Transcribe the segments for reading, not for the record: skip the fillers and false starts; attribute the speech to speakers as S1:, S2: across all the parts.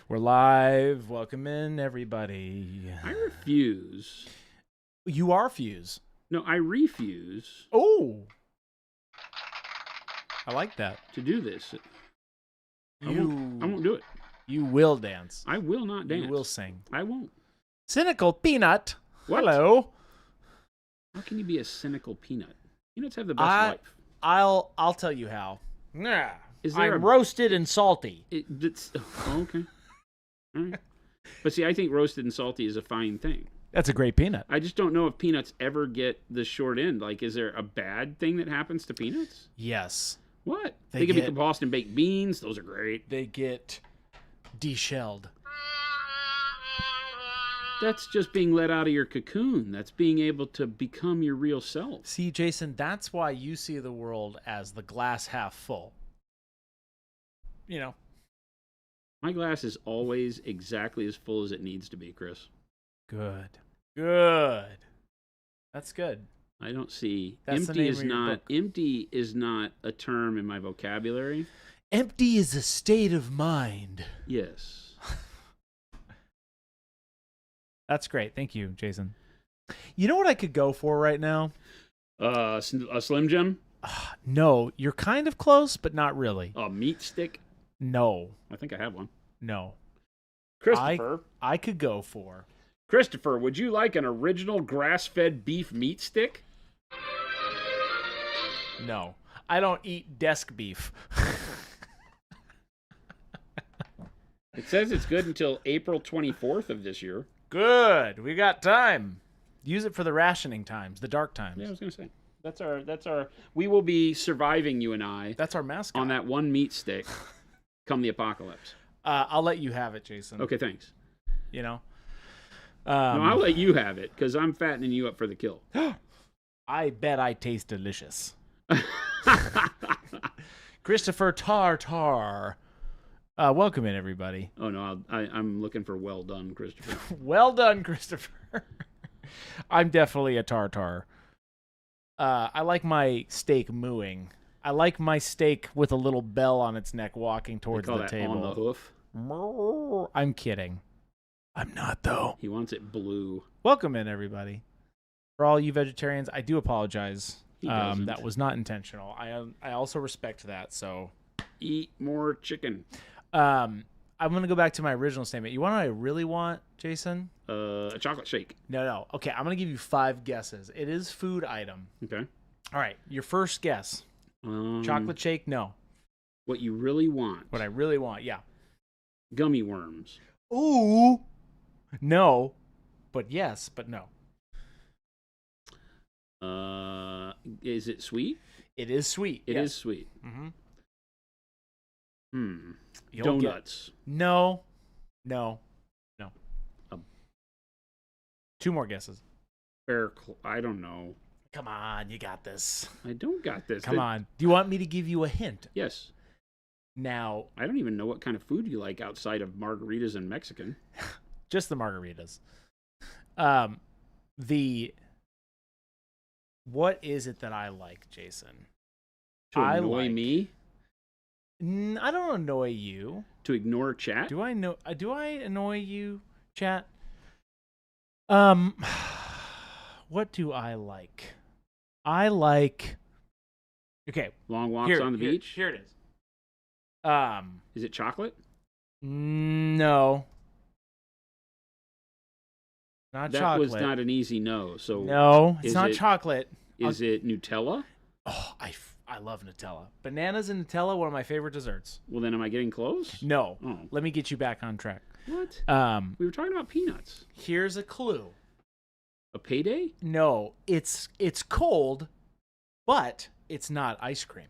S1: We're live. Welcome in, everybody.
S2: I refuse.
S1: You are Fuse.
S2: No, I refuse.
S1: Oh. I like that.
S2: To do this. I won't do it.
S1: You will dance.
S2: I will not dance.
S1: You will sing.
S2: I won't.
S1: Cynical Peanut.
S2: What?
S1: Hello.
S2: How can you be a cynical peanut? Peanuts have the best life.
S1: I'll tell you how. Yeah.
S2: Is there
S1: I'm roasted and salty.
S2: Okay. All right. But see, I think roasted and salty is a fine thing.
S1: That's a great peanut.
S2: I just don't know if peanuts ever get the short end. Like, is there a bad thing that happens to peanuts?
S1: Yes.
S2: What? They can be Boston baked beans. Those are great.
S1: They get deshelled.
S2: That's just being let out of your cocoon. That's being able to become your real self.
S1: See, Jason, that's why you see the world as the glass half full. You know.
S2: My glass is always exactly as full as it needs to be, Chris.
S1: Good. Good. That's good.
S2: I don't see.
S1: That's
S2: empty is not a term in my vocabulary.
S1: Empty is a state of mind.
S2: Yes.
S1: That's great. Thank you, Jason. You know what I could go for right now?
S2: A Slim Jim?
S1: No, you're kind of close, but not really.
S2: A meat stick?
S1: No.
S2: I think I have one.
S1: No.
S2: Christopher?
S1: I could go for.
S2: Christopher, would you like an original grass-fed beef meat stick?
S1: No. I don't eat desk beef.
S2: It says it's good until April 24th of this year.
S1: Good. We got time. Use it for the rationing times, the dark times.
S2: Yeah, I was going to say. That's our. We will be surviving, you and I.
S1: That's our mascot.
S2: On that one meat stick come the apocalypse.
S1: I'll let you have it, Jason.
S2: Okay, thanks.
S1: You know?
S2: No, I'll let you have it, because I'm fattening you up for the kill.
S1: I bet I taste delicious. Christopher Tartar. Welcome in, everybody.
S2: Oh, no, I'm looking for well done, Christopher.
S1: Well done, Christopher. I'm definitely a tartar. I like my steak mooing. I like my steak with a little bell on its neck walking towards the table.
S2: On the hoof?
S1: I'm kidding. I'm not, though.
S2: He wants it blue.
S1: Welcome in, everybody. For all you vegetarians, I do apologize.
S2: He doesn't.
S1: That was not intentional. I also respect that, so.
S2: Eat more chicken.
S1: I'm going to go back to my original statement. You want what I really want, Jason?
S2: A chocolate shake.
S1: No. Okay, I'm going to give you 5 guesses. It is food item.
S2: Okay.
S1: All right, your first guess. Chocolate shake? No.
S2: What you really want.
S1: What I really want, yeah.
S2: Gummy worms.
S1: Ooh. No, but yes, but no.
S2: Is it sweet?
S1: It is sweet.
S2: It
S1: yes.
S2: is sweet.
S1: Mm-hmm.
S2: Donuts.
S1: No. 2 more guesses.
S2: I don't know.
S1: Come on, you got this.
S2: I don't got this.
S1: Come on. Do you want me to give you a hint?
S2: Yes.
S1: Now.
S2: I don't even know what kind of food you like outside of margaritas and Mexican.
S1: Just the margaritas. What is it that I like, Jason?
S2: To annoy me?
S1: I don't annoy you.
S2: To ignore chat?
S1: Do I annoy you, chat? What do I like? I like. Okay.
S2: Long walks on the beach?
S1: Here it is.
S2: Is it chocolate?
S1: No. Not chocolate.
S2: That was not an easy no. So
S1: no, it's not chocolate.
S2: Is it Nutella?
S1: Oh, I love Nutella. Bananas and Nutella, one of my favorite desserts.
S2: Well, then am I getting close?
S1: No.
S2: Oh.
S1: Let me get you back on track.
S2: What? We were talking about peanuts.
S1: Here's a clue.
S2: A payday?
S1: No, it's cold, but it's not ice cream.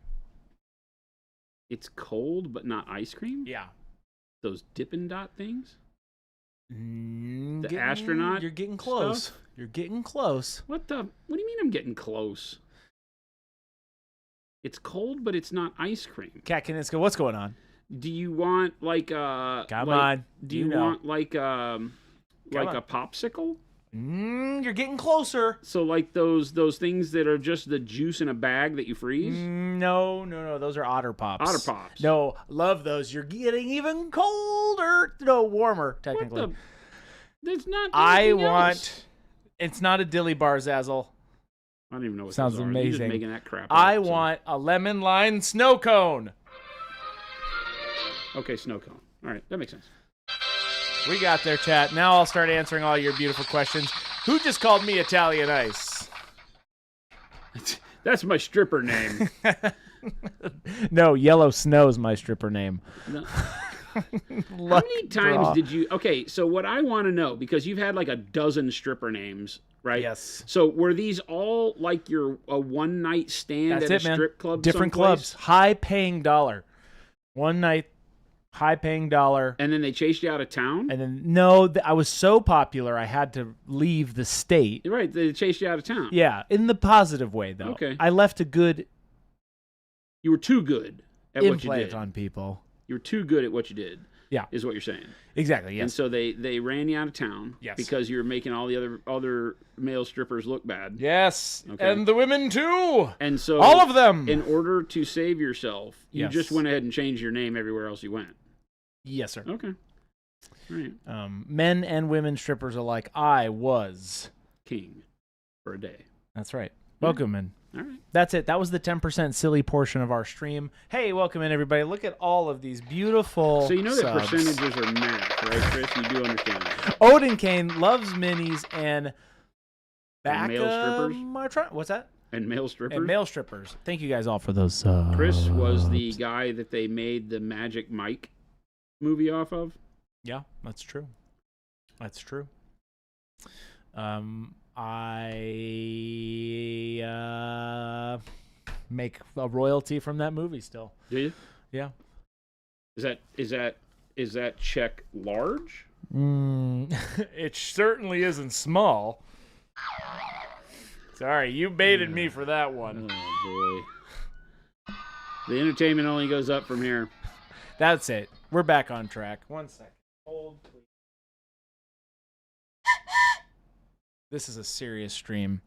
S2: It's cold, but not ice cream?
S1: Yeah.
S2: Those Dippin' Dot things?
S1: Astronaut? You're getting close.
S2: Stuff?
S1: You're getting close.
S2: What do you mean I'm getting close? It's cold, but it's not ice cream.
S1: Kat Kaniska, what's going on?
S2: Do you want like a...
S1: Come on.
S2: Do you want like a popsicle?
S1: You're getting closer.
S2: So like those things that are just the juice in a bag that you freeze?
S1: No. Those are Otter Pops.
S2: Otter Pops.
S1: No, love those. You're getting even colder. No, warmer, technically.
S2: What the? There's not.
S1: I want.
S2: Else.
S1: It's not a dilly bar, Zazzle.
S2: I don't even know what
S1: Sounds
S2: those are.
S1: amazing.
S2: You're just making that crap up,
S1: I want a lemon lime snow cone.
S2: Okay, snow cone. All right, that makes sense.
S1: We got there, chat. Now I'll start answering all your beautiful questions. Who just called me Italian Ice?
S2: That's my stripper name.
S1: No, Yellow Snow's my stripper name.
S2: No. How many times did you... Okay, so what I want to know, because you've had like a dozen stripper names, right?
S1: Yes.
S2: So were these all like a one-night stand
S1: That's
S2: at
S1: it,
S2: a
S1: man.
S2: strip club
S1: Different
S2: someplace?
S1: clubs. High-paying dollar. One night, high-paying dollar.
S2: And then they chased you out of town?
S1: And then, no, I was so popular, I had to leave the state.
S2: You're right, they chased you out of town.
S1: Yeah, in the positive way, though.
S2: Okay.
S1: I left a good
S2: You were too good at what you
S1: implant
S2: did.
S1: on people.
S2: You were too good at what you did.
S1: Yeah.
S2: Is what you're saying.
S1: Exactly,
S2: And
S1: yes.
S2: so they ran you out of town.
S1: Yes.
S2: Because you were making all the other male strippers look bad.
S1: Yes,
S2: Okay.
S1: and the women, too.
S2: And so
S1: All of them.
S2: in order to save yourself, you
S1: Yes.
S2: just went ahead and changed your name everywhere else you went.
S1: Yes, sir.
S2: Okay. All right.
S1: Men and women strippers alike, I was.
S2: King for a day.
S1: That's right. Welcome in.
S2: All right.
S1: That's it. That was the 10% silly portion of our stream. Hey, welcome in, everybody. Look at all of these beautiful
S2: So you know that
S1: subs.
S2: percentages are math, right, Chris? You do understand that.
S1: Odin Kane loves minis and
S2: And male strippers?
S1: What's that?
S2: And male strippers?
S1: And male strippers. Thank you guys all for those.
S2: Chris was the guy that they made the Magic Mike movie off of.
S1: Yeah, that's true. That's true. I make a royalty from that movie still.
S2: Do you?
S1: Yeah.
S2: Is that check large?
S1: It certainly isn't small. Sorry, you baited me for that one.
S2: Oh boy. The entertainment only goes up from here.
S1: That's it. We're back on track. 1 second. Hold, please. This is a serious stream.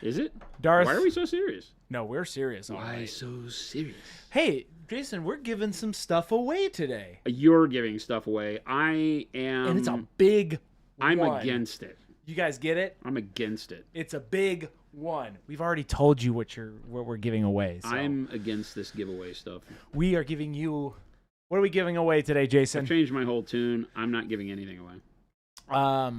S2: Is it?
S1: Darth.
S2: Why are we so serious?
S1: No, we're serious. all
S2: Why
S1: right.
S2: so serious?
S1: Hey, Jason, we're giving some stuff away today.
S2: You're giving stuff away. I am.
S1: And it's a big
S2: I'm
S1: one.
S2: against it.
S1: You guys get it?
S2: I'm against it.
S1: It's a big one. We've already told you what we're giving away. So.
S2: I'm against this giveaway stuff.
S1: We are giving you. What are we giving away today,
S2: I've
S1: Jason?
S2: changed my whole tune. I'm not giving anything away. As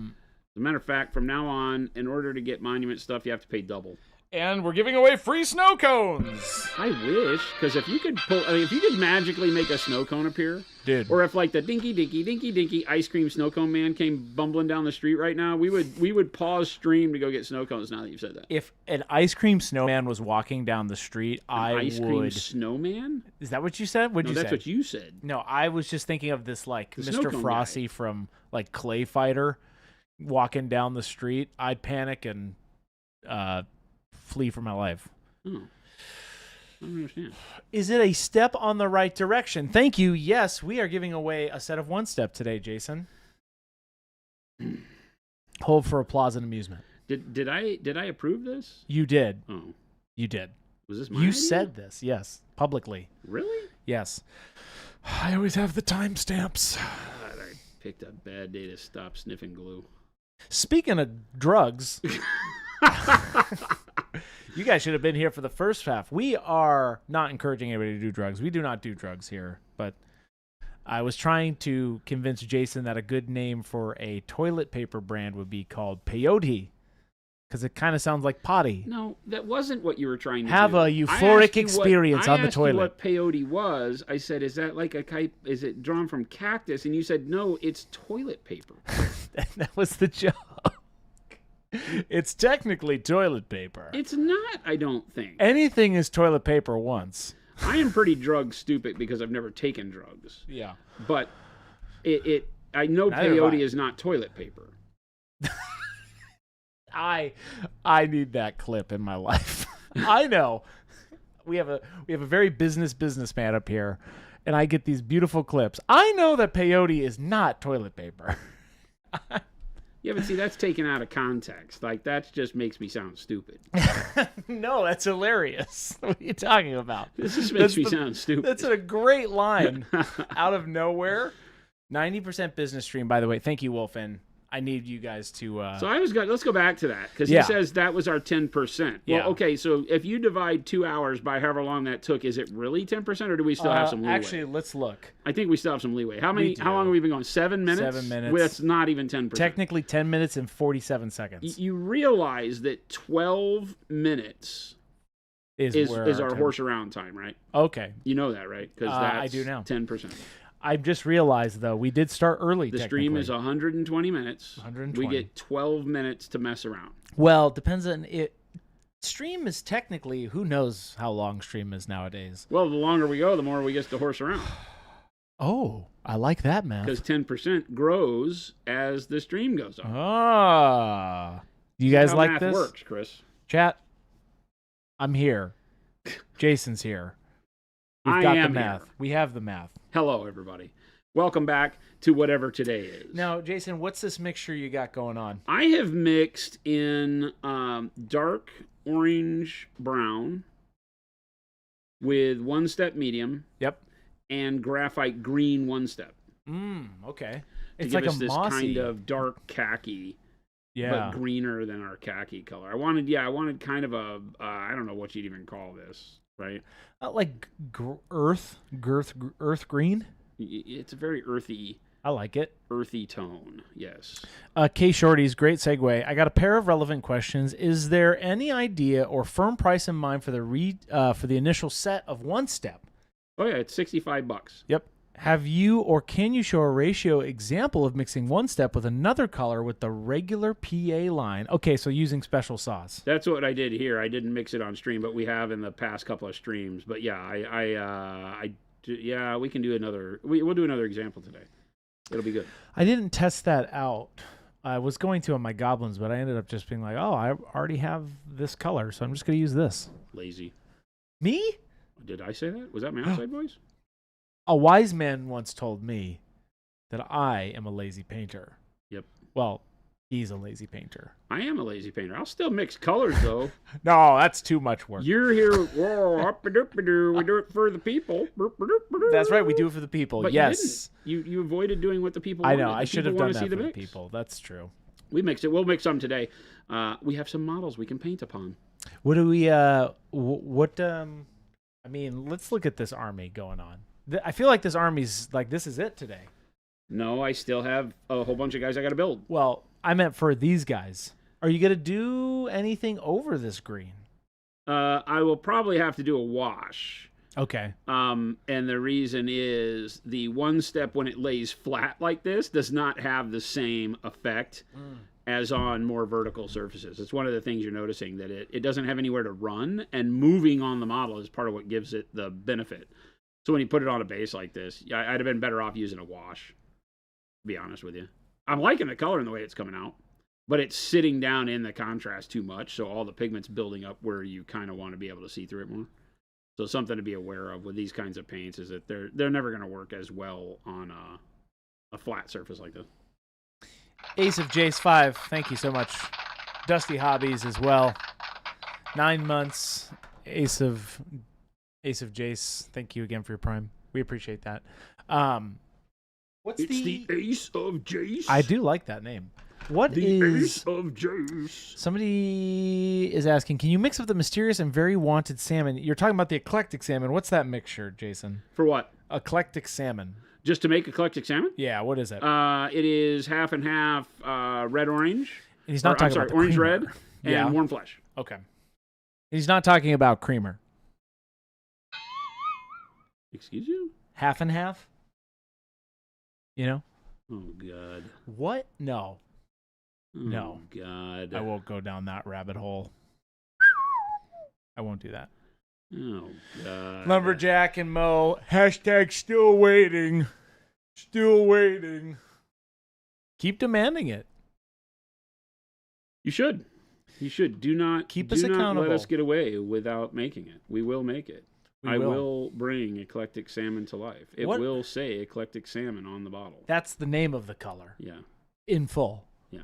S2: a matter of fact, from now on, in order to get monument stuff, you have to pay double.
S1: And we're giving away free snow cones.
S2: I wish, because if you could if you could magically make a snow cone appear,
S1: Dude.
S2: or if like the dinky ice cream snow cone man came bumbling down the street right now, we would pause stream to go get snow cones. Now that you've said that,
S1: If an ice cream snowman was walking down the street,
S2: ice cream
S1: would.
S2: snowman.
S1: Is that what you said? What'd
S2: No,
S1: you
S2: that's
S1: say?
S2: what you said.
S1: No, I was just thinking of this like
S2: The snow
S1: Mr.
S2: cone
S1: Frosty from like Clay Fighter walking down the street. I'd panic and flee for my life.
S2: Oh, I don't understand.
S1: Is it a step on the right direction? Thank you. Yes, we are giving away a set of one step today, Jason. Hold for applause and amusement.
S2: Did I approve this?
S1: You did.
S2: Oh,
S1: You did.
S2: was this my
S1: You
S2: idea?
S1: said this, yes, publicly.
S2: Really?
S1: Yes. I always have the timestamps.
S2: God, I picked a bad day to stop sniffing glue.
S1: Speaking of drugs, you guys should have been here for the first half. We are not encouraging anybody to do drugs. We do not do drugs here, but I was trying to convince Jason that a good name for a toilet paper brand would be called Peyote, because it kind of sounds like potty.
S2: No, that wasn't what you were trying to
S1: Have
S2: do.
S1: a
S2: I
S1: euphoric
S2: asked you
S1: experience on the
S2: I asked you
S1: toilet.
S2: what peyote was. I said, is that like a type? Is it drawn from cactus? And you said, no, it's toilet paper.
S1: That was the joke. It's technically toilet paper.
S2: It's not, I don't think.
S1: Anything is toilet paper once.
S2: I am pretty drug stupid because I've never taken drugs.
S1: Yeah.
S2: But I know
S1: Neither have I.
S2: peyote is not toilet paper.
S1: I need that clip in my life. I know. We have a very businessman up here, and I get these beautiful clips. I know that peyote is not toilet paper.
S2: Yeah, but see, that's taken out of context. Like, that just makes me sound stupid.
S1: No, that's hilarious. What are you talking about?
S2: This just makes me sound stupid.
S1: That's a great line. Out of nowhere. 90% business stream, by the way. Thank you, Wolfen. I need you guys to...
S2: So let's go back to that, because
S1: Yeah.
S2: he says that was our 10%. Well,
S1: Yeah.
S2: okay, so if you divide 2 hours by however long that took, is it really 10%, or do we still have some leeway?
S1: Actually, let's look.
S2: I think we still have some leeway. How
S1: do.
S2: long have we been going? 7 minutes?
S1: 7 minutes.
S2: Well, that's not even 10%.
S1: Technically 10 minutes and 47 seconds.
S2: You realize that 12 minutes is our horse around time, right?
S1: Okay.
S2: You know that, right? Because that's
S1: I do now.
S2: 10%.
S1: I just realized, though, we did start early,
S2: The stream is 120 minutes.
S1: 120.
S2: We get 12 minutes to mess around.
S1: Well, depends on it. Stream is technically, who knows how long stream is nowadays.
S2: Well, the longer we go, the more we get to horse around.
S1: Oh, I like that math.
S2: Because 10% grows as the stream goes on.
S1: Ah. You guys
S2: How
S1: like
S2: math
S1: this?
S2: works, Chris.
S1: Chat, I'm here. Jason's here. We've
S2: I
S1: got
S2: am
S1: the math.
S2: here.
S1: We have the math.
S2: Hello, everybody. Welcome back to whatever today is.
S1: Now, Jason, what's this mixture you got going on?
S2: I have mixed in dark orange brown with one-step medium.
S1: Yep.
S2: And graphite green one-step.
S1: Okay.
S2: To
S1: It's
S2: give
S1: like
S2: us
S1: a
S2: this
S1: mossy.
S2: kind of dark khaki,
S1: Yeah.
S2: but greener than our khaki color. I wanted kind of a I don't know what you'd even call this, right?
S1: Like earth green.
S2: It's a very earthy
S1: I like it.
S2: tone. Yes.
S1: K Shorty's great segue. I got a pair of relevant questions. Is there any idea or firm price in mind for the initial set of one step?
S2: Oh yeah, it's $65.
S1: Yep. Have you or can you show a ratio example of mixing one step with another color with the regular PA line? Okay, so using special sauce.
S2: That's what I did here. I didn't mix it on stream, but we have in the past couple of streams. But yeah, we can do another. We'll do another example today. It'll be good.
S1: I didn't test that out. I was going to on my goblins, but I ended up just being like, oh, I already have this color, so I'm just going to use this.
S2: Lazy.
S1: Me?
S2: Did I say that? Was that my outside voice?
S1: A wise man once told me that I am a lazy painter.
S2: Yep.
S1: Well, he's a lazy painter.
S2: I am a lazy painter. I'll still mix colors, though.
S1: No, that's too much work.
S2: You're here. Whoa, we do it for the people.
S1: That's right. We do it for the people.
S2: But
S1: yes.
S2: you avoided doing what the people
S1: I
S2: wanted.
S1: know. I should have done that for the
S2: mix.
S1: people. That's true.
S2: We mix it. We'll mix some today. We have some models we can paint upon.
S1: What do we, I mean, let's look at this army going on. I feel like this army's like, this is it today.
S2: No, I still have a whole bunch of guys I got to build.
S1: Well, I meant for these guys. Are you going to do anything over this green?
S2: I will probably have to do a wash.
S1: Okay.
S2: And the reason is the one step when it lays flat like this does not have the same effect as on more vertical surfaces. It's one of the things you're noticing, that it doesn't have anywhere to run, and moving on the model is part of what gives it the benefit. So when you put it on a base like this, I'd have been better off using a wash, to be honest with you. I'm liking the color and the way it's coming out, but it's sitting down in the contrast too much, so all the pigment's building up where you kind of want to be able to see through it more. So something to be aware of with these kinds of paints is that they're never going to work as well on a flat surface like this.
S1: Ace of Jace 5, thank you so much. Dusty Hobbies as well. 9 months. Ace of Jace, thank you again for your prime. We appreciate that.
S2: It's the Ace of Jace.
S1: I do like that name. What
S2: the
S1: is
S2: Ace of Jace?
S1: Somebody is asking, can you mix up the mysterious and very wanted salmon? You're talking about the eclectic salmon. What's that mixture, Jason?
S2: For what?
S1: Eclectic salmon.
S2: Just to make eclectic salmon?
S1: Yeah, what is it?
S2: It is half and half red orange.
S1: And he's not talking about the
S2: orange
S1: creamer.
S2: red and warm flesh.
S1: Okay. He's not talking about creamer.
S2: Excuse you?
S1: Half and half? You know?
S2: Oh God.
S1: What? No. No.
S2: Oh God.
S1: I won't go down that rabbit hole. I won't do that.
S2: Oh God.
S1: Lumberjack and Mo. Hashtag still waiting. Still waiting. Keep demanding it.
S2: You should. You should. Do not
S1: keep us accountable.
S2: Let us get away without making it. We will make it. I will bring eclectic salmon to life. It will say eclectic salmon on the bottle.
S1: That's the name of the color.
S2: Yeah.
S1: In full.
S2: Yeah.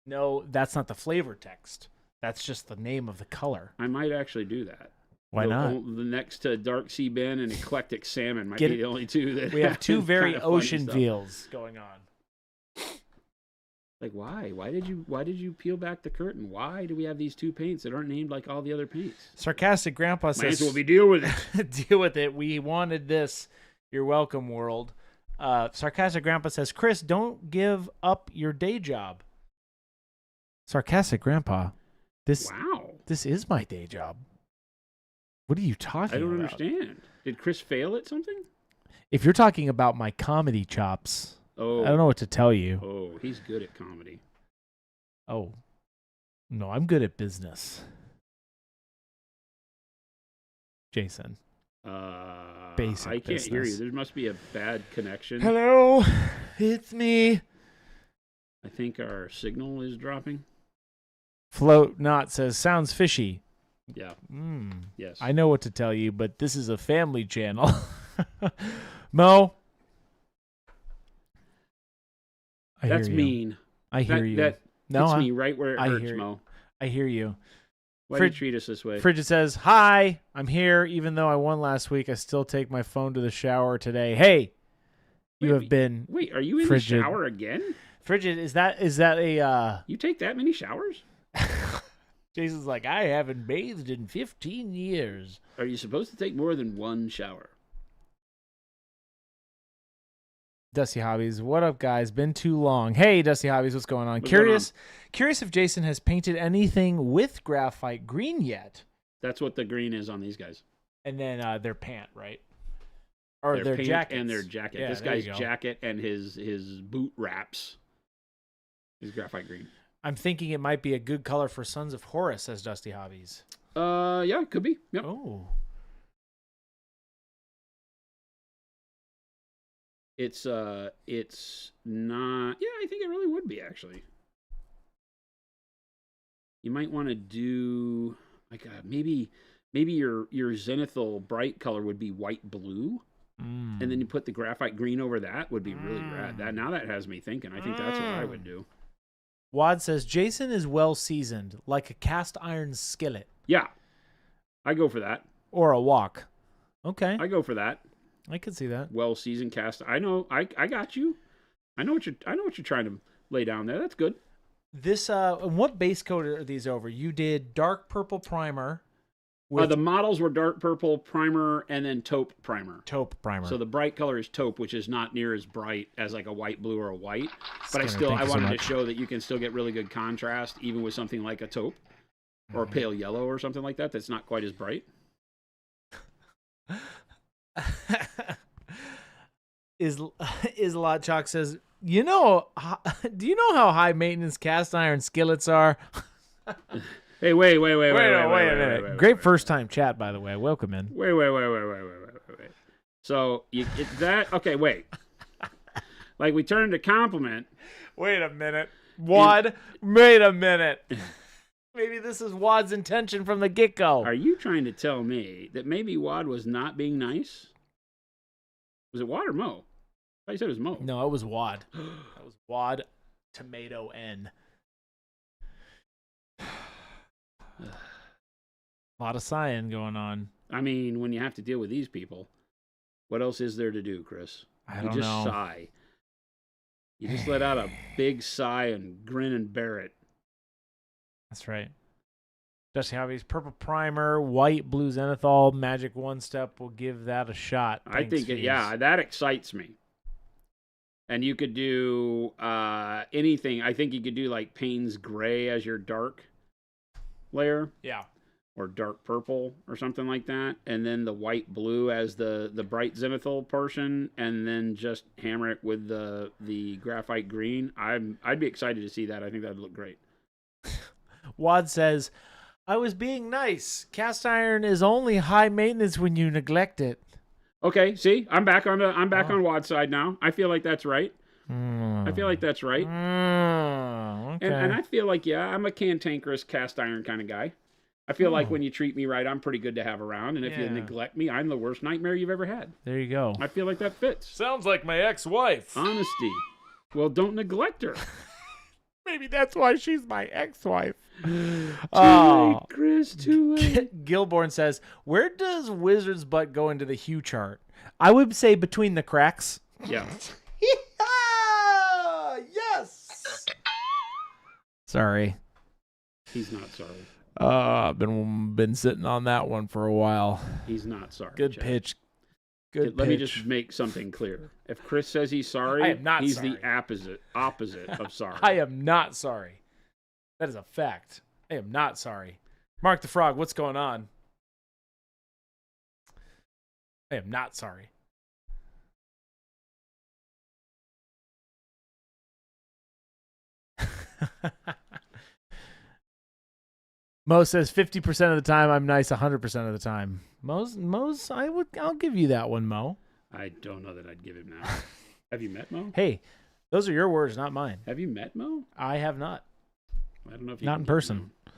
S1: No, that's not the flavor text. That's just the name of the color.
S2: I might actually do that.
S1: Why not?
S2: The next to Dark Sea Ben and Eclectic Salmon might
S1: Get
S2: be
S1: it?
S2: the only two that
S1: We have two very
S2: kind of funny
S1: ocean
S2: stuff.
S1: feels going on.
S2: Like, why? Why did you peel back the curtain? Why do we have these two paints that aren't named like all the other paints?
S1: Sarcastic Grandpa
S2: Might
S1: says,
S2: as well be deal with it.
S1: deal with it. We wanted this. You're welcome, world. Sarcastic Grandpa says, Chris, don't give up your day job. Sarcastic Grandpa, this is my day job. What are you talking about?
S2: I don't understand. Did Chris fail at something?
S1: If you're talking about my comedy chops, I don't know what to tell you.
S2: Oh, he's good at comedy.
S1: Oh, no, I'm good at business. Jason. Basic
S2: I can't
S1: business.
S2: hear you. There must be a bad connection.
S1: Hello, it's me.
S2: I think our signal is dropping.
S1: Float Not says, sounds fishy.
S2: Yeah. Yes.
S1: I know what to tell you, but this is a family channel. Mo.
S2: That's mean.
S1: I hear you.
S2: That
S1: no,
S2: hits me right where it hurts,
S1: hear,
S2: Mo.
S1: I hear you.
S2: Why do you treat us this way?
S1: Frigid says, hi, I'm here. Even though I won last week, I still take my phone to the shower today. Hey, you have been
S2: Wait, are you in
S1: frigid.
S2: the shower again?
S1: Frigid, is that a...
S2: You take that many showers?
S1: Jason's like, I haven't bathed in 15 years.
S2: Are you supposed to take more than one shower?
S1: Dusty Hobbies, what up, guys? Been too long. Hey, Dusty Hobbies, what's going on? Curious if Jason has painted anything with graphite green yet.
S2: That's what the green is on these guys.
S1: And then their pant, right? Or their
S2: pant
S1: jacket.
S2: and their jacket.
S1: Yeah,
S2: this guy's jacket and his boot wraps is graphite green.
S1: I'm thinking it might be a good color for Sons of Horus, says Dusty Hobbies.
S2: Yeah, could be. Yep.
S1: Oh.
S2: It's not. Yeah, I think it really would be actually. You might want to do like maybe your zenithal bright color would be white blue, and then you put the graphite green over that would be really rad. That has me thinking. I think that's what I would do.
S1: Wad says Jason is well seasoned, like a cast iron skillet.
S2: Yeah, I go for that.
S1: Or a wok. Okay,
S2: I go for that.
S1: I could see that.
S2: Well seasoned cast. I know. I got you. I know what you're trying to lay down there. That's good.
S1: This what base coat are these over? You did dark purple primer.
S2: The models were dark purple primer and then taupe primer.
S1: Taupe primer.
S2: So the bright color is taupe, which is not near as bright as like a white blue or a white. But
S1: Skinner,
S2: I wanted to show that you can still get really good contrast even with something like a taupe or a pale yellow or something like that. That's not quite as bright.
S1: Is a lot chalk says, do you know how high maintenance cast iron skillets are?
S2: Hey, wait a
S1: minute. Great first time chat, by the way. Welcome in.
S2: Wait. So okay, wait. Like we turned a compliment.
S1: Wait a minute. Wad, wait a minute. Maybe this is Wad's intention from the get-go.
S2: Are you trying to tell me that maybe Wad was not being nice? Was it Wad or Mo? I thought you said it was Mo.
S1: No, it was Wad. That was Wad Tomato N. A lot of sighing going on.
S2: I mean, when you have to deal with these people, what else is there to do, Chris?
S1: I don't
S2: know. Sigh. You just let out a big sigh and grin and bear it.
S1: That's right. Dusty Hobbies, purple primer, white blue zenithal, magic one step. We'll give that a shot.
S2: I think that excites me. And you could do anything. I think you could do like Payne's gray as your dark layer.
S1: Yeah.
S2: Or dark purple or something like that. And then the white blue as the bright zenithal portion. And then just hammer it with the graphite green. I'd be excited to see that. I think that'd look great.
S1: Wad says, I was being nice. Cast iron is only high maintenance when you neglect it.
S2: Okay, see, I'm back on Wad's side now. I feel like that's right. I feel like that's right.
S1: Okay.
S2: And I feel like, I'm a cantankerous cast iron kind of guy. I feel like when you treat me right, I'm pretty good to have around. And if you neglect me, I'm the worst nightmare you've ever had.
S1: There you go.
S2: I feel like that fits.
S1: Sounds like my ex-wife.
S2: Honesty. Well, don't neglect her.
S1: Maybe that's why she's my ex-wife.
S2: Too late, Chris, too late.
S1: Gilborn says, where does Wizard's butt go into the hue chart? I would say between the cracks.
S2: Yeah.
S1: Yes. Sorry.
S2: He's not sorry.
S1: I've been sitting on that one for a while.
S2: He's not sorry.
S1: Good
S2: Chad.
S1: pitch. Good
S2: Let me
S1: pitch.
S2: just make something clear. If Chris says he's sorry,
S1: I am not
S2: he's
S1: sorry.
S2: the opposite of sorry.
S1: I am not sorry. That is a fact. I am not sorry. Mark the Frog, what's going on? I am not sorry. Mo says 50% of the time I'm nice 100% of the time. Mo's I'll give you that one, Mo.
S2: I don't know that I'd give him that. Have you met Mo?
S1: Hey, those are your words, not mine.
S2: Have you met Mo?
S1: I have not.
S2: I don't know if you
S1: Not
S2: can
S1: in
S2: give him
S1: person.
S2: that.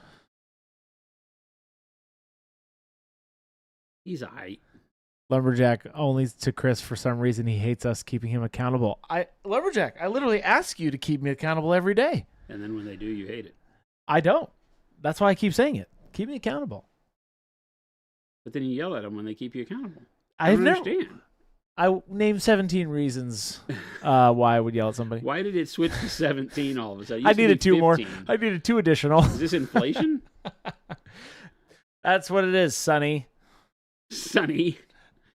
S2: He's aight.
S1: Lumberjack only to Chris for some reason he hates us keeping him accountable. Lumberjack, I literally ask you to keep me accountable every day.
S2: And then when they do, you hate it.
S1: I don't. That's why I keep saying it. Keep me accountable.
S2: But then you yell at them when they keep you accountable.
S1: I
S2: don't understand.
S1: I named 17 reasons why I would yell at somebody.
S2: Why did it switch to 17 all of a sudden?
S1: I needed 2 more.
S2: 15.
S1: I needed 2 additional.
S2: Is this inflation?
S1: That's what it is, Sonny.
S2: Sonny.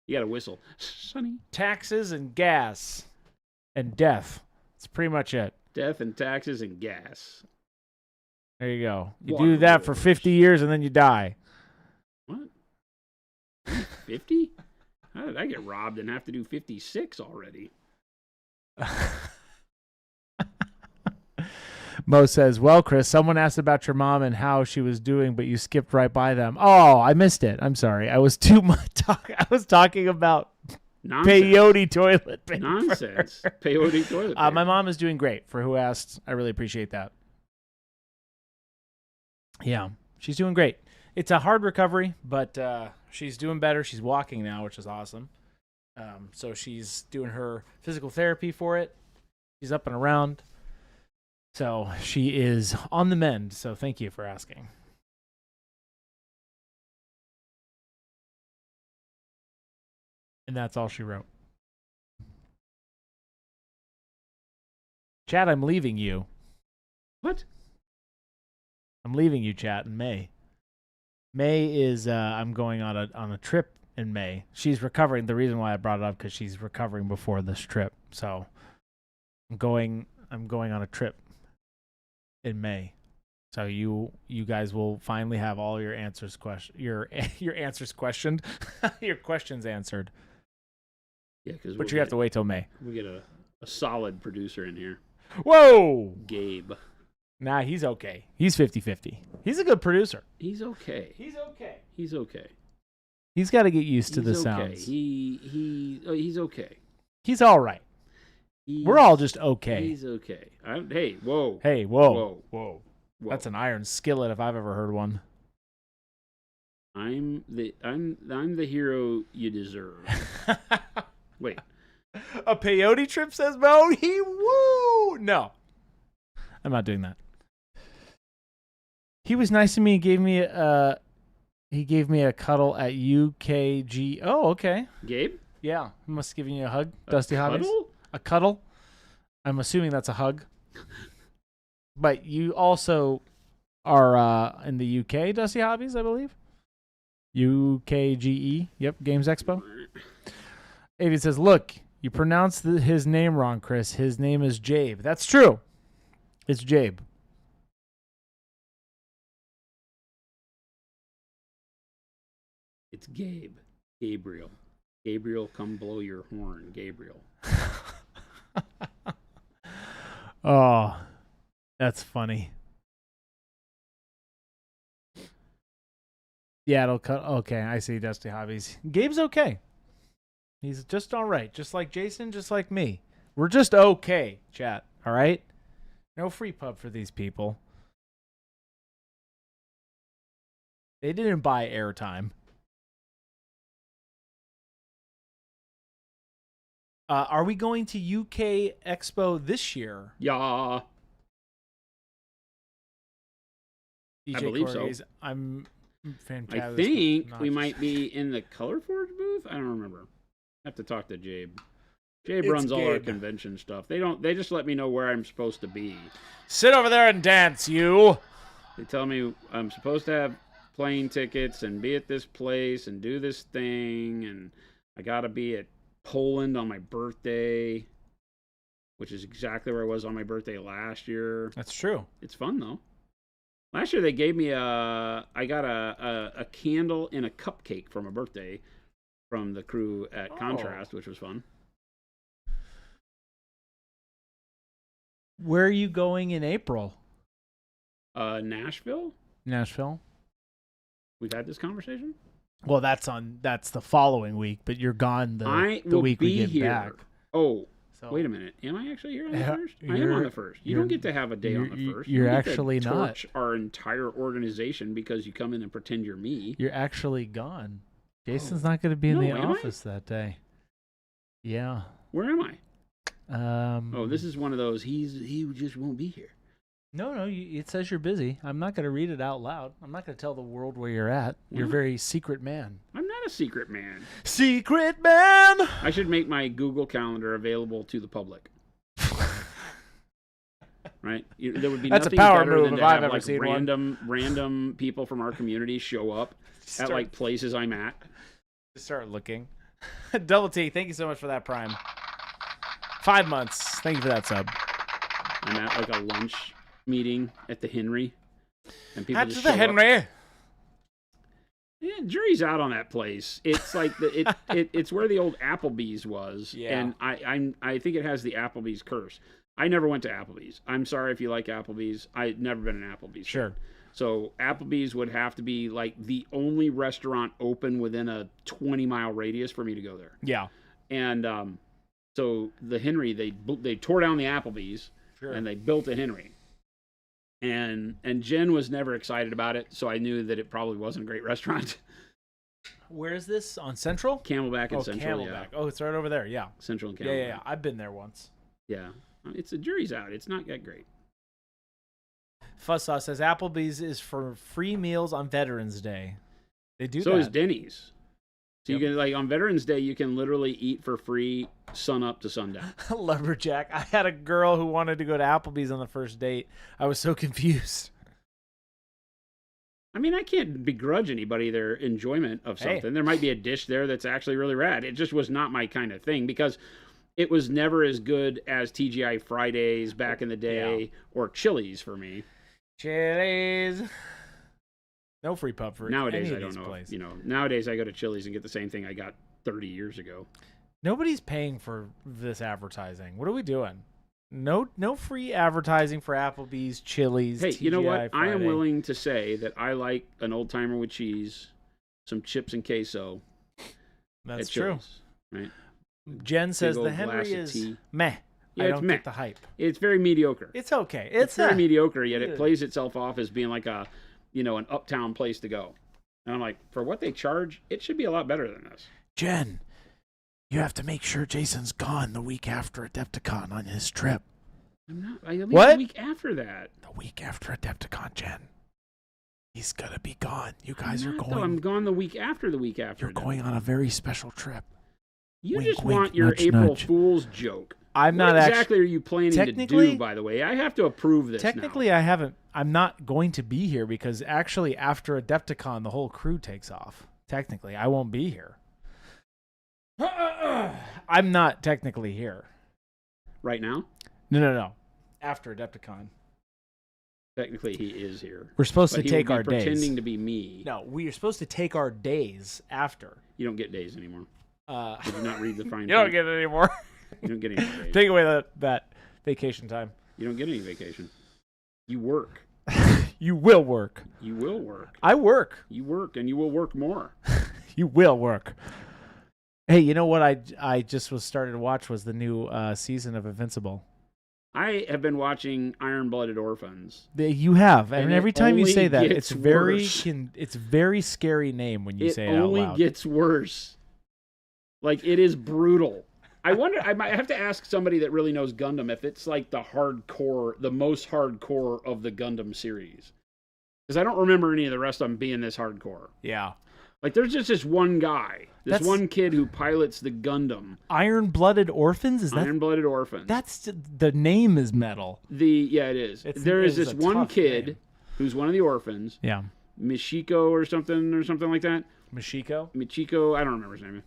S2: You got to whistle. Sonny.
S1: Taxes and gas and death. That's pretty much it.
S2: Death and taxes and gas.
S1: There you go. You
S2: Water
S1: do that for
S2: wars.
S1: 50 years and then you die.
S2: What? 50? How did I get robbed and have to do 56 already?
S1: Mo says, well, Chris, someone asked about your mom and how she was doing, but you skipped right by them. Oh, I missed it. I'm sorry. I was too much I was talking about
S2: Nonsense.
S1: peyote toilet paper.
S2: Nonsense. Peyote toilet paper.
S1: My mom is doing great. For who asked, I really appreciate that. Yeah, she's doing great. It's a hard recovery, but she's doing better. She's walking now, which is awesome. So she's doing her physical therapy for it. She's up and around. So she is on the mend. So thank you for asking. And that's all she wrote. Chad, I'm leaving you.
S2: What?
S1: I'm leaving you, chat, in May. May is I'm going on a trip in May. She's recovering. The reason why I brought it up because she's recovering before this trip. So I'm going on a trip in May. So you guys will finally have all your answers your answers questioned, your questions answered.
S2: Yeah, because
S1: But you have to wait till May.
S2: We get a solid producer in here.
S1: Whoa!
S2: Gabe.
S1: Nah, he's okay. He's 50-50. He's a good producer.
S2: He's okay.
S1: He's okay.
S2: He's okay.
S1: He's got to get used to the
S2: He's okay.
S1: sounds.
S2: He's okay.
S1: He's all right. We're all just okay.
S2: He's okay. Hey, whoa.
S1: Hey, whoa.
S2: Whoa.
S1: Whoa.
S2: Whoa.
S1: That's an iron skillet if I've ever heard one.
S2: I'm the hero you deserve. Wait.
S1: A peyote trip, says Mo. Woo! No. I'm not doing that. He was nice to me and gave me a cuddle at UKG. Oh, okay.
S2: Gabe?
S1: Yeah. He must have given you a hug. Dusty Hobbies.
S2: Cuddle?
S1: A cuddle? I'm assuming that's a hug. But you also are in the UK, Dusty Hobbies, I believe. UKGE. Yep, Games Expo. Avian says, look, you pronounced his name wrong, Chris. His name is Jabe. That's true. It's Jabe.
S2: It's Gabe. Gabriel. Gabriel, come blow your horn. Gabriel.
S1: Oh, that's funny. Yeah, it'll cut. Okay, I see Dusty Hobbies. Gabe's okay. He's just all right. Just like Jason, just like me. We're just okay, chat. All right? No free pub for these people. They didn't buy airtime. Are we going to UK Expo this year?
S2: Yeah.
S1: DJ
S2: I believe so.
S1: Corey's. I'm fantastic.
S2: I think we might be in the Color Forge booth. I don't remember. I have to talk to Jabe. Jabe runs all our convention stuff. They just let me know where I'm supposed to be.
S1: Sit over there and dance, you.
S2: They tell me I'm supposed to have plane tickets and be at this place and do this thing, and I gotta be at Poland on my birthday, which is exactly where I was on my birthday last year.
S1: That's true.
S2: It's fun though. Last year they gave me I got a candle and a cupcake for my birthday from the crew at Contrast, which was fun.
S1: Where are you going in April?
S2: Nashville.
S1: We've
S2: had this conversation.
S1: Well, that's the following week, but you're gone the week we get back.
S2: Oh, so, wait a minute. Am I actually here on the 1st? I am on the 1st. You don't get to have a day on the 1st.
S1: You're actually not.
S2: Torch our entire organization because you come in and pretend you're me.
S1: You're actually gone. Jason's not going to be in the office that day. Yeah.
S2: Where am I? This is one of those. He just won't be here.
S1: No. It says you're busy. I'm not going to read it out loud. I'm not going to tell the world where you're at. You're a very secret man.
S2: I'm not a secret man.
S1: Secret man.
S2: I should make my Google Calendar available to the public. Right? There would be
S1: That's
S2: nothing
S1: a power
S2: better
S1: move
S2: than
S1: if
S2: to
S1: I've
S2: have
S1: ever seen
S2: random people from our community show up at like places I'm at.
S1: Start looking. Double T, thank you so much for that Prime. 5 months. Thank you for that sub.
S2: I'm at like a lunch meeting at the Henry, and people just
S1: the Henry.
S2: Up. Yeah, jury's out on that place. It's like it's where the old Applebee's was, and I think it has the Applebee's curse. I never went to Applebee's. I'm sorry if you like Applebee's. I'd never been an Applebee's.
S1: Sure.
S2: Fan. So Applebee's would have to be like the only restaurant open within a 20-mile radius for me to go there.
S1: Yeah.
S2: And so the Henry, they tore down the Applebee's, and they built a Henry. And Jen was never excited about it, so I knew that it probably wasn't a great restaurant.
S1: Where is this? On Central?
S2: Camelback and Central.
S1: Camelback.
S2: Yeah.
S1: Oh, it's right over there. Yeah.
S2: Central and Camelback.
S1: Yeah. I've been there once.
S2: Yeah. It's a jury's out. It's not that great.
S1: Fuzzsaw says Applebee's is for free meals on Veterans Day. They do that.
S2: So is Denny's. So you can, like, on Veterans Day, you can literally eat for free sun up to sundown.
S1: Lumberjack. I had a girl who wanted to go to Applebee's on the first date. I was so confused.
S2: I mean, I can't begrudge anybody their enjoyment of something. Hey. There might be a dish there that's actually really rad. It just was not my kind of thing because it was never as good as TGI Fridays back in the day or Chili's for me.
S1: Chili's. No free pub for
S2: nowadays.
S1: any
S2: I don't
S1: of these
S2: know.
S1: Places.
S2: Nowadays I go to Chili's and get the same thing I got 30 years ago.
S1: Nobody's paying for this advertising. What are we doing? No free advertising for Applebee's, Chili's.
S2: Hey,
S1: TGI
S2: you know what?
S1: Friday.
S2: I am willing to say that I like an old timer with cheese, some chips and queso.
S1: That's true.
S2: Right?
S1: Jen says the Henry is meh.
S2: Yeah,
S1: I don't get the hype.
S2: It's very mediocre.
S1: It's okay.
S2: It's very mediocre, yet it plays itself off as being like a, an uptown place to go. And I'm like, for what they charge, it should be a lot better than this.
S1: Jen, you have to make sure Jason's gone the week after Adepticon on his trip.
S2: I'm not. I leave
S1: what?
S2: The week after that.
S1: The week after Adepticon, Jen. He's gonna be gone. You guys are going.
S2: Though. I'm gone the week after the week after.
S1: You're going on a very special trip.
S2: You just want your April Fool's joke.
S1: I'm
S2: what
S1: not
S2: exactly are you planning to do, by the way? I have to approve this
S1: Technically,
S2: now.
S1: I haven't. I'm not going to be here because actually after Adepticon, the whole crew takes off. Technically, I won't be here. I'm not technically here.
S2: Right now?
S1: No. After Adepticon.
S2: Technically, he is here.
S1: We're supposed to take our days.
S2: Pretending to be me.
S1: No, we are supposed to take our days after.
S2: You don't get days anymore. Did you not read the fine print?
S1: You don't get it anymore.
S2: You don't get any days.
S1: Take away that vacation time.
S2: You don't get any vacation. You work.
S1: You will work.
S2: You will work.
S1: I work.
S2: You work, and you will work more.
S1: You will work. Hey, you know what I just started to watch was the new season of Invincible.
S2: I have been watching Iron-Blooded Orphans.
S1: You have, and every time you say that, it's
S2: it's
S1: very scary name when you say it out loud.
S2: It only gets worse. Like, it is brutal. I wonder, I might have to ask somebody that really knows Gundam if it's like the most hardcore of the Gundam series. Because I don't remember any of the rest of them being this hardcore.
S1: Yeah.
S2: Like, there's just this one guy,
S1: That's
S2: one kid who pilots the Gundam.
S1: Iron-Blooded Orphans? Is that
S2: Iron-Blooded Orphans.
S1: That's the name is metal.
S2: Yeah, it is. There is this one kid
S1: name.
S2: who's one of the orphans.
S1: Yeah.
S2: Michiko or something like that.
S1: Michiko?
S2: I don't remember his name.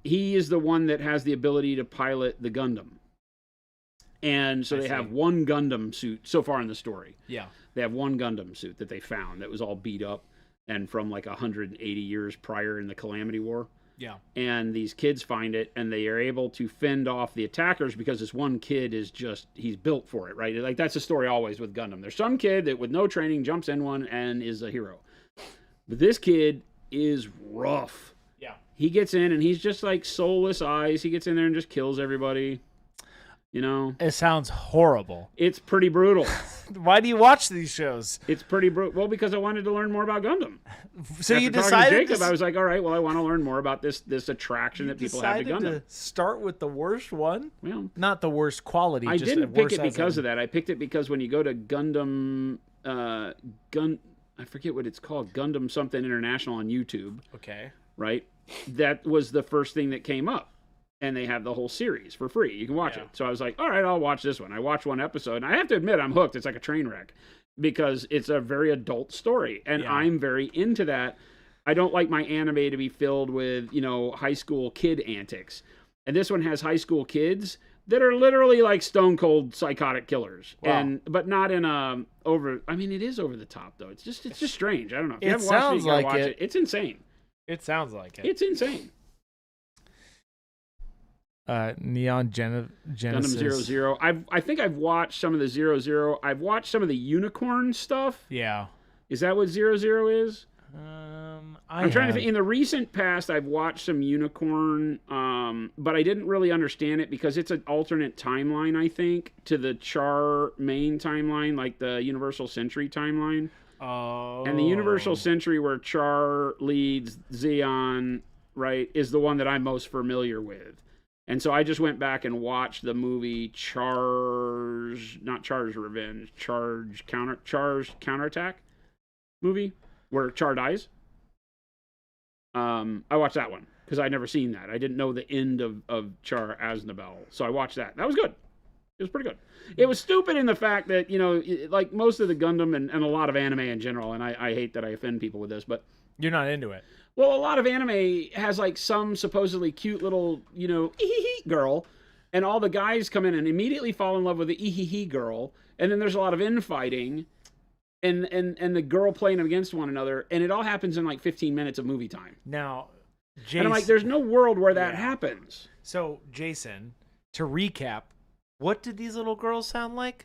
S2: He is the one that has the ability to pilot the Gundam. And so they have one Gundam suit so far in the story.
S1: Yeah.
S2: They have one Gundam suit that they found that was all beat up and from like 180 years prior in the Calamity War.
S1: Yeah.
S2: And these kids find it, and they are able to fend off the attackers because this one kid is he's built for it, right? Like, that's the story always with Gundam. There's some kid that with no training jumps in one and is a hero. But this kid is rough.
S1: Yeah.
S2: He gets in, and he's just like soulless eyes. He gets in there and just kills everybody. You know?
S1: It sounds horrible.
S2: It's pretty brutal.
S1: Why do you watch these shows?
S2: It's pretty brutal. Well, because I wanted to learn more about Gundam.
S1: So
S2: After
S1: you
S2: talking
S1: decided
S2: to Jacob, I was like, all right, well, I want to learn more about this attraction that people have to Gundam.
S1: To start with the worst one?
S2: Well,
S1: not the worst quality.
S2: I
S1: just
S2: didn't pick it because
S1: of
S2: that. I picked it because when you go to Gundam, I forget what it's called, Gundam something International on YouTube.
S1: Okay.
S2: Right? That was the first thing that came up. And they have the whole series for free. You can watch it. So I was like, all right, I'll watch this one. I watched one episode, and I have to admit, I'm hooked. It's like a train wreck because it's a very adult story, and I'm very into that. I don't like my anime to be filled with, high school kid antics. And this one has high school kids that are literally like stone cold psychotic killers.
S1: Wow.
S2: But not in it is over the top though. It's just strange. I don't know. If you haven't
S1: sounds
S2: watched it, you gotta
S1: like
S2: watch it. It's insane.
S1: It sounds like it.
S2: It's insane.
S1: Neon Genesis.
S2: Gundam 00. I think I've watched some of the 00. I've watched some of the unicorn stuff.
S1: Yeah.
S2: Is that what 00 is? I'm trying to think. In the recent past, I've watched some unicorn, but I didn't really understand it because it's an alternate timeline, I think, to the Char main timeline, like the Universal Century timeline.
S1: Oh.
S2: And the Universal Century where Char leads Zeon, right, is the one that I'm most familiar with. And so I just went back and watched the movie Char's Revenge, Char's Counterattack movie where Char dies. I watched that one because I'd never seen that. I didn't know the end of Char Aznable. So I watched that. That was good. It was pretty good. It was stupid in the fact that, like most of the Gundam and a lot of anime in general, and I hate that I offend people with this, but...
S1: You're not into it.
S2: Well, a lot of anime has like some supposedly cute little, girl, and all the guys come in and immediately fall in love with the girl, and then there's a lot of infighting, and the girl playing against one another, and it all happens in like 15 minutes of movie time.
S1: Now,
S2: Jason, and I'm like, there's no world where that happens.
S1: So, Jason, to recap, what did these little girls sound like?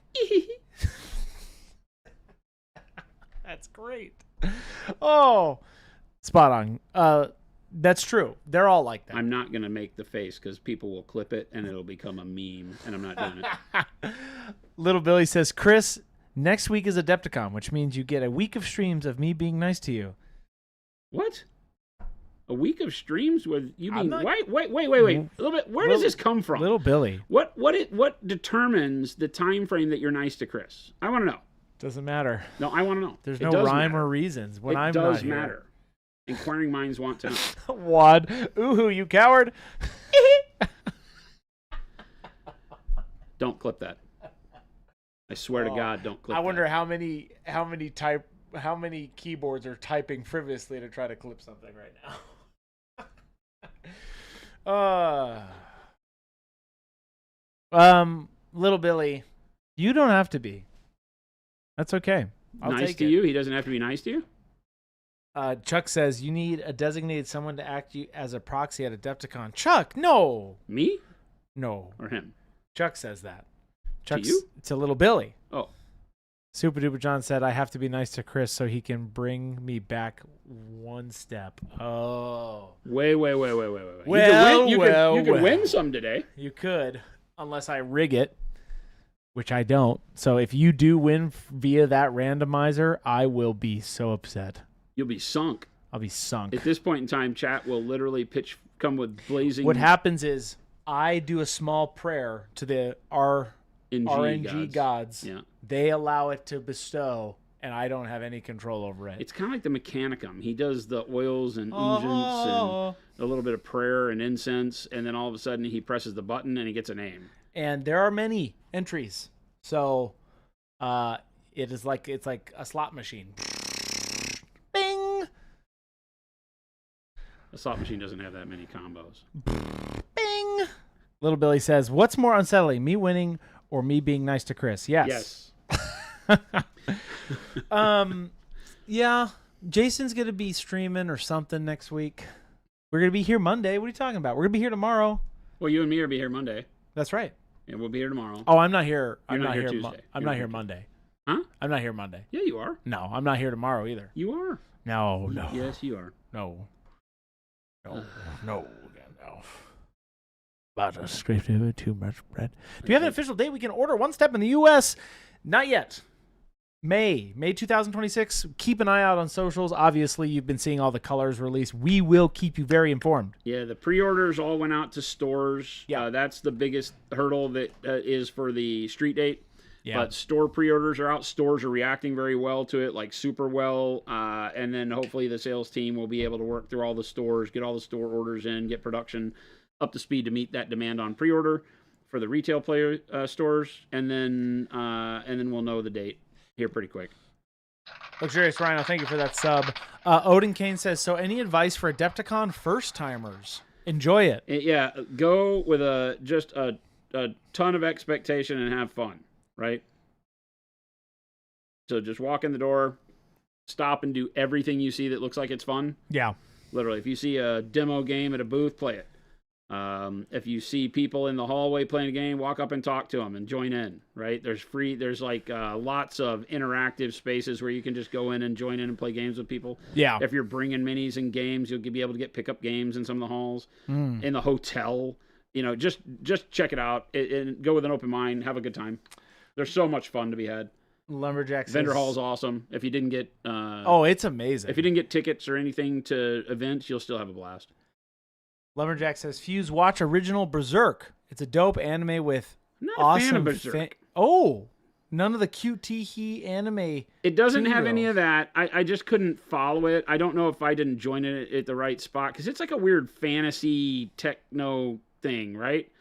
S1: That's great. Oh. Spot on. That's true. They're all like that.
S2: I'm not going to make the face because people will clip it and it'll become a meme, and I'm not doing it.
S1: Little Billy says, Chris, next week is Adepticon, which means you get a week of streams of me being nice to you.
S2: What? A week of streams with you being...
S1: Not...
S2: Wait. A little bit. Where does this come from?
S1: Little Billy.
S2: What determines the time frame that you're nice to Chris? I want to know.
S1: Doesn't matter.
S2: No, I want to know.
S1: There's no rhyme or reasons when I'm not here. It does
S2: matter. Inquiring minds want to know.
S1: Wad. Ooh, you coward.
S2: Don't clip that. I swear to God, don't clip that.
S1: I wonder how many keyboards are typing frivolously to try to clip something right now. Little Billy, you don't have to be. That's okay. I'll
S2: nice
S1: take
S2: to
S1: it.
S2: you? He doesn't have to be nice to you?
S1: Chuck says you need a designated someone to act you as a proxy at Adepticon. Chuck, no.
S2: Me?
S1: No.
S2: Or him?
S1: Chuck says that.
S2: Chuck's, to you?
S1: It's a Little Billy.
S2: Oh.
S1: Super Duper John said I have to be nice to Chris so he can bring me back one step. Oh.
S2: Wait.
S1: Well,
S2: you could win some today.
S1: You could, unless I rig it, which I don't. So if you do win via that randomizer, I will be so upset.
S2: You'll be sunk.
S1: I'll be sunk.
S2: At this point in time, chat will literally come with blazing...
S1: What happens is I do a small prayer to the RNG gods.
S2: Yeah.
S1: They allow it to bestow, and I don't have any control over it.
S2: It's kind of like the Mechanicum. He does the oils and unguents and a little bit of prayer and incense, and then all of a sudden he presses the button and he gets a name.
S1: And there are many entries, so it's like a slot machine. Bing.
S2: A slot machine doesn't have that many combos.
S1: Bing. Little Billy says, "What's more unsettling, me winning or me being nice to Chris?" Yes. Yeah. Jason's gonna be streaming or something next week. We're gonna be here Monday. What are you talking about? We're gonna be here tomorrow.
S2: Well, you and me will be here Monday.
S1: That's right.
S2: And we'll be here tomorrow.
S1: Oh, I'm not here.
S2: You're not here Tuesday.
S1: I'm not here Monday.
S2: Huh?
S1: I'm not here Monday.
S2: Yeah, you are.
S1: No, I'm not here tomorrow either.
S2: You are.
S1: No.
S2: Yes, you are.
S1: No. Butter scraped over too much bread. Do you have an official date we can order One Step in the U.S.? Not yet. May 2026. Keep an eye out on socials. Obviously, you've been seeing all the colors released. We will keep you very informed.
S2: Yeah, the pre-orders all went out to stores.
S1: Yeah.
S2: That's the biggest hurdle that is for the street date.
S1: Yeah.
S2: But store pre-orders are out. Stores are reacting very well to it, like super well. And then hopefully the sales team will be able to work through all the stores, get all the store orders in, get production up to speed to meet that demand on pre-order for the retail player stores, and then we'll know the date here pretty quick.
S1: Luxurious Rhino, thank you for that sub. Odin Kane says, so any advice for Adepticon first-timers? Enjoy it.
S2: Yeah, go with just a ton of expectation and have fun, right? So just walk in the door, stop and do everything you see that looks like it's fun.
S1: Yeah.
S2: Literally, if you see a demo game at a booth, play it. If you see people in the hallway playing a game, walk up and talk to them and join in, right? There's like lots of interactive spaces where you can just go in and join in and play games with people.
S1: Yeah.
S2: If you're bringing minis and games, you'll be able to get pickup games in some of the halls. In the hotel, just check it out and go with an open mind. Have a good time. There's so much fun to be had.
S1: Lumberjack says,
S2: Vendor hall's awesome. If you didn't get
S1: it's amazing.
S2: If you didn't get tickets or anything to events, you'll still have a blast.
S1: Lumberjack says, Fuse, watch original Berserk. It's a dope anime with
S2: Not
S1: awesome
S2: a fan of Berserk.
S1: None of the cute tee anime.
S2: It doesn't have any of that. I just couldn't follow it. I don't know if I didn't join it at the right spot, because it's like a weird fantasy techno thing, right?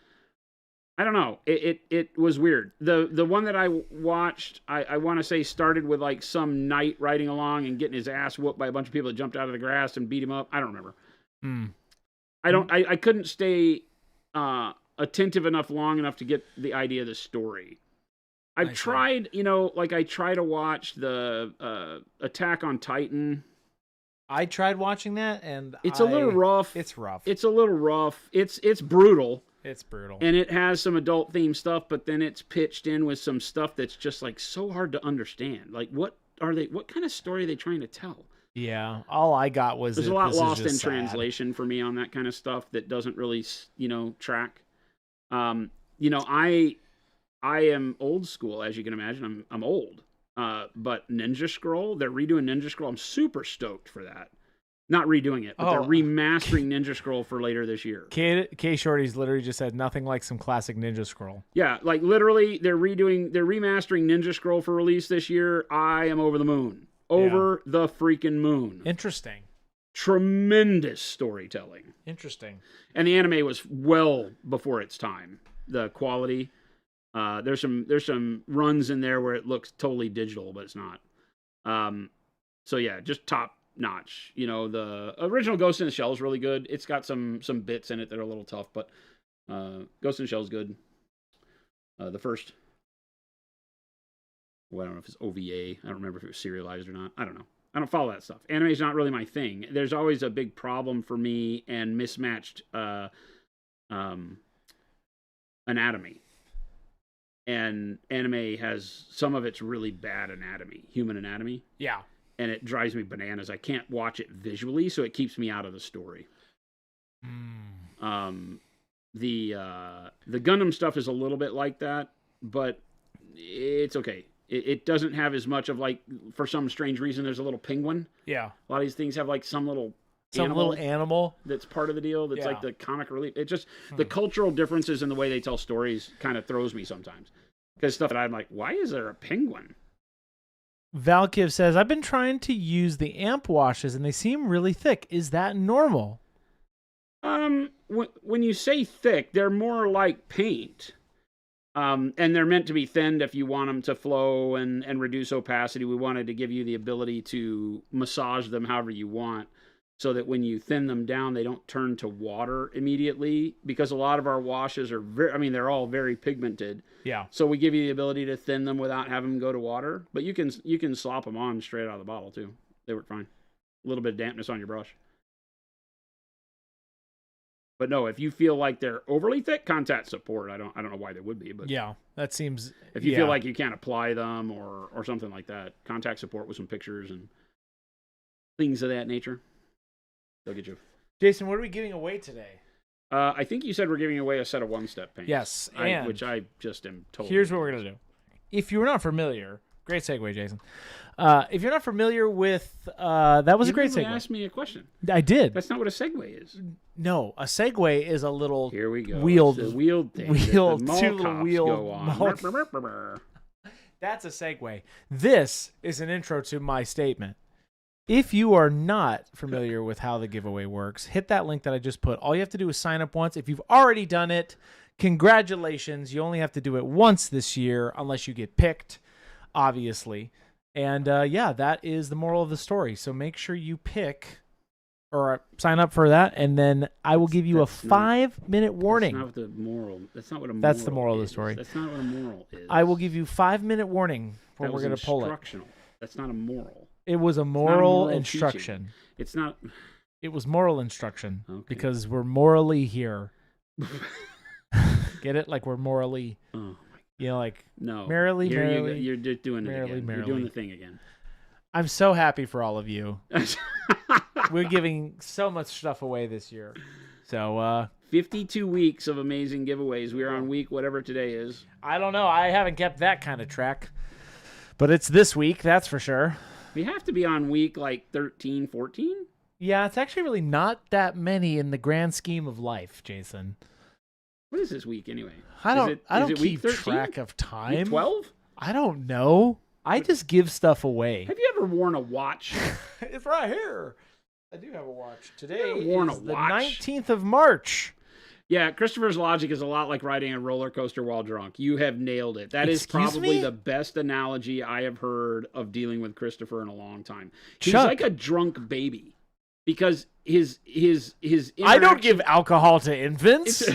S2: I don't know. It was weird. The one that I watched, I want to say started with like some knight riding along and getting his ass whooped by a bunch of people that jumped out of the grass and beat him up. I don't remember. I couldn't stay attentive enough long enough to get the idea of the story. I've tried, I try to watch the Attack on Titan.
S1: I tried watching that, and
S2: it's a little rough.
S1: It's rough.
S2: It's a little rough. It's brutal.
S1: It's brutal.
S2: And it has some adult themed stuff, but then it's pitched in with some stuff that's just like so hard to understand. Like, what kind of story are they trying to tell?
S1: Yeah, all I got was
S2: there's a lot lost in translation for me on that kind of stuff that doesn't really, track. I am old school, as you can imagine. I'm old. But Ninja Scroll, they're redoing Ninja Scroll. I'm super stoked for that. Not redoing it, but they're remastering Ninja Scroll for later this year.
S1: K Shorty's literally just said nothing like some classic Ninja Scroll.
S2: Yeah, like literally they're remastering Ninja Scroll for release this year. I am over the moon. Over the freaking moon.
S1: Interesting.
S2: Tremendous storytelling.
S1: Interesting.
S2: And the anime was well before its time. The quality. There's some runs in there where it looks totally digital, but it's not. So yeah, just top notch. The original Ghost in the Shell is really good. It's got some bits in it that are a little tough, but Ghost in the Shell is good. The first. Well, I don't know if it's OVA. I don't remember if it was serialized or not. I don't know. I don't follow that stuff. Anime's not really my thing. There's always a big problem for me and mismatched anatomy. And anime has some of its really bad anatomy, human anatomy.
S1: Yeah.
S2: And it drives me bananas. I can't watch it visually, so it keeps me out of the story. The Gundam stuff is a little bit like that, but it's okay. It doesn't have as much of, like, for some strange reason, there's a little penguin.
S1: Yeah.
S2: A lot of these things have, like, some little
S1: animal
S2: that's part of the deal. That's like the comic relief. It just, the cultural differences in the way they tell stories kind of throws me sometimes. Because stuff that I'm like, why is there a penguin?
S1: Valkiv says, I've been trying to use the amp washes and they seem really thick. Is that normal?
S2: When you say thick, they're more like paint. And they're meant to be thinned if you want them to flow and reduce opacity. We wanted to give you the ability to massage them however you want, so that when you thin them down, they don't turn to water immediately, because a lot of our washes are they're all very pigmented.
S1: Yeah.
S2: So we give you the ability to thin them without having them go to water, but you can slop them on straight out of the bottle too. They work fine. A little bit of dampness on your brush. But no, if you feel like they're overly thick, contact support. I don't know why they would be, but
S1: yeah, that seems.
S2: If you feel like you can't apply them or something like that, contact support with some pictures and things of that nature. They'll get you.
S1: Jason, what are we giving away today?
S2: I think you said we're giving away a set of one-step paints.
S1: Yes,
S2: which I just am told.
S1: Here's what we're gonna do. If you're not familiar, great segue, Jason. If you're not familiar with, that was a great segue.
S2: You asked me a question.
S1: I did.
S2: That's not what a segue is.
S1: No, a segue is a little.
S2: Here we go.
S1: Wheeled
S2: thing.
S1: Wheeled two little wheel. That's a segue. This is an intro to my statement. If you are not familiar with how the giveaway works, hit that link that I just put. All you have to do is sign up once. If you've already done it, congratulations. You only have to do it once this year, unless you get picked, obviously. And that is the moral of the story. So make sure you pick or sign up for that, and then I will give you a 5-minute warning.
S2: That's not the moral. That's not what a moral.
S1: That's the moral of the story.
S2: That's not what a moral is.
S1: I will give you 5-minute warning when we're going to pull it.
S2: Instructional. That's not a moral.
S1: It was a moral instruction.
S2: Teaching. It's not.
S1: It was moral instruction because we're morally here. Get it? Like we're morally.
S2: Oh.
S1: Like
S2: no,
S1: merrily.
S2: You're just doing it again. You're doing the thing again.
S1: I'm so happy for all of you. We're giving so much stuff away this year. So
S2: 52 weeks of amazing giveaways. We are on week whatever today is.
S1: I don't know. I haven't kept that kind of track. But it's this week, that's for sure.
S2: We have to be on week like 13, 14?
S1: Yeah, it's actually really not that many in the grand scheme of life, Jason.
S2: What is this week anyway?
S1: I don't keep track of time.
S2: Week 12?
S1: I don't know. I just give stuff away.
S2: Have you ever worn a watch?
S1: It's right here. I do have a watch. Today is the 19th of March.
S2: Yeah, Christopher's logic is a lot like riding a roller coaster while drunk. You have nailed it. That is probably the best analogy I have heard of dealing with Christopher in a long time. He's like a drunk baby, because his
S1: I don't give alcohol to infants.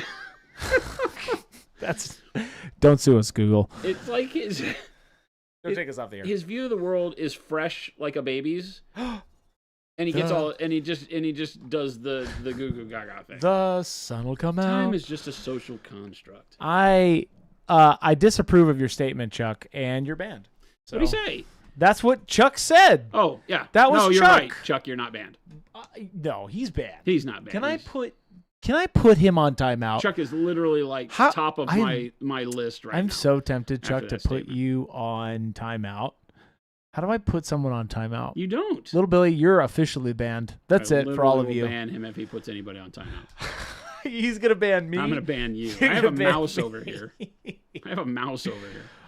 S1: Don't sue us, Google.
S2: It's like
S1: don't take us off the air.
S2: His view of the world is fresh like a baby's. And he gets he just does the goo goo gaga thing.
S1: The sun will come out.
S2: Time is just a social construct.
S1: I disapprove of your statement, Chuck, and you're banned. So,
S2: what do you say?
S1: That's what Chuck said.
S2: Oh yeah,
S1: that was
S2: you're
S1: Chuck.
S2: Right, Chuck. You're not banned.
S1: No, he's banned.
S2: He's not banned.
S1: Can I put him on timeout?
S2: Chuck is literally like top of my list right now.
S1: I'm so tempted, Chuck, to put you on timeout. How do I put someone on timeout?
S2: You don't.
S1: Little Billy, you're officially banned. That's it for all of you.
S2: I will ban him if he puts anybody on timeout.
S1: He's going to ban me.
S2: I'm going to ban you. I have a mouse over here.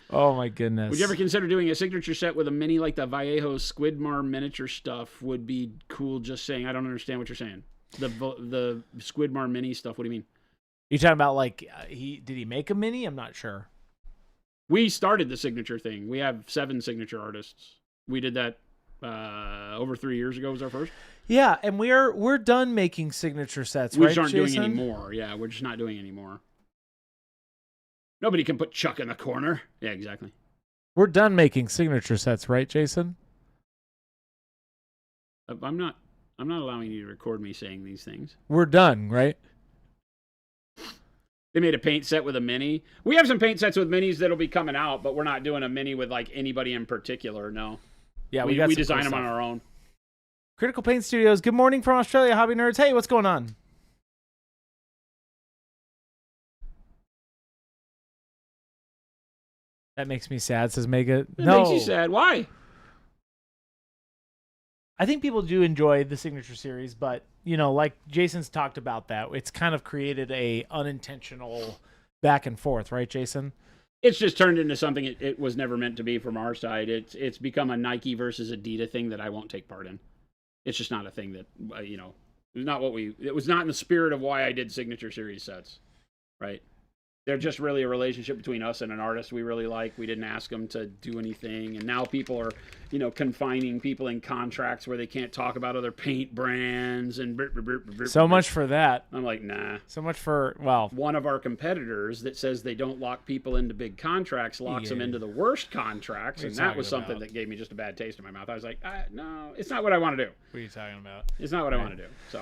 S2: Oh, my goodness. Would you ever consider doing a signature set with a mini like the Vallejo Squidmar miniature stuff? Would be cool, just saying. I don't understand what you're saying. The Squidmar mini stuff, what do you mean?
S1: You talking about like, did he make a mini? I'm not sure.
S2: We started the signature thing. We have 7 signature artists. We did that over 3 years ago was our first.
S1: Yeah, and we're done making signature sets,
S2: we
S1: right,
S2: just aren't
S1: Jason?
S2: doing anymore. Yeah, we're just not doing anymore. Nobody can put Chuck in the corner. Yeah, exactly.
S1: We're done making signature sets, right, Jason?
S2: I'm not allowing you to record me saying these things.
S1: We're done, right?
S2: They made a paint set with a mini. We have some paint sets with minis that'll be coming out, but we're not doing a mini with like anybody in particular. No.
S1: Yeah,
S2: we design them on our own.
S1: Critical Paint Studios. Good morning from Australia, hobby nerds. Hey, what's going on? That makes me sad, says Mega.
S2: That makes you sad. Why?
S1: I think people do enjoy the signature series, but like Jason's talked about that, it's kind of created a unintentional back and forth, right, Jason?
S2: It's just turned into something it was never meant to be from our side. It's become a Nike versus Adidas thing that I won't take part in. It's just not a thing that it was not it was not in the spirit of why I did Signature Series sets, right? They're just really a relationship between us and an artist we really like. We didn't ask them to do anything. And now people are, confining people in contracts where they can't talk about other paint brands and
S1: so much for that.
S2: I'm like, nah.
S1: So much for, well.
S2: One of our competitors that says they don't lock people into big contracts locks them into the worst contracts. And that was something that gave me just a bad taste in my mouth. I was like, no, it's not what I want to do.
S1: What are you talking about?
S2: It's not what I want to do. So...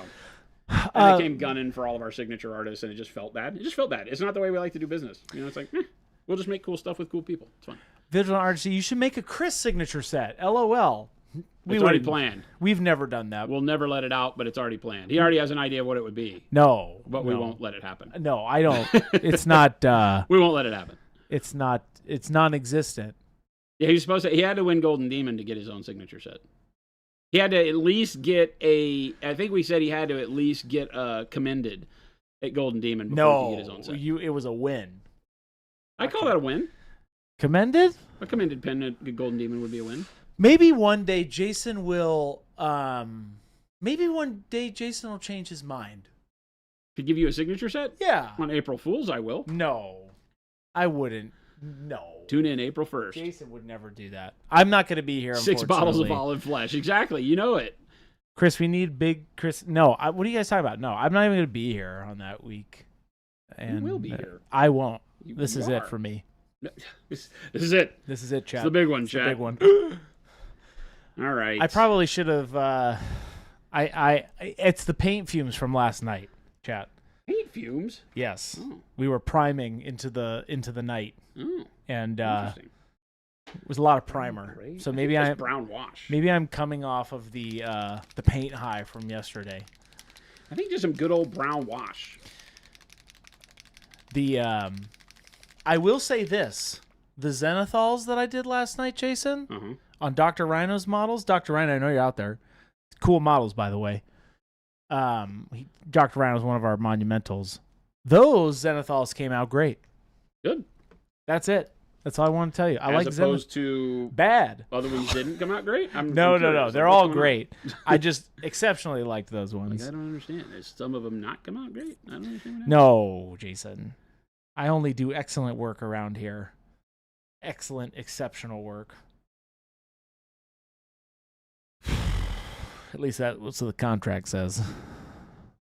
S2: And they came gunning for all of our signature artists, and it just felt bad. It just felt bad. It's not the way we like to do business. It's like, we'll just make cool stuff with cool people. It's fun.
S1: Vigilant Artist, you should make a Chris signature set. LOL.
S2: It's already planned.
S1: We've never done that.
S2: We'll never let it out, but it's already planned. He already has an idea of what it would be.
S1: No.
S2: But we won't let it happen.
S1: No, I don't. It's not.
S2: We won't let it happen.
S1: It's not. It's non-existent.
S2: Yeah, he had to win Golden Demon to get his own signature set. He had to at least get I think we said he had to at least get commended at Golden Demon before he could get his own set.
S1: It was a win.
S2: I call that a win.
S1: Commended?
S2: A commended pen at Golden Demon would be a win.
S1: Maybe one day Jason will change his mind.
S2: To give you a signature set?
S1: Yeah.
S2: On April Fool's, I will.
S1: No. I wouldn't. No.
S2: Tune in April 1st.
S1: Jason would never do that. I'm not going to be here,
S2: 6 bottles of olive flesh. Exactly. You know it.
S1: Chris, we need big Chris. No. What are you guys talking about? No, I'm not even going to be here on that week. And
S2: you will be here.
S1: I won't. This is it for me.
S2: This is it.
S1: This is it, chat.
S2: It's the big one,
S1: it's
S2: chat.
S1: The big one.
S2: All right.
S1: I probably should have. It's the paint fumes from last night, chat.
S2: Paint fumes?
S1: Yes.
S2: Oh.
S1: We were priming into the night.
S2: Oh.
S1: And it was a lot of primer.
S2: Great.
S1: So maybe
S2: I'm brown wash.
S1: Maybe I'm coming off of the paint high from yesterday.
S2: I think just some good old brown wash.
S1: I will say this: the Zenithals that I did last night, Jason, on Dr. Rhino's models. Dr. Rhino, I know you're out there. Cool models, by the way. Dr. Rhino is one of our monumentals. Those Zenithals came out great.
S2: Good.
S1: That's it. That's all I want to tell you. I like
S2: as opposed to
S1: bad.
S2: Other ones didn't come out great.
S1: No. They're all great. I just exceptionally liked those ones.
S2: I don't understand. Is some of them not come out great? I don't understand.
S1: No, Jason. I only do excellent work around here. Excellent, exceptional work. At least that's what the contract says.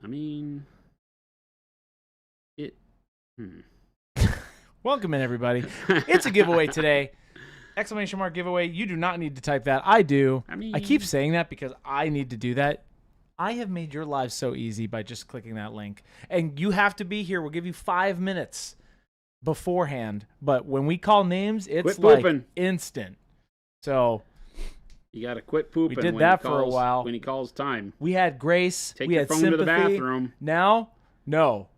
S2: I mean,
S1: Welcome in, everybody. It's a giveaway today. Exclamation mark giveaway. You do not need to type that. I do. I keep saying that because I need to do that. I have made your lives so easy by just clicking that link. And you have to be here. We'll give you 5 minutes beforehand. But when we call names, it's like instant. So
S2: you got to quit pooping.
S1: We did that for a while.
S2: When he calls time.
S1: We had grace.
S2: Take
S1: we
S2: your
S1: had
S2: phone
S1: sympathy.
S2: to the bathroom.
S1: Now, no.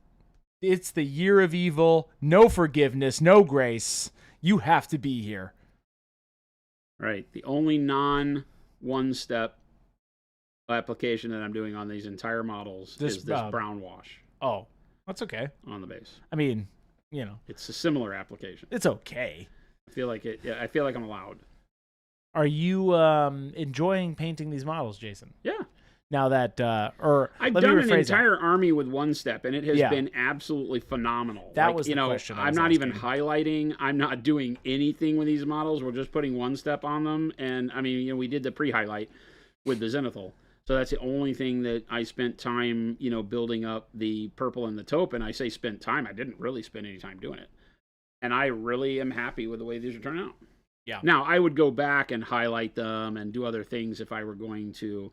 S1: It's the year of evil. No forgiveness. No grace. You have to be here.
S2: Right. The only non-one-step application that I'm doing on these entire models is this brown wash.
S1: Oh, that's okay.
S2: On the base.
S1: I mean,
S2: it's a similar application.
S1: It's okay.
S2: I feel like it. Yeah, I feel like I'm allowed.
S1: Are you enjoying painting these models, Jason?
S2: Yeah.
S1: Now that,
S2: I've done an entire army with one step, and it has been absolutely phenomenal.
S1: That was the question.
S2: I'm not even highlighting. I'm not doing anything with these models. We're just putting one step on them, and I mean, we did the pre-highlight with the Zenithal, so that's the only thing that I spent time, building up the purple and the taupe. And I say spent time. I didn't really spend any time doing it, and I really am happy with the way these are turning out.
S1: Yeah.
S2: Now I would go back and highlight them and do other things if I were going to.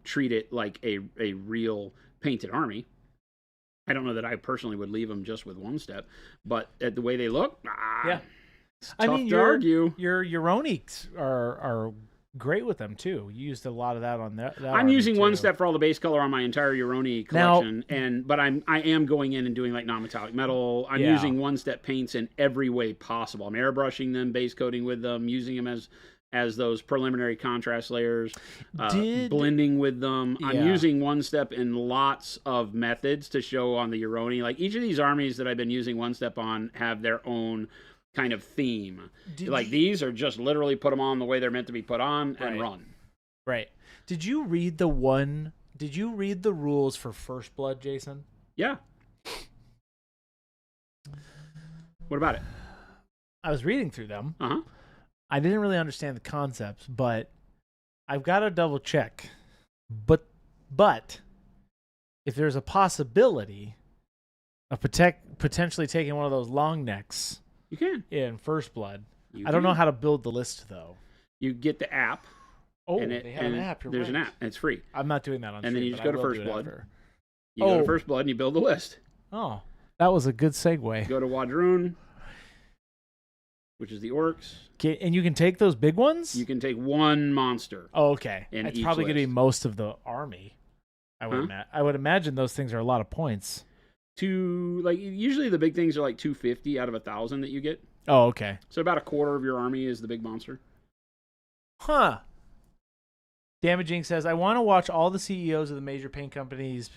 S2: Treat it like a real painted army. I don't know that I personally would leave them just with one step, but at the way they look, it's tough to argue.
S1: Your Euronics are great with them too. You used a lot of that on that.
S2: I'm using one step for all the base color on my entire Euroni collection, but I am going in and doing like non-metallic metal. I'm using one step paints in every way possible. I'm airbrushing them, base coating with them, using them as as those preliminary contrast layers,
S1: Did-
S2: blending with them. I'm
S1: Yeah.
S2: using one step in lots of methods to show on the Euroni. Like each of these armies that I've been using one step on have their own kind of theme. Like these are just literally put them on the way they're meant to be put on and run.
S1: Right. Did you read the rules for First Blood, Jason?
S2: Yeah. What about it?
S1: I was reading through them.
S2: Uh-huh.
S1: I didn't really understand the concepts, but I've got to double check. But if there's a possibility of potentially taking one of those long necks
S2: You can.
S1: in First Blood,
S2: You
S1: I don't know
S2: can.
S1: how to build the list though.
S2: You get the app.
S1: Oh,
S2: and
S1: they have an app. You're
S2: there's
S1: right.
S2: an app, and it's free.
S1: I'm not doing that on
S2: And then
S1: stream,
S2: you just
S1: but
S2: go to
S1: I will
S2: First
S1: do it
S2: Blood.
S1: after.
S2: You go to First Blood and you build the list.
S1: Oh, that was a good segue.
S2: You go to Wadroon, which is the orcs.
S1: And you can take those big ones?
S2: You can take one monster.
S1: Oh, okay.
S2: in
S1: It's
S2: each
S1: probably going to be
S2: list.
S1: most of the army. I would imagine those things are a lot of points.
S2: Usually the big things are like 250 out of 1,000 that you get.
S1: Oh, okay.
S2: So about a quarter of your army is the big monster.
S1: Huh. Damaging says, I want to watch all the CEOs of the major paint companies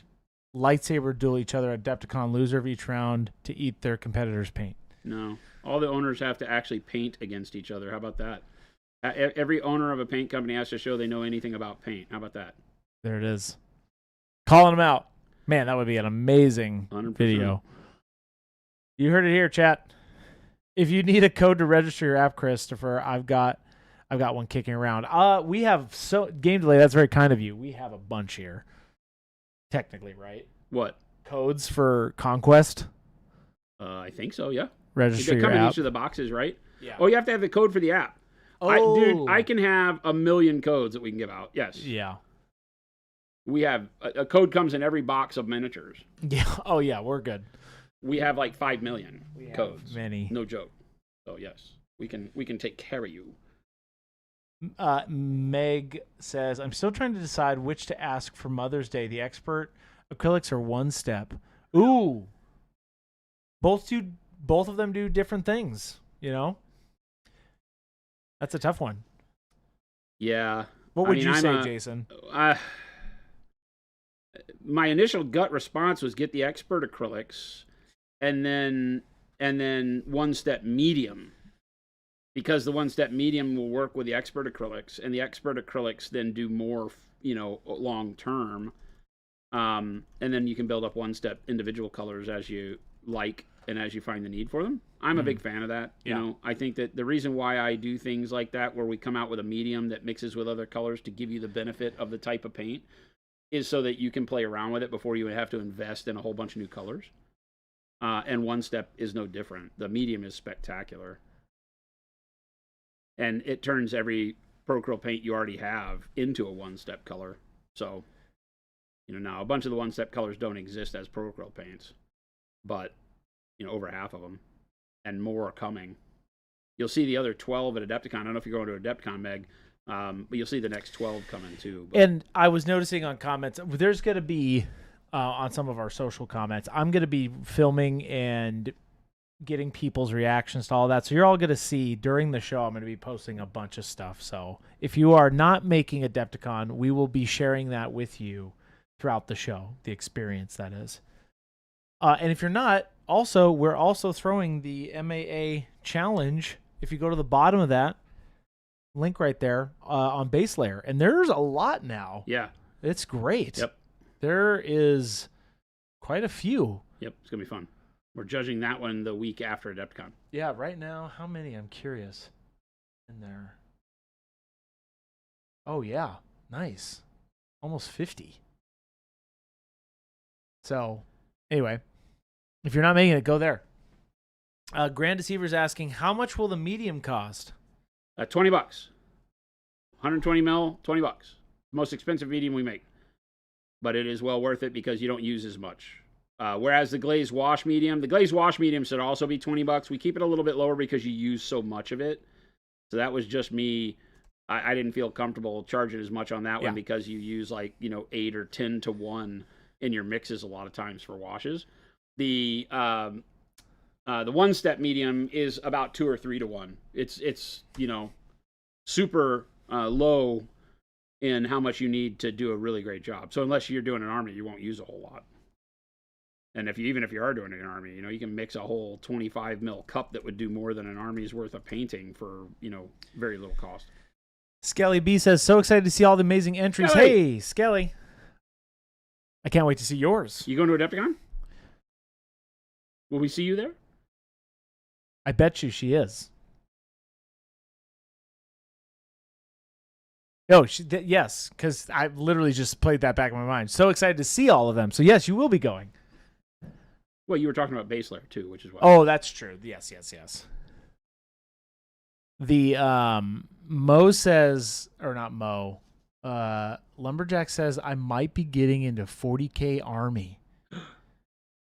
S1: lightsaber duel each other at Adepticon, loser of each round to eat their competitors' paint.
S2: No. All the owners have to actually paint against each other. How about that? Every owner of a paint company has to show they know anything about paint. How about that?
S1: There it is. Calling them out. Man, that would be an amazing
S2: 100%.
S1: video. You heard it here, chat. If you need a code to register your app, Christopher, I've got one kicking around. We have Game Delay. That's very kind of you. We have a bunch here. Technically, right?
S2: What?
S1: Codes for Conquest.
S2: I think so, yeah.
S1: Register
S2: They
S1: your
S2: come in
S1: app.
S2: each of the boxes, right?
S1: Yeah.
S2: Oh, you have to have the code for the app.
S1: Oh.
S2: I can have 1 million codes that we can give out. Yes.
S1: Yeah.
S2: We have a code comes in every box of miniatures.
S1: Yeah. Oh, yeah. We're good.
S2: We have like 5 million codes.
S1: Many.
S2: No joke. So yes, we can take care of you.
S1: Meg says, I'm still trying to decide which to ask for Mother's Day, the expert acrylics or one step. Ooh. Both of them do different things, you know? That's a tough one.
S2: Yeah.
S1: What would you say, Jason?
S2: My initial gut response was get the expert acrylics and then one step medium, because the one step medium will work with the expert acrylics, and the expert acrylics then do more, long term. And then you can build up one step individual colors as you like and as you find the need for them. I'm a big fan of that. You know, I think that the reason why I do things like that, where we come out with a medium that mixes with other colors to give you the benefit of the type of paint, is so that you can play around with it before you have to invest in a whole bunch of new colors. And one step is no different. The medium is spectacular. And it turns every Procryl paint you already have into a one-step color. So, now a bunch of the one-step colors don't exist as Procryl paints, but, over half of them, and more are coming. You'll see the other 12 at Adepticon. I don't know if you're going to Adepticon, Meg, but you'll see the next 12 coming too. But...
S1: And I was noticing on comments, there's going to be, on some of our social comments, I'm going to be filming and getting people's reactions to all that. So you're all going to see during the show, I'm going to be posting a bunch of stuff. So if you are not making Adepticon, we will be sharing that with you throughout the show, the experience that is. And if you're not, we're also throwing the MAA challenge. If you go to the bottom of that, link right there on base layer. And there's a lot now.
S2: Yeah.
S1: It's great.
S2: Yep.
S1: There is quite a few.
S2: Yep. It's going to be fun. We're judging that one the week after Adepticon.
S1: Yeah, right now, how many? I'm curious. In there. Oh, yeah. Nice. Almost 50. So, anyway, if you're not making it, go there. Grand Deceiver's asking, how much will the medium cost?
S2: $20. 120 mil, $20. Most expensive medium we make. But it is well worth it because you don't use as much. Whereas the glazed wash medium should also be $20. We keep it a little bit lower because you use so much of it. So that was just me. I didn't feel comfortable charging as much on that one because you use 8 or 10 to 1 in your mixes a lot of times for washes. The one step medium is about 2 or 3 to 1. It's super low in how much you need to do a really great job. So unless you're doing an army, you won't use a whole lot. And even if you are doing an army, you can mix a whole 25 mil cup that would do more than an army's worth of painting for, very little cost.
S1: Skelly B says, so excited to see all the amazing entries.
S2: Skelly!
S1: Hey, Skelly. I can't wait to see yours.
S2: You going to Adepticon? Will we see you there?
S1: I bet you she is. No, yes, because I literally just played that back in my mind. So excited to see all of them. So yes, you will be going.
S2: Well, you were talking about base layer too, which is why.
S1: Oh, that's true. Yes. The Mo says, or not Mo, Lumberjack says, I might be getting into 40K Army.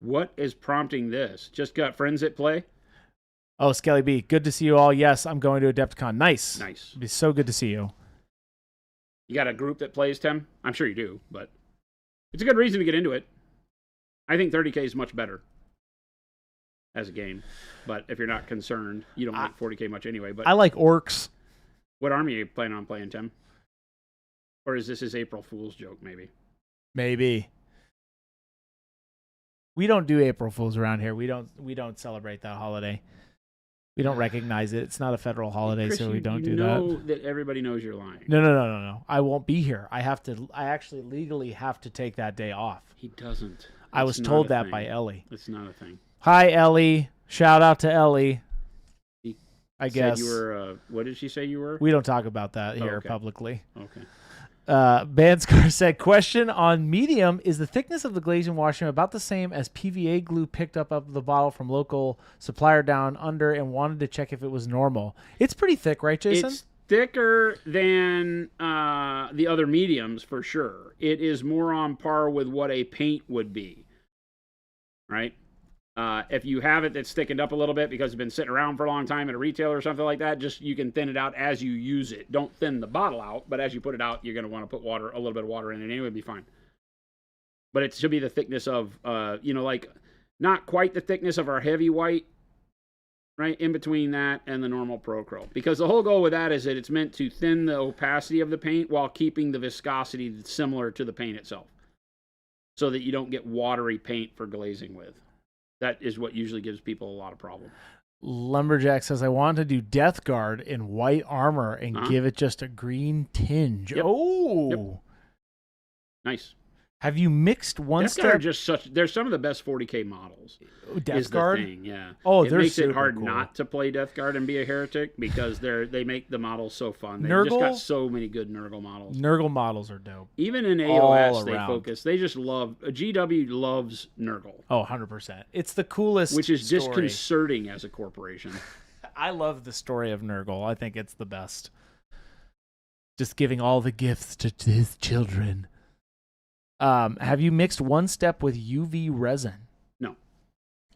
S2: What is prompting this? Just got friends at play?
S1: Oh, Skelly B, good to see you all. Yes, I'm going to Adepticon. Nice.
S2: Nice.
S1: It'd be so good to see you.
S2: You got a group that plays, Tim? I'm sure you do, but it's a good reason to get into it. I think 30K is much better as a game. But if you're not concerned, you don't like 40K much anyway. But
S1: I like orcs.
S2: What army are you planning on playing, Tim? Or is this his April Fool's joke, maybe?
S1: Maybe. We don't do April Fools around here. We don't celebrate that holiday. We don't recognize it. It's not a federal holiday,
S2: Chris,
S1: so we don't do
S2: that. You
S1: that.
S2: know that everybody knows you're lying.
S1: No. I won't be here. I actually legally have to take that day off.
S2: He doesn't.
S1: I was told that by Ellie.
S2: It's not a thing.
S1: Hi, Ellie. Shout out to Ellie. I guess.
S2: You were, what did she say you were?
S1: We don't talk about that here publicly.
S2: Okay.
S1: Banscar said, question on medium, is the thickness of the glazing washing about the same as PVA glue picked up of the bottle from local supplier down under, and wanted to check if it was normal? It's pretty thick, right, Jason?
S2: It's thicker than the other mediums for sure. It is more on par with what a paint would be, right? If you have it that's thickened up a little bit because it's been sitting around for a long time at a retailer or something like that, just you can thin it out as you use it. Don't thin the bottle out, but as you put it out, you're going to want to put a little bit of water in it anyway, it'd be fine. But it should be the thickness of, like not quite the thickness of our heavy white, right? In between that and the normal Pro Curl. Because the whole goal with that is that it's meant to thin the opacity of the paint while keeping the viscosity similar to the paint itself. So that you don't get watery paint for glazing with. That is what usually gives people a lot of problem.
S1: Lumberjack says, I want to do Death Guard in white armor and give it just a green tinge.
S2: Yep.
S1: Oh.
S2: Yep. Nice.
S1: Have you mixed one
S2: Death
S1: step?
S2: Guard are just they're some of the best 40K models.
S1: Death Guard?
S2: The thing, yeah.
S1: Oh,
S2: it
S1: they're
S2: makes it
S1: super
S2: hard
S1: cool.
S2: not to play Death Guard and be a heretic because they make the models so fun. They've
S1: Nurgle?
S2: just got so many good Nurgle models.
S1: Nurgle models are dope.
S2: Even in AOS, they focus. They just love GW loves Nurgle.
S1: Oh, 100%. It's the coolest,
S2: which is
S1: story.
S2: disconcerting as a corporation.
S1: I love the story of Nurgle. I think it's the best. Just giving all the gifts to his children. Have you mixed one step with UV resin?
S2: No.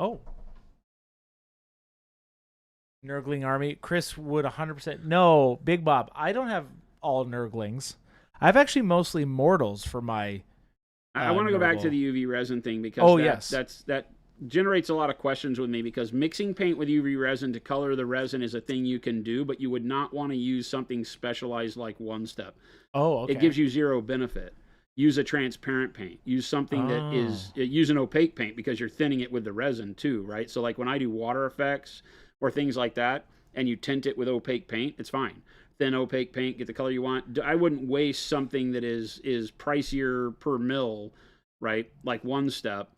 S1: Oh. Nurgling army. Chris would 100%. No, Big Bob. I don't have all Nurglings. I have actually mostly mortals for my.
S2: I want to go back to the UV resin thing because
S1: yes,
S2: that generates a lot of questions with me because mixing paint with UV resin to color the resin is a thing you can do, but you would not want to use something specialized like One Step.
S1: Oh, okay.
S2: It gives you zero benefit. Use a transparent paint. Use something that is, use an opaque paint because you're thinning it with the resin too, right? So like when I do water effects or things like that and you tint it with opaque paint, it's fine. Thin opaque paint, get the color you want. I wouldn't waste something that is pricier per mil, right? Like One Step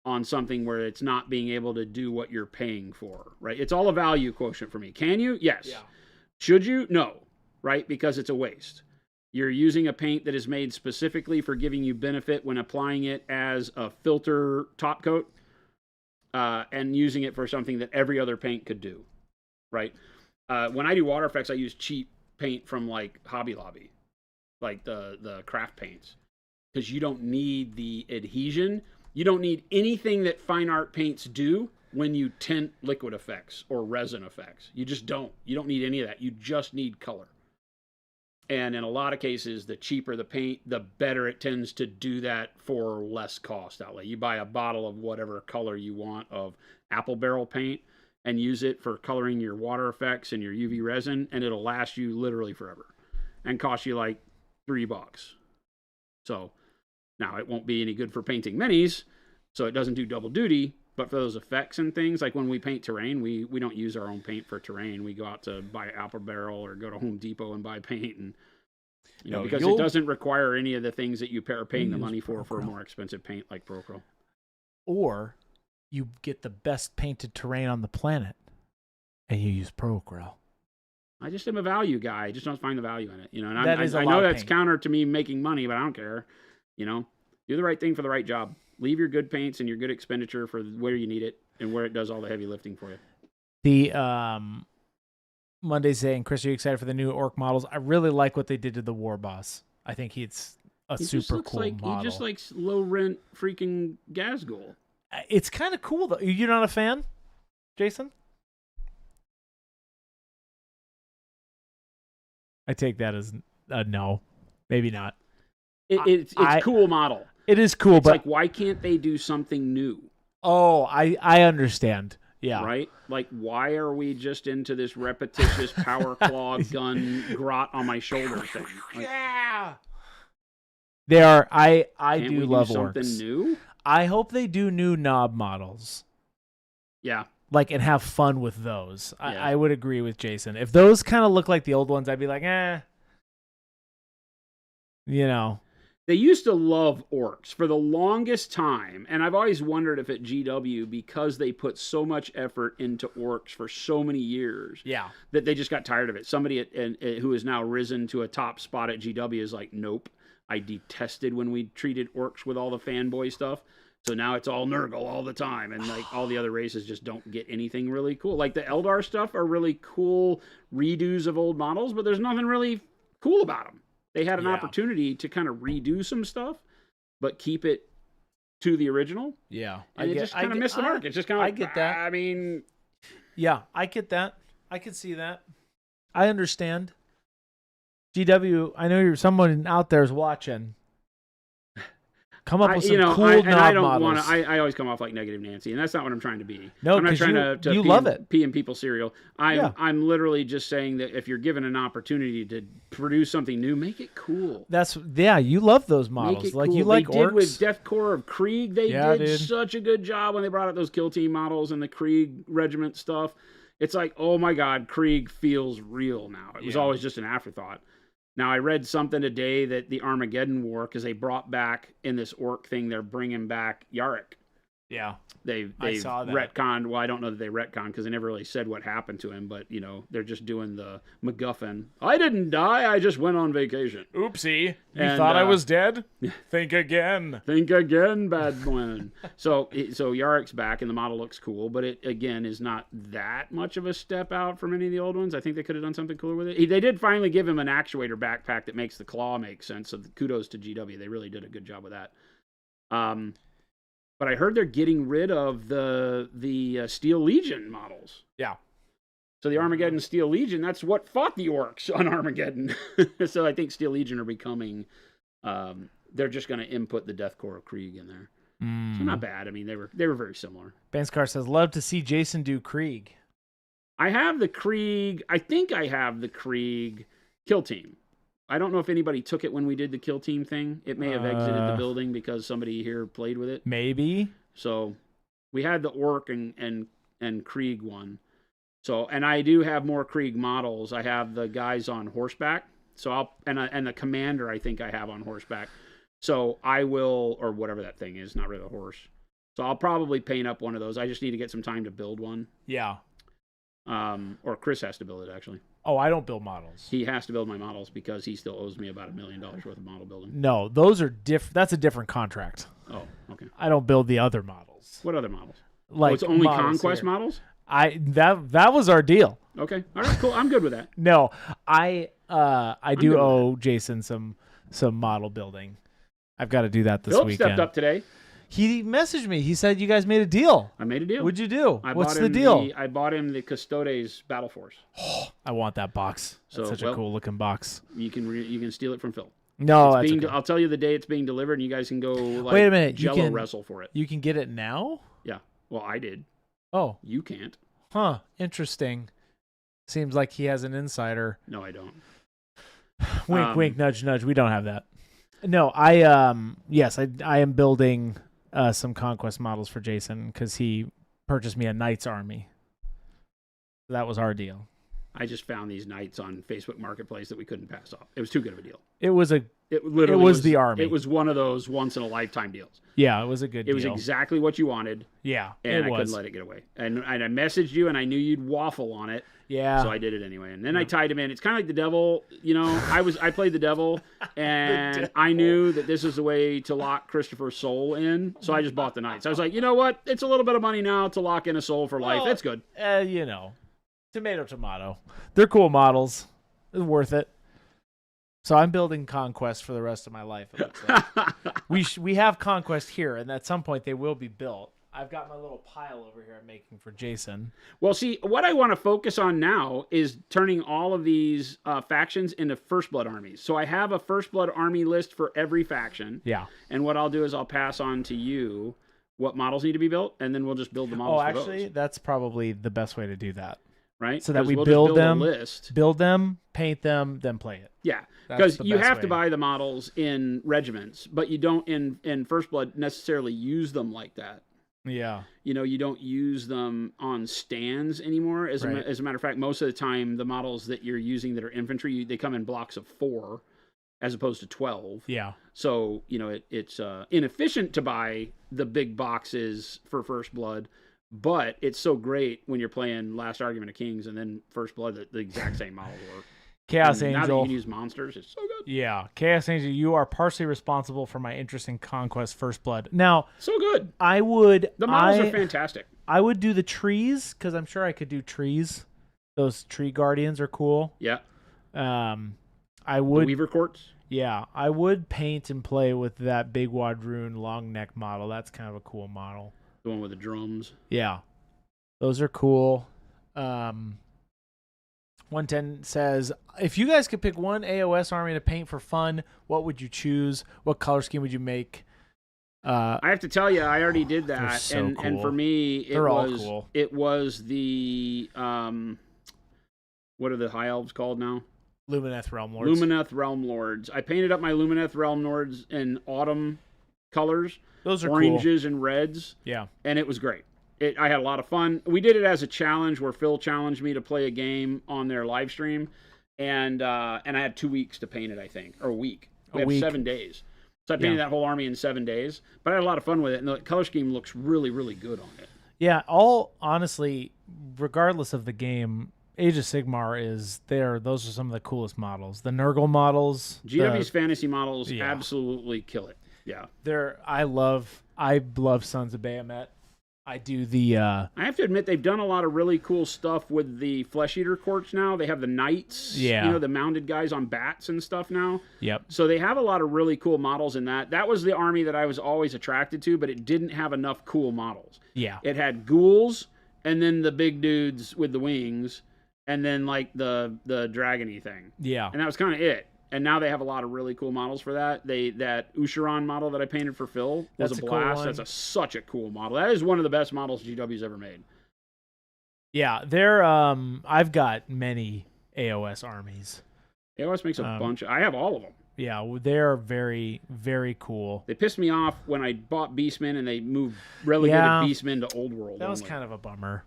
S2: on something where it's not being able to do what you're paying for, right? It's all a value quotient for me. Can you? Yes. Yeah. Should you? No, right? Because it's a waste. You're using a paint that is made specifically for giving you benefit when applying it as a filter top coat and using it for something that every other paint could do, right? When I do water effects, I use cheap paint from like Hobby Lobby, like the craft paints, because you don't need the adhesion. You don't need anything that fine art paints do when you tint liquid effects or resin effects. You just don't. You don't need any of that. You just need color. And in a lot of cases, the cheaper the paint, the better it tends to do that for less cost outlay. You buy a bottle of whatever color you want of apple barrel paint, and use it for coloring your water effects and your UV resin, and it'll last you literally forever and cost you like $3. So now it won't be any good for painting minis, so it doesn't do double duty. But for those effects and things, like when we paint terrain, we don't use our own paint for terrain. We go out to buy Apple Barrel or go to Home Depot and buy paint, and because it doesn't require any of the things that you are paying the money for a more expensive paint like Procro.
S1: Or you get the best painted terrain on the planet, and you use Procro.
S2: I just am a value guy. I just don't find the value in it, And
S1: I
S2: know that's counter to me making money, but I don't care. Do the right thing for the right job. Leave your good paints and your good expenditure for where you need it and where it does all the heavy lifting for you.
S1: The Monday saying, Chris, are you excited for the new orc models? I really like what they did to the War Boss. I think he's super cool model.
S2: He just likes low rent freaking Gazgul.
S1: It's kind of cool though. You're not a fan, Jason? I take that as no, maybe not.
S2: It's a cool model.
S1: It is cool,
S2: it's
S1: but
S2: like, why can't they do something new?
S1: Oh, I understand. Yeah.
S2: Right? Like, why are we just into this repetitious power claw gun grot on my shoulder thing? Like,
S1: yeah. They are. I do love
S2: something
S1: orcs.
S2: New?
S1: I hope they do new knob models.
S2: Yeah.
S1: Like, and have fun with those. Yeah. I would agree with Jason. If those kind of look like the old ones, I'd be like,
S2: They used to love orcs for the longest time, and I've always wondered if at GW, because they put so much effort into orcs for so many years, that they just got tired of it. Somebody who has now risen to a top spot at GW is like, nope, I detested when we treated orcs with all the fanboy stuff. So now it's all Nurgle all the time, and like all the other races just don't get anything really cool. Like the Eldar stuff are really cool redos of old models, but there's nothing really cool about them. They had an opportunity to kind of redo some stuff, but keep it to the original.
S1: Yeah.
S2: And it just kind of missed the mark. It's just kind of like,
S1: I get that.
S2: I mean...
S1: Yeah, I get that. I can see that. I understand. GW, I know you're someone out there is watching. Come up with some cool knob models.
S2: I always come off like negative Nancy, and that's not what I'm trying to be.
S1: No,
S2: I'm not trying to
S1: you love it.
S2: Pee in people's cereal. I'm literally just saying that if you're given an opportunity to produce something new, make it cool.
S1: You love those models.
S2: Make it
S1: like
S2: cool.
S1: You like
S2: they
S1: orcs.
S2: Did with Death Corps of Krieg. They did such a good job when they brought out those kill team models and the Krieg regiment stuff. It's like, oh my God, Krieg feels real now. It was always just an afterthought. Now, I read something today that the Armageddon War, because they brought back in this orc thing, they're bringing back Yarrick.
S1: Yeah.
S2: They've
S1: saw that.
S2: retconned. Well, I don't know that they retconned because they never really said what happened to him, but, they're just doing the MacGuffin. I didn't die, I just went on vacation.
S1: Oopsie. You thought I was dead? Think again.
S2: Think again, bad man. So Yarrick's back, and the model looks cool, but it, again, is not that much of a step out from any of the old ones. I think they could have done something cooler with it. They did finally give him an actuator backpack that makes the claw make sense, so kudos to GW. They really did a good job with that. But I heard they're getting rid of the Steel Legion models.
S1: Yeah.
S2: So the Armageddon Steel Legion, that's what fought the orcs on Armageddon. So I think Steel Legion are becoming, they're just going to input the Death Corps of Krieg in there. So not bad. I mean, they were very similar.
S1: Banskar says, love to see Jason do Krieg.
S2: I have the Krieg. I think I have the Krieg kill team. I don't know if anybody took it when we did the kill team thing. It may have exited the building because somebody here played with it.
S1: Maybe.
S2: So we had the Orc and Krieg one. So, and I do have more Krieg models. I have the guys on horseback. So and the commander I think I have on horseback. So I will, or whatever that thing is, not really a horse. So I'll probably paint up one of those. I just need to get some time to build one.
S1: Yeah.
S2: Or Chris has to build it, actually.
S1: Oh, I don't build models.
S2: He has to build my models because he still owes me about $1 million worth of model building.
S1: No, those are different. That's a different contract.
S2: Oh, okay.
S1: I don't build the other models.
S2: What other models?
S1: Like
S2: it's only Conquest models?
S1: That was our deal.
S2: Okay. All right, cool. I'm good with that.
S1: No, I do owe Jason some model building. I've got to do that this weekend.
S2: Philip stepped up today.
S1: He messaged me. He said you guys made a deal.
S2: I made a deal.
S1: What'd you do? What's the deal?
S2: I bought him the Custodes Battle Force.
S1: I want that box. That's such a cool looking box.
S2: You can steal it from Phil.
S1: No,
S2: I'll tell you the day it's being delivered, and you guys can go.
S1: Wait a minute.
S2: Jello wrestle for it.
S1: You can get it now.
S2: Yeah. Well, I did.
S1: Oh,
S2: you can't.
S1: Huh. Interesting. Seems like he has an insider.
S2: No, I don't.
S1: Wink, wink, nudge, nudge. We don't have that. No, yes, I am building some conquest models for Jason because he purchased me a knight's army. That was our deal.
S2: I just found these knights on Facebook Marketplace that we couldn't pass off. It was too good of a deal.
S1: It was
S2: Literally
S1: was the army.
S2: It was one of those once in a lifetime deals.
S1: Yeah, it was a good deal.
S2: It was exactly what you wanted.
S1: Yeah,
S2: and I couldn't let it get away. And I messaged you, and I knew you'd waffle on it.
S1: Yeah.
S2: So I did it anyway. And then I tied him in. It's kind of like the devil. You know, I played the devil, and I knew that this is the way to lock Christopher's soul in. So I just bought the knights. I was like, you know what? It's a little bit of money now to lock in a soul for life. It's good.
S1: You know, tomato, tomato. They're cool models. It's worth it. So I'm building Conquest for the rest of my life. It looks like. we have Conquest here, and at some point they will be built. I've got my little pile over here I'm making for Jason.
S2: Well, see, what I want to focus on now is turning all of these factions into First Blood armies. So I have a First Blood army list for every faction.
S1: Yeah.
S2: And what I'll do is I'll pass on to you what models need to be built, and then we'll just build the models for those.
S1: That's probably the best way to do that.
S2: Right?
S1: So that we'll
S2: build
S1: them,
S2: list.
S1: build them, paint them, then play it.
S2: Yeah, because you have to buy the models in regiments, but you don't in First Blood necessarily use them like that.
S1: Yeah.
S2: You know, you don't use them on stands anymore. As a matter of fact, most of the time, the models that you're using that are infantry, they come in blocks of 4 as opposed to 12.
S1: Yeah.
S2: So, you know, it's inefficient to buy the big boxes for First Blood, but it's so great when you're playing Last Argument of Kings and then First Blood that the exact same models work.
S1: Chaos
S2: and
S1: Angel.
S2: Now that you can use monsters, it's so good.
S1: Yeah. Chaos Angel, you are partially responsible for my interest in Conquest First Blood. Now,
S2: so good.
S1: I would...
S2: The models are fantastic.
S1: I would do the trees, because I'm sure I could do trees. Those tree guardians are cool.
S2: Yeah.
S1: I would...
S2: The Weaver Courts?
S1: Yeah. I would paint and play with that Big Wadroon long neck model. That's kind of a cool model.
S2: The one with the drums?
S1: Yeah. Those are cool. 110 says, if you guys could pick one AOS army to paint for fun, what would you choose? What color scheme would you make?
S2: I have to tell you, I already did that,
S1: so cool.
S2: And for me, it was the what are the high elves called now?
S1: Lumineth Realm Lords.
S2: Lumineth Realm Lords. I painted up my Lumineth Realm Lords in autumn colors.
S1: Those are
S2: oranges and reds.
S1: Yeah,
S2: and it was great. I had a lot of fun. We did it as a challenge where Phil challenged me to play a game on their live stream, and I had 2 weeks to paint it, I think, or a week. We have 7 days. So I painted that whole army in 7 days, but I had a lot of fun with it, and the color scheme looks really, really good on it.
S1: Yeah, honestly, regardless of the game, Age of Sigmar is there. Those are some of the coolest models. The Nurgle models.
S2: GW's fantasy models absolutely kill it. Yeah.
S1: I love Sons of Bahamut. I do the...
S2: I have to admit, they've done a lot of really cool stuff with the Flesh Eater Courts now. They have the Knights, the mounted guys on bats and stuff now.
S1: Yep.
S2: So they have a lot of really cool models in that. That was the army that I was always attracted to, but it didn't have enough cool models.
S1: Yeah.
S2: It had ghouls, and then the big dudes with the wings, and then like the dragon-y thing.
S1: Yeah.
S2: And that was kind of it. And now they have a lot of really cool models for that. That Usharon model that I painted for Phil was a blast.
S1: Cool
S2: That's such a cool model. That is one of the best models GW's ever made.
S1: Yeah, I've got many AOS armies.
S2: AOS makes a bunch. I have all of them.
S1: Yeah, they're very, very cool.
S2: They pissed me off when I bought Beastmen and they relegated Beastmen to Old World.
S1: That was kind of a bummer.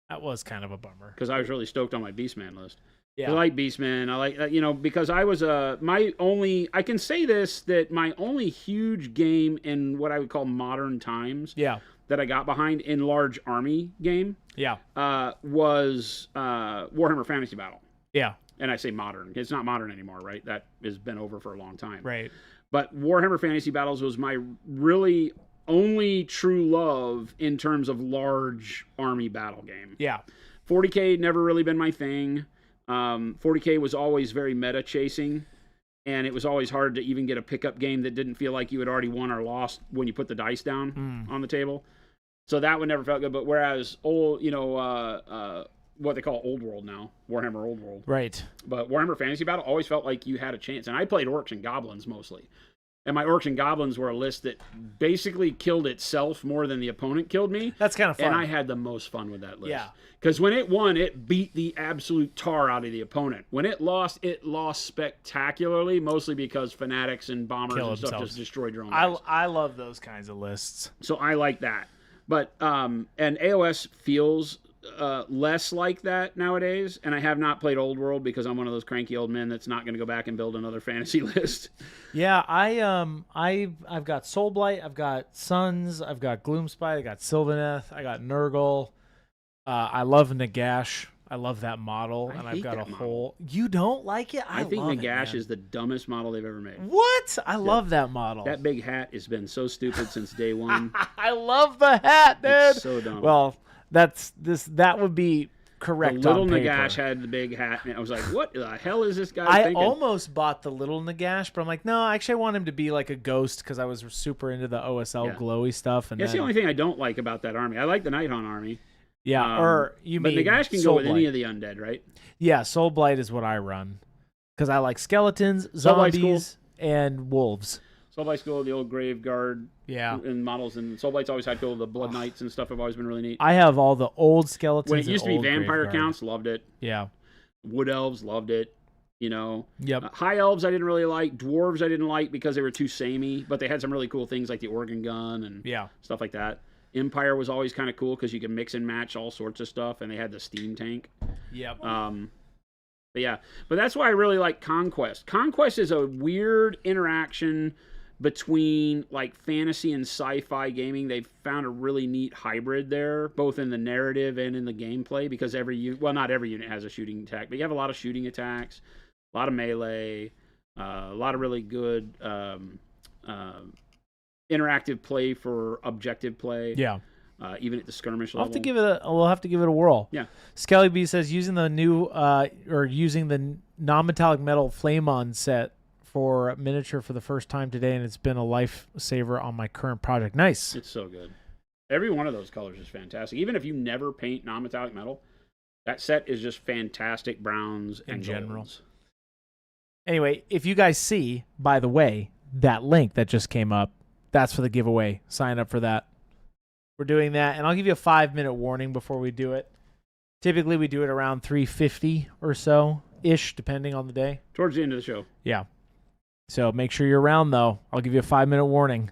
S2: Because I was really stoked on my Beastman list.
S1: Yeah.
S2: I like Beastmen. I like, because I was I can say this, that my only huge game in what I would call modern times that I got behind in large army game was Warhammer Fantasy Battle.
S1: Yeah.
S2: And I say modern. It's not modern anymore, right? That has been over for a long time.
S1: Right.
S2: But Warhammer Fantasy Battles was my really only true love in terms of large army battle game.
S1: Yeah.
S2: 40K never really been my thing. 40K was always very meta chasing, and it was always hard to even get a pickup game that didn't feel like you had already won or lost when you put the dice down on the table. So that one never felt good. But whereas what they call Old World now, Warhammer Old World.
S1: Right.
S2: But Warhammer Fantasy Battle always felt like you had a chance. And I played orcs and goblins mostly. And my Orcs and Goblins were a list that basically killed itself more than the opponent killed me.
S1: That's kind of fun.
S2: And I had the most fun with that list.
S1: Yeah.
S2: Because when it won, it beat the absolute tar out of the opponent. When it lost spectacularly, mostly because Fanatics and Bombers and stuff just destroyed your own guys.
S1: I love those kinds of lists.
S2: So I like that. But, and AOS feels less like that nowadays, and I have not played Old World because I'm one of those cranky old men that's not going to go back and build another fantasy list.
S1: Yeah, I've got Soulblight, I've got Suns, I've got Gloomspite, I got Sylvaneth, I got Nurgle. I love Nagash. I love that model, and I've got a whole. You don't like it?
S2: I think Nagash is the dumbest model they've ever made.
S1: What? I love that model.
S2: That big hat has been so stupid since day one.
S1: I love the hat, dude.
S2: It's so dumb.
S1: Well, that would be correct.
S2: The little
S1: on paper.
S2: Nagash had the big hat, and I was like, "What the hell is this guy thinking?"
S1: I almost bought the little Nagash, but I'm like, no, actually, I want him to be like a ghost because I was super into the OSL glowy stuff. And
S2: that's the only thing I don't like about that army. I like the Nighthaunt army.
S1: Yeah, or you mean
S2: but Nagash can go with any of the undead, right?
S1: Yeah, Soulblight is what I run because I like skeletons, zombies, and wolves.
S2: Soulblight's cool, the old grave guard, and models, and Soulblight's always had cool. The blood knights and stuff have always been really neat.
S1: I have all the old skeletons.
S2: When it used to be vampire counts, loved it.
S1: Yeah,
S2: wood elves, loved it. You know,
S1: yep.
S2: High elves I didn't really like. Dwarves I didn't like because they were too samey, but they had some really cool things like the organ gun and stuff like that. Empire was always kind of cool because you could mix and match all sorts of stuff, and they had the steam tank.
S1: Yep.
S2: But that's why I really like Conquest. Conquest is a weird interaction between like fantasy and sci-fi gaming. They've found a really neat hybrid there, both in the narrative and in the gameplay, because not every unit has a shooting attack, but you have a lot of shooting attacks, a lot of melee, a lot of really good interactive play for objective play.
S1: Yeah.
S2: Even at the skirmish level.
S1: We'll have to give it a whirl.
S2: Yeah.
S1: Skelly B says using the non-metallic metal Flamon set for miniature for the first time today, and it's been a lifesaver on my current project. Nice.
S2: It's so good. Every one of those colors is fantastic. Even if you never paint non-metallic metal, that set is just fantastic browns and
S1: general.
S2: golds.
S1: Anyway, if you guys see, by the way, that link that just came up, that's for the giveaway. Sign up for that. We're doing that, and I'll give you a 5-minute warning before we do it. Typically, we do it around 3:50 or so-ish, depending on the day.
S2: Towards the end of the show.
S1: Yeah. So make sure you're around, though. I'll give you a 5-minute warning.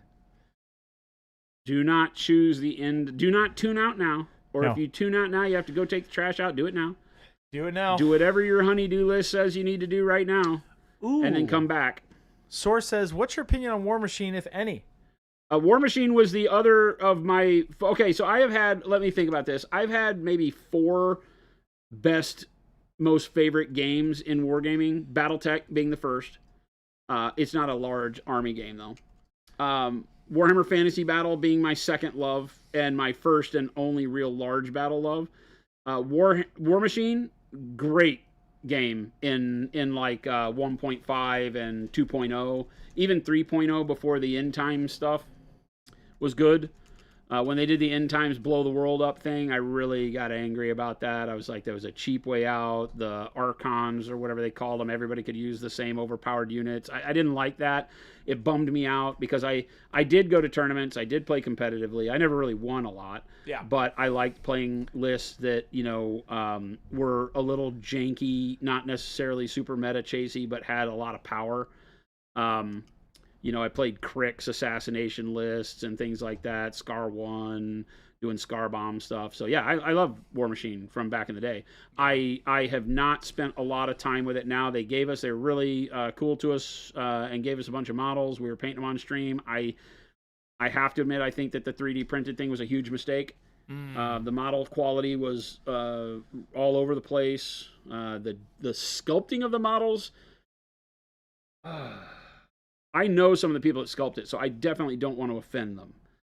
S2: Do not choose the end. Do not tune out now. Or if you tune out now, you have to go take the trash out. Do it now.
S1: Do it now.
S2: Do whatever your honey-do list says you need to do right now.
S1: Ooh.
S2: And then come back.
S1: Source says, what's your opinion on War Machine, if any?
S2: War Machine was the other of my... Okay, so I have had... Let me think about this. I've had maybe 4 best, most favorite games in wargaming. Battletech being the first. It's not a large army game, though. Warhammer Fantasy Battle being my second love, and my first and only real large battle love. War Machine, great game in like 1.5 and 2.0. Even 3.0 before the end time stuff was good. When they did the end times blow the world up thing, I really got angry about that. I was like, that was a cheap way out. The Archons or whatever they called them, everybody could use the same overpowered units. I didn't like that. It bummed me out because I did go to tournaments. I did play competitively. I never really won a lot.
S1: Yeah. But
S2: I liked playing lists that, were a little janky, not necessarily super meta chasey, but had a lot of power. I played Crick's assassination lists and things like that. Scar 1, doing Scar Bomb stuff. So, yeah, I love War Machine from back in the day. I have not spent a lot of time with it now. They were really cool to us and gave us a bunch of models. We were painting them on stream. I have to admit, I think that the 3D printed thing was a huge mistake. The model quality was all over the place. The sculpting of the models... I know some of the people that sculpt it, so I definitely don't want to offend them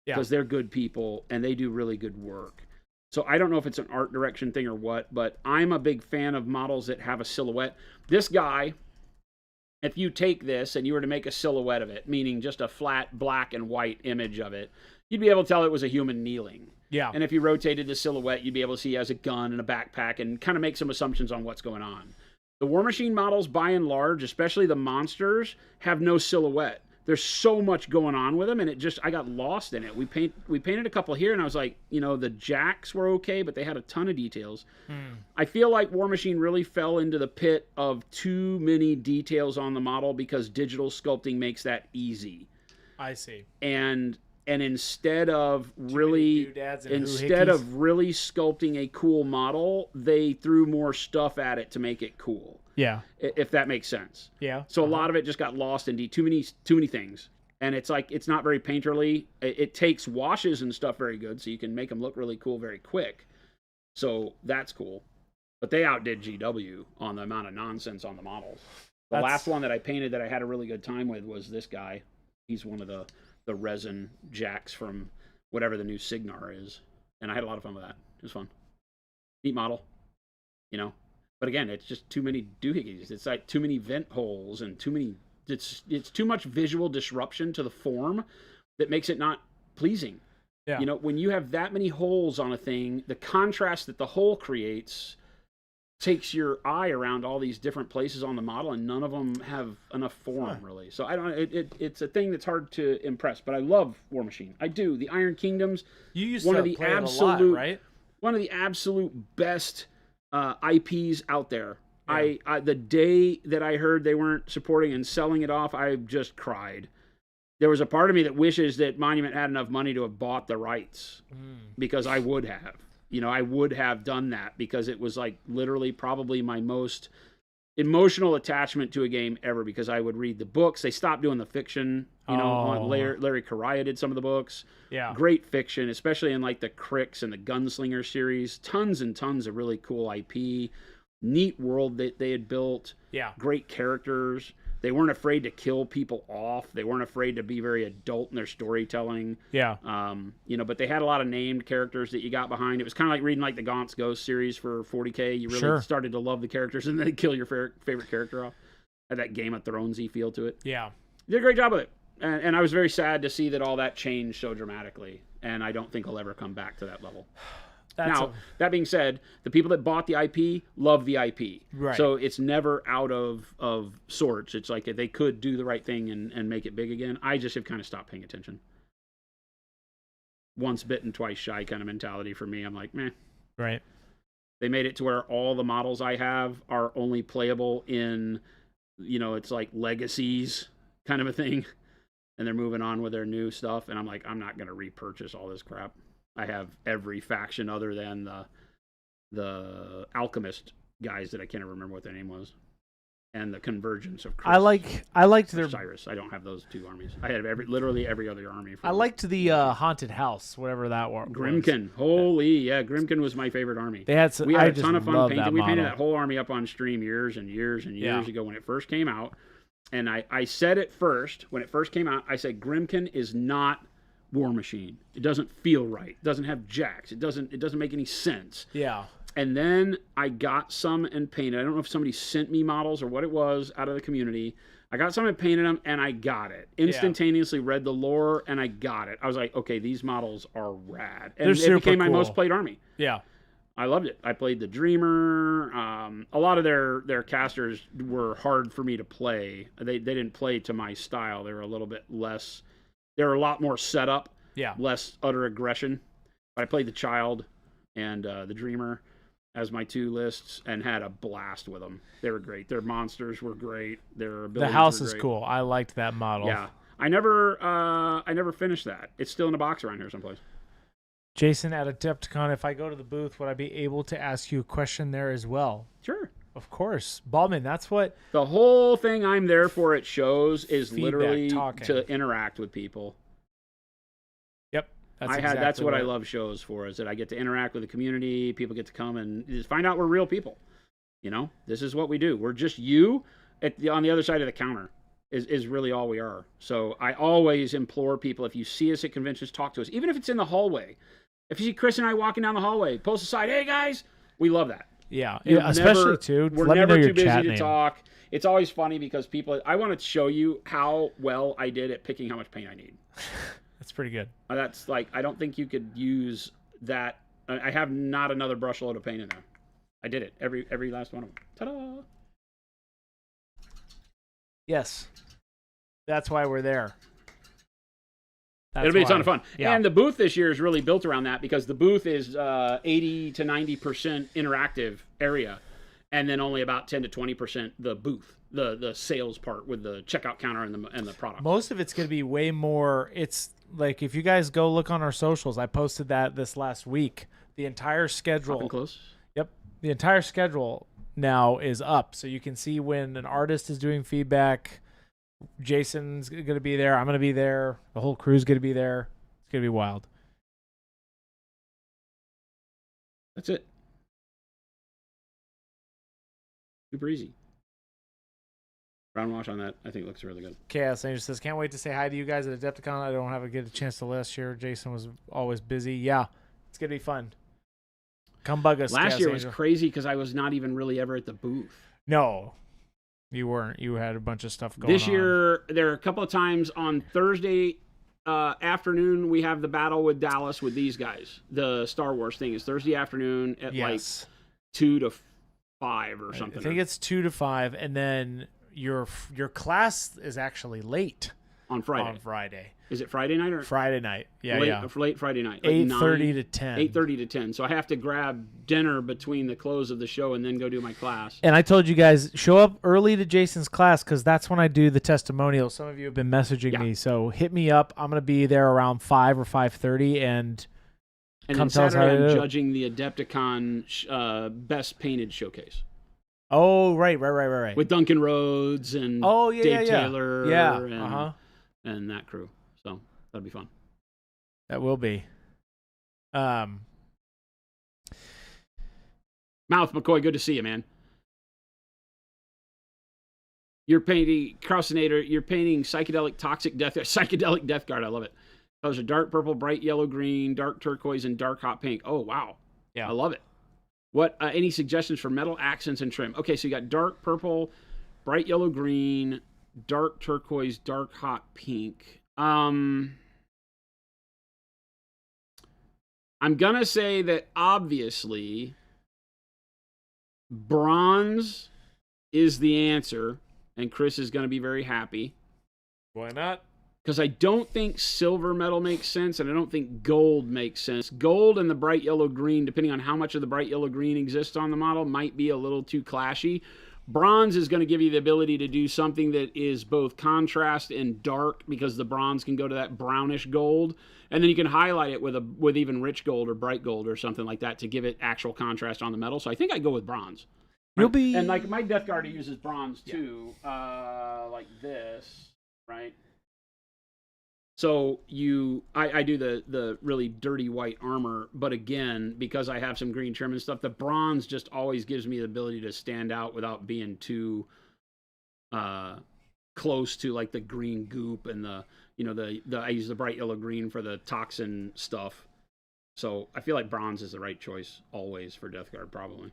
S2: because they're good people and they do really good work. So I don't know if it's an art direction thing or what, but I'm a big fan of models that have a silhouette. This guy, if you take this and you were to make a silhouette of it, meaning just a flat black and white image of it, you'd be able to tell it was a human kneeling.
S1: Yeah.
S2: And if you rotated the silhouette, you'd be able to see he has a gun and a backpack and kind of make some assumptions on what's going on. The War Machine models, by and large, especially the monsters, have no silhouette. there's so much going on with them, and I got lost in it. We painted a couple here, and I was like, the jacks were okay, but they had a ton of details. I feel like War Machine really fell into the pit of too many details on the model because digital sculpting makes that easy.
S1: I see.
S2: And instead of really sculpting a cool model, they threw more stuff at it to make it cool.
S1: Yeah.
S2: If that makes sense.
S1: Yeah.
S2: So a lot of it just got lost in too many things. And it's like, it's not very painterly. It takes washes and stuff very good, so you can make them look really cool very quick. So that's cool. But they outdid GW on the amount of nonsense on the models. The last one that I painted that I had a really good time with was this guy. He's one of the resin jacks from whatever the new Signar is. And I had a lot of fun with that. It was fun. Neat model. But again, it's just too many doohickeys. It's like too many vent holes and it's too much visual disruption to the form that makes it not pleasing.
S1: Yeah.
S2: When you have that many holes on a thing, the contrast that the hole creates takes your eye around all these different places on the model, and none of them have enough form really. So I don't. It's a thing that's hard to impress. But I love War Machine. I do. The Iron Kingdoms.
S1: You used to play it a lot, right?
S2: One of the absolute best IPs out there.
S1: Yeah.
S2: I the day that I heard they weren't supporting and selling it off, I just cried. There was a part of me that wishes that Monument had enough money to have bought the rights, because I would have. I would have done that, because it was like literally probably my most emotional attachment to a game ever, because I would read the books. They stopped doing the fiction. Larry Correia did some of the books.
S1: Yeah.
S2: Great fiction, especially in like the Cricks and the Gunslinger series. Tons and tons of really cool IP. Neat world that they had built.
S1: Yeah.
S2: Great characters. They weren't afraid to kill people off. They weren't afraid to be very adult in their storytelling.
S1: Yeah.
S2: But they had a lot of named characters that you got behind. It was kind of like reading like the Gaunt's Ghost series for 40K. You really started to love the characters, and then kill your favorite character off. Had that Game of Thrones-y feel to it.
S1: Yeah.
S2: Did a great job with it. And I was very sad to see that all that changed so dramatically. And I don't think I'll ever come back to that level. That being said, the people that bought the IP love the IP.
S1: Right.
S2: So it's never out of sorts. It's like they could do the right thing and make it big again. I just have kind of stopped paying attention. Once bitten, twice shy kind of mentality for me. I'm like, meh.
S1: Right.
S2: They made it to where all the models I have are only playable in, it's like legacies kind of a thing. And they're moving on with their new stuff. And I'm like, I'm not going to repurchase all this crap. I have every faction other than the Alchemist guys that I can't remember what their name was, and the Convergence of Chris.
S1: I liked their
S2: Cyrus. I don't have those two armies. I had literally every other army.
S1: I liked the haunted house, whatever that was.
S2: Grimkin. Holy yeah, Grimkin was my favorite army.
S1: We had a ton of fun painting.
S2: We painted that whole army up on stream years and years and years ago when it first came out. And I said it first when it first came out. I said Grimkin is not War Machine. It doesn't feel right. It doesn't have jacks. It doesn't make any sense.
S1: Yeah.
S2: And then I got some and painted. I don't know if somebody sent me models or what it was out of the community. I got some and painted them, and I got it. Instantaneously read the lore, and I got it. I was like, okay, these models are rad. And it became my most played army.
S1: Yeah.
S2: I loved it. I played the Dreamer. A lot of their casters were hard for me to play. They didn't play to my style. They were a little bit less... They were a lot more setup, less utter aggression. But I played the Child and the Dreamer as my two lists and had a blast with them. They were great. Their monsters were great. Their abilities
S1: The house
S2: were
S1: is
S2: great.
S1: cool. I liked that model.
S2: Yeah. I never finished that. It's still in a box around here someplace.
S1: Jason, at Adepticon, if I go to the booth, would I be able to ask you a question there as well?
S2: Sure.
S1: Of course. Baldman, that's what...
S2: The whole thing I'm there for at shows is
S1: Feedback,
S2: literally
S1: talking.
S2: to interact with people.
S1: Yep.
S2: That's what I love shows for, is that I get to interact with the community. People get to come and just find out we're real people. This is what we do. We're just you on the other side of the counter is really all we are. So I always implore people, if you see us at conventions, talk to us. Even if it's in the hallway. If you see Chris and I walking down the hallway, post aside, hey guys, we love that.
S1: Yeah, especially too.
S2: We're never too busy to talk. It's always funny because I want to show you how well I did at picking how much paint I need.
S1: That's pretty good.
S2: That's like, I don't think you could use that. I have not another brush load of paint in there. I did it. Every last one of them. Ta-da!
S1: Yes. That's why we're there.
S2: It'll be a ton of fun.
S1: Yeah.
S2: And the booth this year is really built around that because the booth is 80 to 90% interactive area, and then only about 10 to 20% the booth, the sales part with the checkout counter and the product.
S1: Most of it's going to be way more. It's like if you guys go look on our socials, I posted that this last week. The entire schedule.
S2: Up and close.
S1: Yep. The entire schedule now is up, so you can see when an artist is doing feedback. Jason's going to be there. I'm going to be there. The whole crew's going to be there. It's going to be wild.
S2: That's it. Super easy. Brown wash on that, I think, looks really good.
S1: Chaos Angel says, can't wait to say hi to you guys at Adepticon. I don't have a good chance to last year. Jason was always busy. Yeah, it's going to be fun. Come bug us.
S2: Last
S1: Chaos
S2: year
S1: Angel.
S2: was crazy because I was not even really ever at the booth.
S1: No, you weren't. You had a bunch of stuff going on.
S2: This year, there are a couple of times on Thursday afternoon, we have the battle with Dallas with these guys. The Star Wars thing is Thursday afternoon at like 2 to 5 or something.
S1: I think it's 2 to 5, and then your class is actually late
S2: on Friday. Is it Friday night or
S1: Friday night? Yeah,
S2: late Friday night. Like
S1: 8:30 to 10.
S2: 8:30 to 10. So I have to grab dinner between the close of the show and then go do my class.
S1: And I told you guys, show up early to Jason's class because that's when I do the testimonials. Some of you have been messaging me, so hit me up. I'm gonna be there around 5 or 5:30, and come tell us how to do.
S2: I'm judging the Adepticon best painted showcase.
S1: Oh, right.
S2: With Duncan Rhodes and Dave Taylor, and that crew. So that'll be fun.
S1: That will be.
S2: Mouth McCoy, good to see you, man. You're painting Crossinator. You're painting psychedelic death guard. I love it. Those are dark purple, bright yellow, green, dark turquoise, and dark hot pink. Oh wow,
S1: yeah,
S2: I love it. What? Any suggestions for metal accents and trim? Okay, so you got dark purple, bright yellow, green, dark turquoise, dark hot pink. I'm gonna say that obviously bronze is the answer, and Chris is gonna be very happy.
S1: Why not?
S2: Because I don't think silver metal makes sense, and I don't think gold makes sense. Gold and the bright yellow green, depending on how much of the bright yellow green exists on the model, might be a little too clashy. Bronze is going to give you the ability to do something that is both contrast and dark, because the bronze can go to that brownish gold, and then you can highlight it with even rich gold or bright gold or something like that to give it actual contrast on the metal. So I think I'd go with bronze. Right?
S1: You'll be...
S2: And like my Death Guard uses bronze too, like this, right? So I do the really dirty white armor, but again, because I have some green trim and stuff, the bronze just always gives me the ability to stand out without being too close to like the green goop and the I use the bright yellow green for the toxin stuff. So I feel like bronze is the right choice always for Death Guard, probably.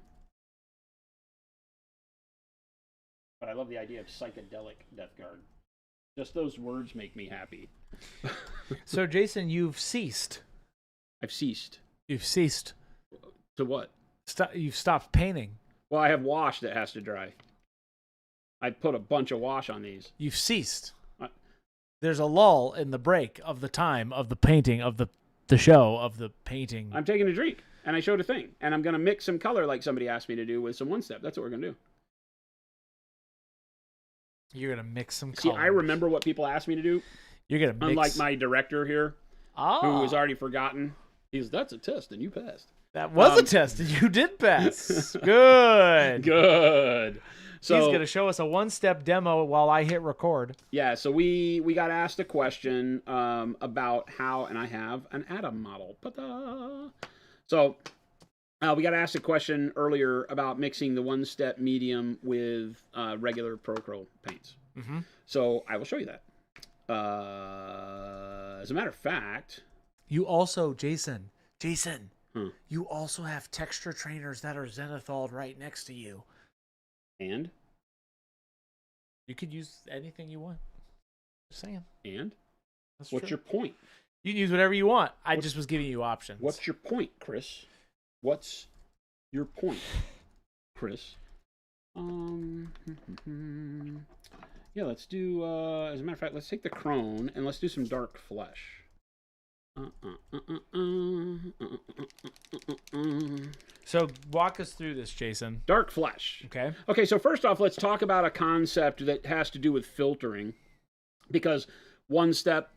S2: But I love the idea of psychedelic Death Guard. Just those words make me happy.
S1: So, Jason, you've ceased.
S2: I've ceased.
S1: You've ceased.
S2: To what?
S1: You've stopped painting.
S2: Well, I have wash that has to dry. I put a bunch of wash on these.
S1: You've ceased. There's a lull in the break of the time of the painting, of the show, of the painting.
S2: I'm taking a drink, and I showed a thing. And I'm going to mix some color like somebody asked me to do with some one-step. That's what we're going to do.
S1: You're going to mix some colors.
S2: See, I remember what people asked me to do.
S1: You're going to mix...
S2: Unlike my director here, who has already forgotten. That's a test, and you passed.
S1: That was a test, and you did pass. Good.
S2: Good. So,
S1: he's going to show us a one-step demo while I hit record.
S2: Yeah, so we got asked a question about how, and I have an Atom model. Ta-da! So we got asked a question earlier about mixing the one-step medium with regular Prochrome paints.
S1: Mm-hmm.
S2: So I will show you that. As a matter of fact...
S1: You also, Jason, you also have texture trainers that are zenithal right next to you.
S2: And?
S1: You could use anything you want. Just saying.
S2: And?
S1: That's
S2: What's
S1: true.
S2: your point?
S1: You can use whatever you want. I just was giving you options.
S2: What's your point, Chris? What's your point, Chris? Yeah, let's do, as a matter of fact, let's take the crone and let's do some dark flesh.
S1: So walk us through this, Jason.
S2: Dark flesh.
S1: Okay.
S2: Okay, so first off, let's talk about a concept that has to do with filtering. Because one step,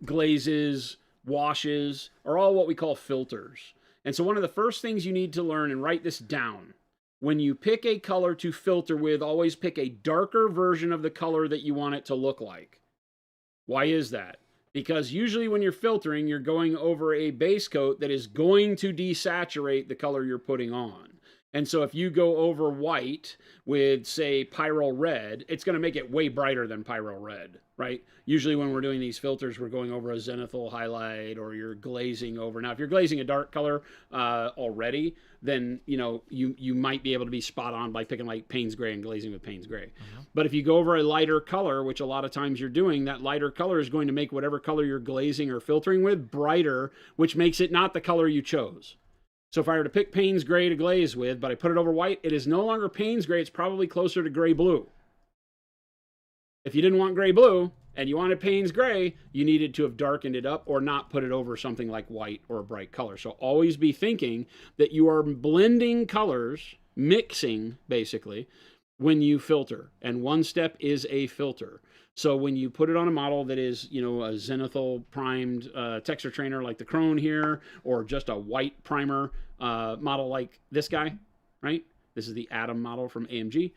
S2: glazes, washes are all what we call filters. And so one of the first things you need to learn, and write this down, when you pick a color to filter with, always pick a darker version of the color that you want it to look like. Why is that? Because usually when you're filtering, you're going over a base coat that is going to desaturate the color you're putting on. And so if you go over white with, say, Pyro Red, it's going to make it way brighter than Pyro Red, right? Usually when we're doing these filters, we're going over a zenithal highlight, or you're glazing over. Now, if you're glazing a dark color already, then, you know, you might be able to be spot on by picking like Payne's Gray and glazing with Payne's Gray. But if you go over a lighter color, which a lot of times you're doing, that lighter color is going to make whatever color you're glazing or filtering with brighter, which makes it not the color you chose. So if I were to pick Payne's Gray to glaze with, but I put it over white, it is no longer Payne's Gray. It's probably closer to gray blue. If you didn't want gray blue and you wanted Payne's Gray, you needed to have darkened it up or not put it over something like white or a bright color. So always be thinking that you are blending colors, mixing basically, when you filter. And one step is a filter. So when you put it on a model that is, you know, a zenithal primed texture trainer like the Crone here, or just a white primer model like this guy, right? This is the Atom model from AMG.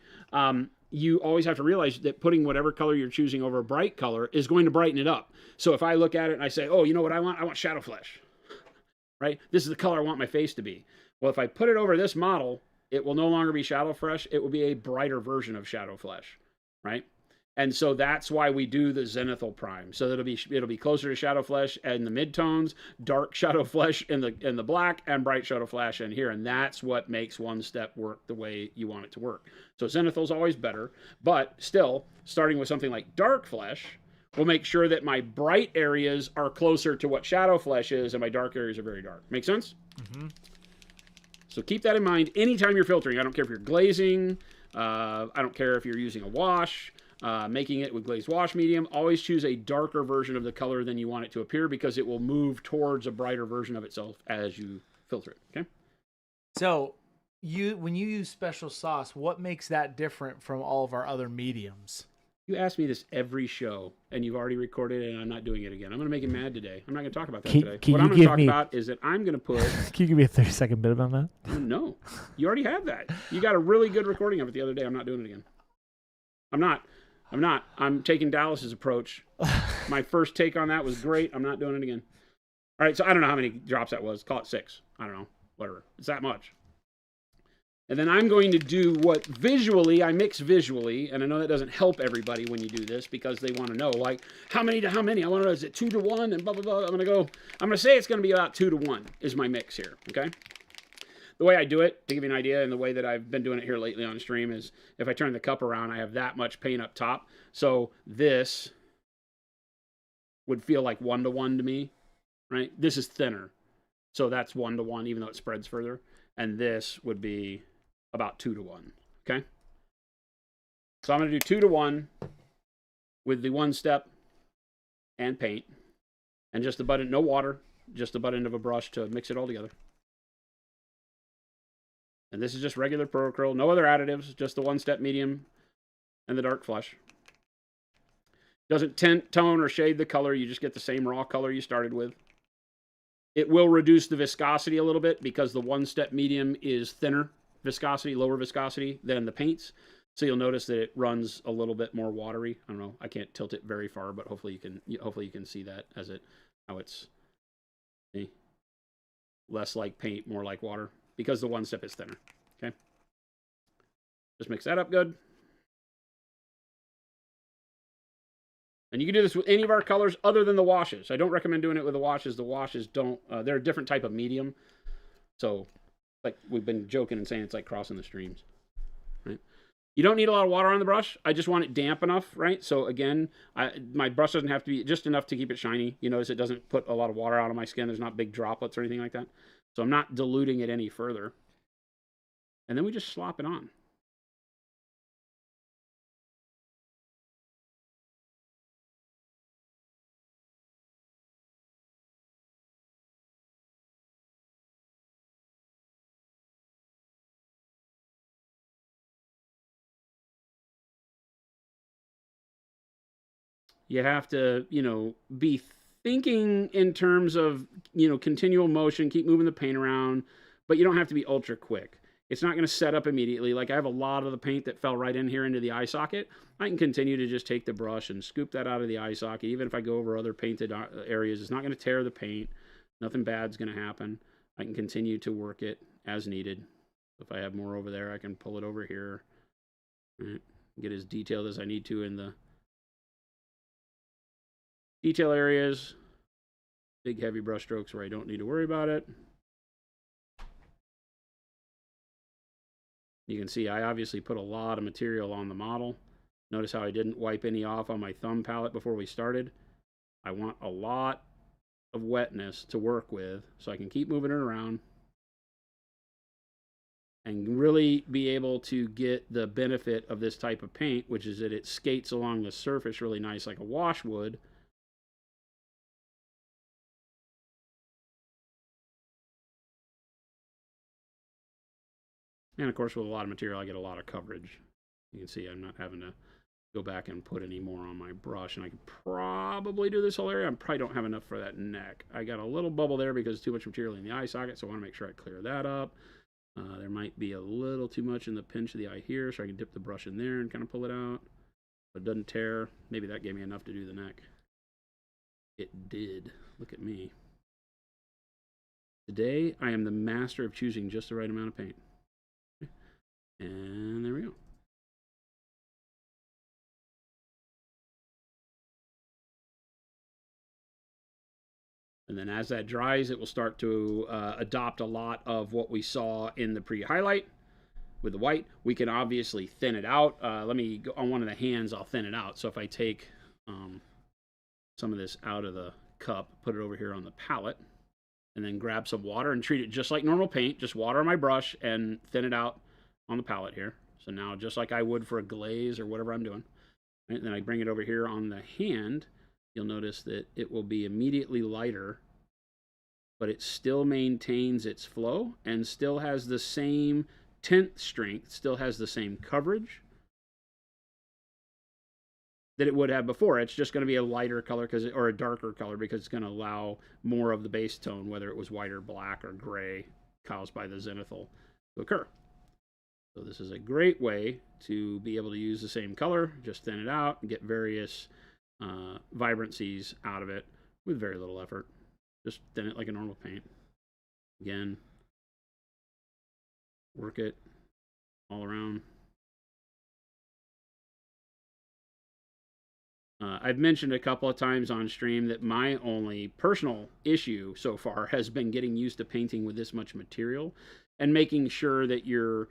S2: You always have to realize that putting whatever color you're choosing over a bright color is going to brighten it up. So if I look at it and I say, oh, you know what I want? I want shadow flesh, right? This is the color I want my face to be. Well, if I put it over this model, it will no longer be shadow flesh. It will be a brighter version of shadow flesh, right? And so that's why we do the zenithal prime. So it'll be closer to shadow flesh in the midtones, dark shadow flesh in the black, and bright shadow flesh in here. And that's what makes one step work the way you want it to work. So zenithal's always better, but still, starting with something like dark flesh will make sure that my bright areas are closer to what shadow flesh is, and my dark areas are very dark. Make sense? Mm-hmm. So keep that in mind anytime you're filtering. I don't care if you're glazing. I don't care if you're using a wash. Making it with glazed wash medium, always choose a darker version of the color than you want it to appear, because it will move towards a brighter version of itself as you filter it. Okay.
S1: So when you use special sauce, what makes that different from all of our other mediums?
S2: You ask me this every show, and you've already recorded it, and I'm not doing it again. I'm going to make him mad today. I'm not going to talk about that today. What I'm going to talk about is that I'm going to put...
S1: Can you give me a 30-second bit on that?
S2: No. You already have that. You got a really good recording of it the other day. I'm not doing it again. I'm not. I'm taking Dallas's approach. My first take on that was great. I'm not doing it again. All right, so I don't know how many drops that was. Call it 6. I don't know. Whatever. It's that much. And then I'm going to do what visually, I mix visually, and I know that doesn't help everybody when you do this, because they want to know, like, how many to how many? I want to know, is it 2 to 1 and blah, blah, blah. I'm going to say it's going to be about 2 to 1 is my mix here, okay? The way I do it, to give you an idea, and the way that I've been doing it here lately on stream, is if I turn the cup around, I have that much paint up top. So this would feel like 1 to 1 to me, right? This is thinner. So that's 1 to 1, even though it spreads further. And this would be about 2 to 1, okay? So I'm going to do 2 to 1 with the one step and paint. And just the butt end, no water, just the butt end of a brush to mix it all together. And this is just regular Pro Acryl, no other additives, just the one-step medium and the dark flesh. Doesn't tint, tone, or shade the color. You just get the same raw color you started with. It will reduce the viscosity a little bit, because the one-step medium is thinner viscosity, lower viscosity than the paints. So you'll notice that it runs a little bit more watery. I don't know. I can't tilt it very far, but hopefully you can see that as how it's less like paint, more like water, because the one step is thinner. Okay. Just mix that up good. And you can do this with any of our colors other than the washes. I don't recommend doing it with the washes. The washes don't, they're a different type of medium. So, like we've been joking and saying, it's like crossing the streams, right? You don't need a lot of water on the brush. I just want it damp enough, right? So again, my brush doesn't have to be just enough to keep it shiny. You notice it doesn't put a lot of water out of my skin. There's not big droplets or anything like that. So I'm not diluting it any further. And then we just slop it on. You have to, be thinking in terms of, continual motion, keep moving the paint around, but you don't have to be ultra quick. It's not going to set up immediately. Like I have a lot of the paint that fell right in here into the eye socket. I can continue to just take the brush and scoop that out of the eye socket. Even if I go over other painted areas, it's not going to tear the paint. Nothing bad's going to happen. I can continue to work it as needed. If I have more over there, I can pull it over here. Right. Get as detailed as I need to in the detail areas. Big heavy brush strokes where I don't need to worry about it. You can see I obviously put a lot of material on the model. Notice how I didn't wipe any off on my thumb palette before we started. I want a lot of wetness to work with so I can keep moving it around and really be able to get the benefit of this type of paint, which is that it skates along the surface really nice like a wash would. And of course, with a lot of material, I get a lot of coverage. You can see I'm not having to go back and put any more on my brush, and I could probably do this whole area. I probably don't have enough for that neck. I got a little bubble there because there's too much material in the eye socket, so I want to make sure I clear that up. There might be a little too much in the pinch of the eye here, so I can dip the brush in there and kind of pull it out. But it doesn't tear. Maybe that gave me enough to do the neck. It did. Look at me. Today, I am the master of choosing just the right amount of paint. And there we go. And then as that dries, it will start to adopt a lot of what we saw in the pre-highlight with the white. We can obviously thin it out. Let me go on one of the hands, I'll thin it out. So if I take some of this out of the cup, put it over here on the palette, and then grab some water and treat it just like normal paint, just water on my brush and thin it out on the palette here. So now just like I would for a glaze or whatever I'm doing. Right? And then I bring it over here on the hand. You'll notice that it will be immediately lighter, but it still maintains its flow and still has the same tint strength, still has the same coverage that it would have before. It's just going to be a lighter color or a darker color because it's going to allow more of the base tone, whether it was white or black or gray, caused by the zenithal, to occur. So this is a great way to be able to use the same color, just thin it out and get various vibrancies out of it with very little effort. Just thin it like a normal paint. Again, work it all around. I've mentioned a couple of times on stream that my only personal issue so far has been getting used to painting with this much material and making sure that you're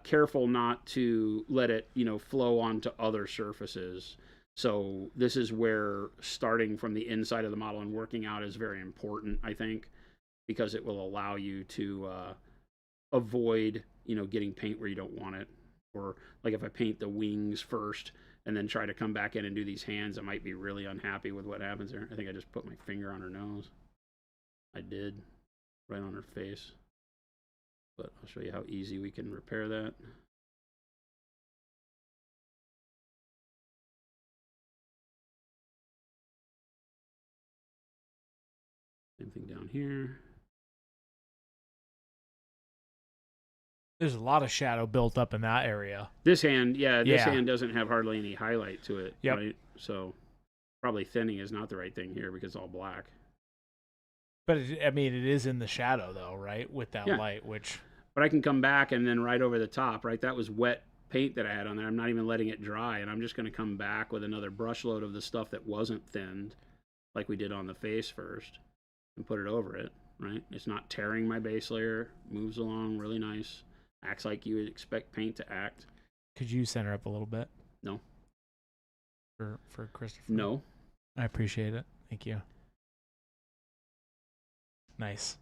S2: careful not to let it, flow onto other surfaces. So this is where starting from the inside of the model and working out is very important, I think, because it will allow you to avoid, getting paint where you don't want it. Or like if I paint the wings first and then try to come back in and do these hands, I might be really unhappy with what happens there. I think I just put my finger on her nose. I did, right on her face. But I'll show you how easy we can repair that. Same thing down here.
S1: There's a lot of shadow built up in that area.
S2: This hand, this hand doesn't have hardly any highlight to it, right? So probably thinning is not the right thing here because it's all black.
S1: But it is in the shadow though, right? With that light, which...
S2: But I can come back and then right over the top, right? That was wet paint that I had on there. I'm not even letting it dry, and I'm just going to come back with another brush load of the stuff that wasn't thinned, like we did on the face first, and put it over it, right? It's not tearing my base layer, moves along really nice, acts like you would expect paint to act.
S1: Could you center up a little bit?
S2: No.
S1: For Christopher?
S2: No.
S1: I appreciate it. Thank you. Nice.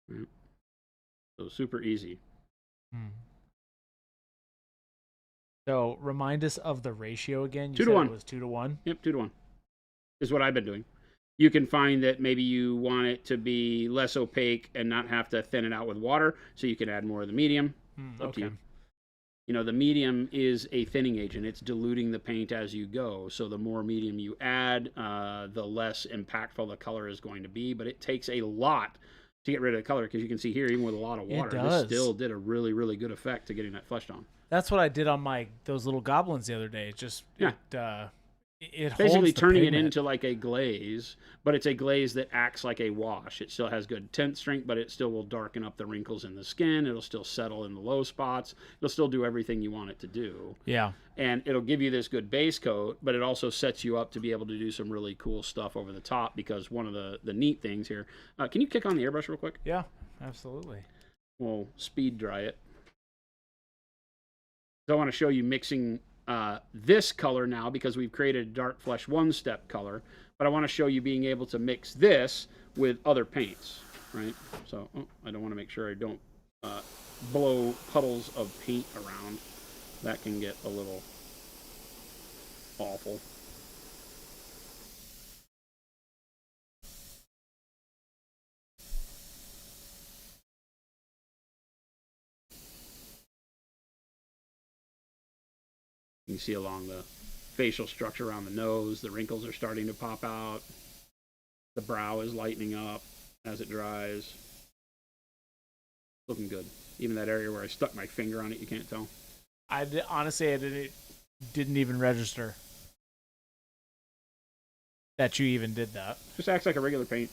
S2: Right. So super easy.
S1: So remind us of the ratio again. You
S2: 2 to 1.
S1: It was 2 to 1?
S2: Yep, 2 to 1 is what I've been doing. You can find that maybe you want it to be less opaque and not have to thin it out with water, so you can add more of the medium. Up to you. You know, the medium is a thinning agent. It's diluting the paint as you go. So the more medium you add, the less impactful the color is going to be. But it takes a lot to get rid of the color, because you can see here, even with a lot of water, this still did a really, really good effect to getting that flesh tone.
S1: That's what I did on those little goblins the other day. It
S2: basically
S1: holds the
S2: turning
S1: pigment.
S2: it into like a glaze, but it's a glaze that acts like a wash. It still has good tint strength, but it still will darken up the wrinkles in the skin. It'll still settle in the low spots. It'll still do everything you want it to do.
S1: Yeah.
S2: And it'll give you this good base coat, but it also sets you up to be able to do some really cool stuff over the top, because one of the neat things here, can you kick on the airbrush real quick?
S1: Yeah, absolutely.
S2: We'll speed dry it. So I want to show you mixing this color now, because we've created a dark flesh one-step color, but I want to show you being able to mix this with other paints, right? So I don't want to make sure I don't blow puddles of paint around. That can get a little awful. You can see along the facial structure around the nose, the wrinkles are starting to pop out. The brow is lightening up as it dries. Looking good. Even that area where I stuck my finger on it, you can't tell.
S1: Honestly, I didn't even register that you even did that.
S2: Just acts like a regular paint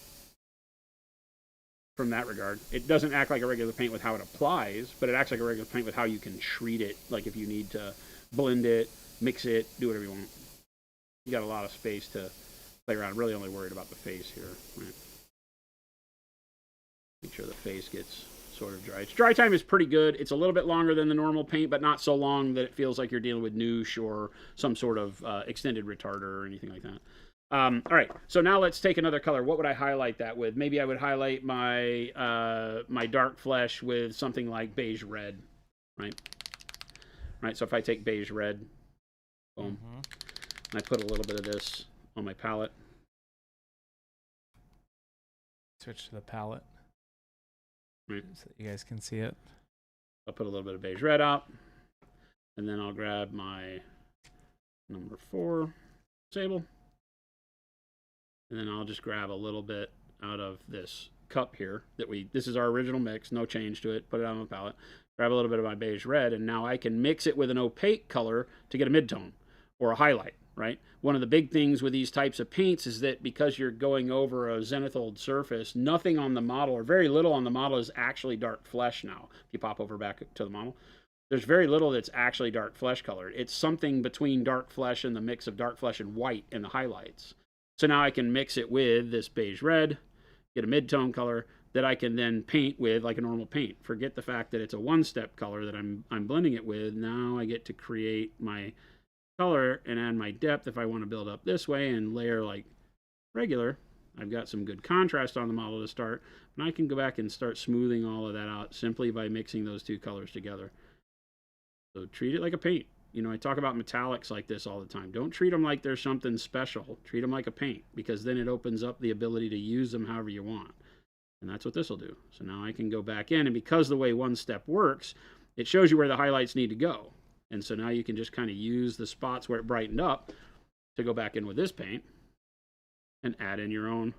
S2: from that regard. It doesn't act like a regular paint with how it applies, but it acts like a regular paint with how you can treat it. Like if you need to blend it, mix it, do whatever you want. You got a lot of space to play around. I'm really only worried about the face here. Right. Make sure the face gets sort of dry. Its dry time is pretty good. It's a little bit longer than the normal paint, but not so long that it feels like you're dealing with noosh or some sort of extended retarder or anything like that. All right, so now let's take another color. What would I highlight that with? Maybe I would highlight my my dark flesh with something like beige red, right? Right. So if I take beige red, boom, and I put a little bit of this on my palette.
S1: Switch to the palette,
S2: right,
S1: so that you guys can see it.
S2: I'll put a little bit of beige red out, and then I'll grab my number 4 sable. And then I'll just grab a little bit out of this cup here this is our original mix, no change to it. Put it on the palette. Grab a little bit of my beige red, and now I can mix it with an opaque color to get a midtone or a highlight, right? One of the big things with these types of paints is that because you're going over a zenithal surface, nothing on the model, or very little on the model, is actually dark flesh now. If you pop over back to the model, there's very little that's actually dark flesh colored. It's something between dark flesh and the mix of dark flesh and white in the highlights. So now I can mix it with this beige red, get a mid-tone color that I can then paint with like a normal paint. Forget the fact that it's a one-step color that I'm blending it with. Now I get to create my color and add my depth if I want to build up this way and layer like regular. I've got some good contrast on the model to start, and I can go back and start smoothing all of that out simply by mixing those two colors together. So treat it like a paint. You know, I talk about metallics like this all the time. Don't treat them like they're something special. Treat them like a paint, because then it opens up the ability to use them however you want. And that's what this will do. So now I can go back in, and because the way one step works, it shows you where the highlights need to go. And so now you can just kind of use the spots where it brightened up to go back in with this paint and add in your own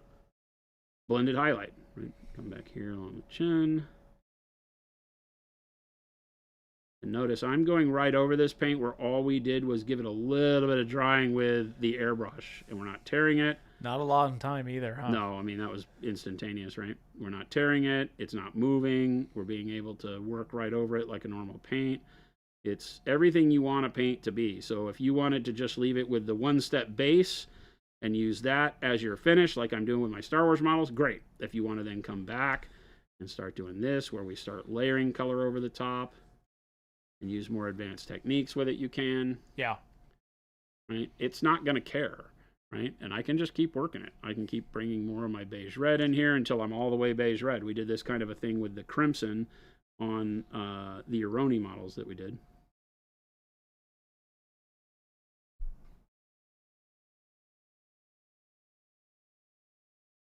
S2: blended highlight. Right? Come back here along the chin. And notice I'm going right over this paint where all we did was give it a little bit of drying with the airbrush, and we're not tearing it.
S1: Not a long time either, huh?
S2: No, I mean, that was instantaneous, right? We're not tearing it. It's not moving. We're being able to work right over it like a normal paint. It's everything you want a paint to be. So if you wanted to just leave it with the one-step base and use that as your finish, like I'm doing with my Star Wars models, great. If you want to then come back and start doing this, where we start layering color over the top, and use more advanced techniques with it, you can.
S1: Yeah.
S2: Right? It's not going to care, right? And I can just keep working it. I can keep bringing more of my beige red in here until I'm all the way beige red. We did this kind of a thing with the crimson on the Aroni models that we did.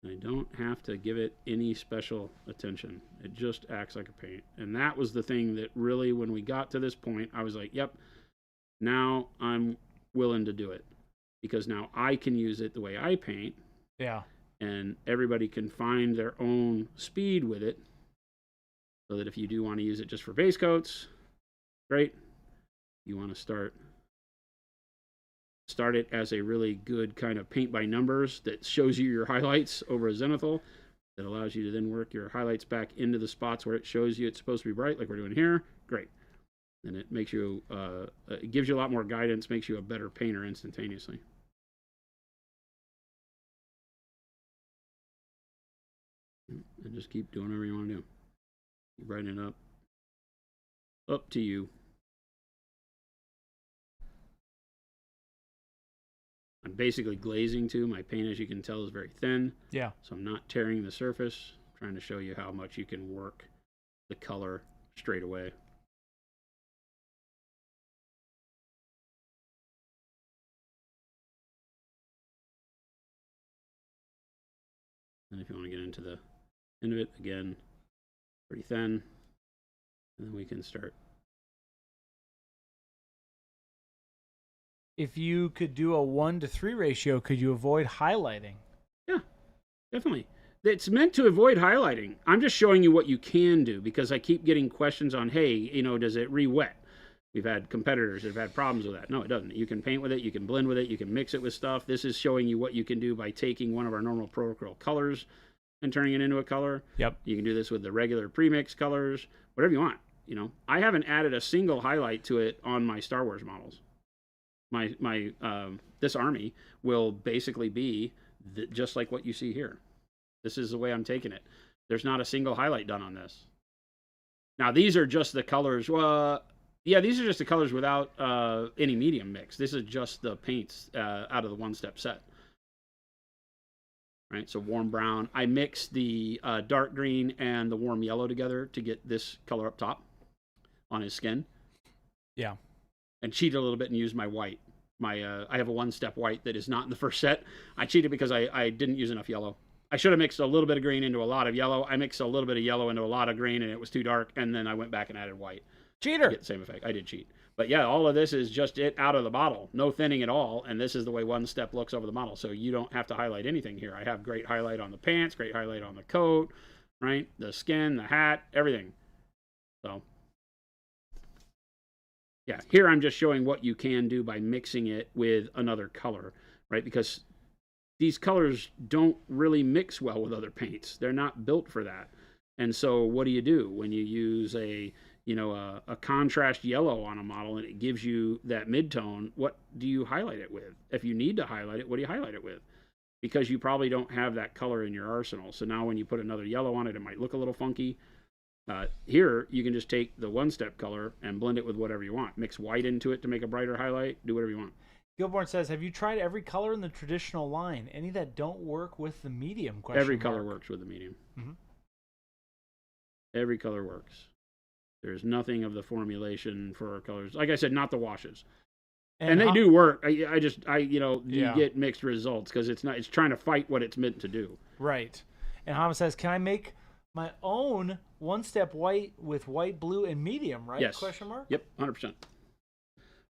S2: I don't have to give it any special attention. It just acts like a paint. And that was the thing that really, when we got to this point, I was like, yep, now I'm willing to do it. Because now I can use it the way I paint.
S1: Yeah.
S2: And everybody can find their own speed with it. So that if you do want to use it just for base coats, great. You want to start it as a really good kind of paint by numbers that shows you your highlights over a zenithal, that allows you to then work your highlights back into the spots where it shows you it's supposed to be bright, like we're doing here. Great. And it makes you, it gives you a lot more guidance, makes you a better painter instantaneously. And just keep doing whatever you want to do. Keep brightening it up. Up to you. I'm basically glazing too. My paint, as you can tell, is very thin.
S1: Yeah.
S2: So I'm not tearing the surface. I'm trying to show you how much you can work the color straight away. And if you want to get into the end of it, again, pretty thin. And then we can start.
S1: If you could do a 1-to-3 ratio, could you avoid highlighting?
S2: Yeah, definitely. It's meant to avoid highlighting. I'm just showing you what you can do, because I keep getting questions on, hey, you know, does it re-wet? We've had competitors that have had problems with that. No, it doesn't. You can paint with it, you can blend with it, you can mix it with stuff. This is showing you what you can do by taking one of our normal Pro colors and turning it into a color.
S1: Yep.
S2: You can do this with the regular premix colors, whatever you want. You know, I haven't added a single highlight to it on my Star Wars models. This army will basically be just like what you see here. This is the way I'm taking it. There's not a single highlight done on this. Now, these are just the colors. Yeah, these are just the colors without any medium mix. This is just the paints out of the one-step set. Right, so warm brown. I mix the dark green and the warm yellow together to get this color up top on his skin.
S1: Yeah.
S2: And cheat a little bit and use my white. I have a one-step white that is not in the first set. I cheated because I didn't use enough yellow. I should have mixed a little bit of green into a lot of yellow. I mixed a little bit of yellow into a lot of green, and it was too dark, and then I went back and added white.
S1: Cheater!
S2: To get the same effect. I did cheat. But yeah, all of this is just it out of the bottle. No thinning at all, and this is the way one step looks over the model. So you don't have to highlight anything here. I have great highlight on the pants, great highlight on the coat, right? The skin, the hat, everything. So yeah, here I'm just showing what you can do by mixing it with another color, right? Because these colors don't really mix well with other paints. They're not built for that. And so what do when you use a contrast yellow on a model and it gives you that mid-tone? What do you highlight it with? If you need to highlight it, what do you highlight it with? Because you probably don't have that color in your arsenal. So now when you put another yellow on it, it might look a little funky. Here, you can just take the one-step color and blend it with whatever you want. Mix white into it to make a brighter highlight. Do whatever you want.
S1: Gilborn says, have you tried every color in the traditional line? Any that don't work with the medium?
S2: Every color works with the medium.
S1: Mm-hmm.
S2: Every color works. There's nothing of the formulation for our colors. Like I said, not the washes. And they do work. You get mixed results because it's trying to fight what it's meant to do.
S1: Right. And Hama says, can I make my own one-step white with white, blue, and medium, right?
S2: Yes.
S1: Question mark?
S2: Yep, 100%.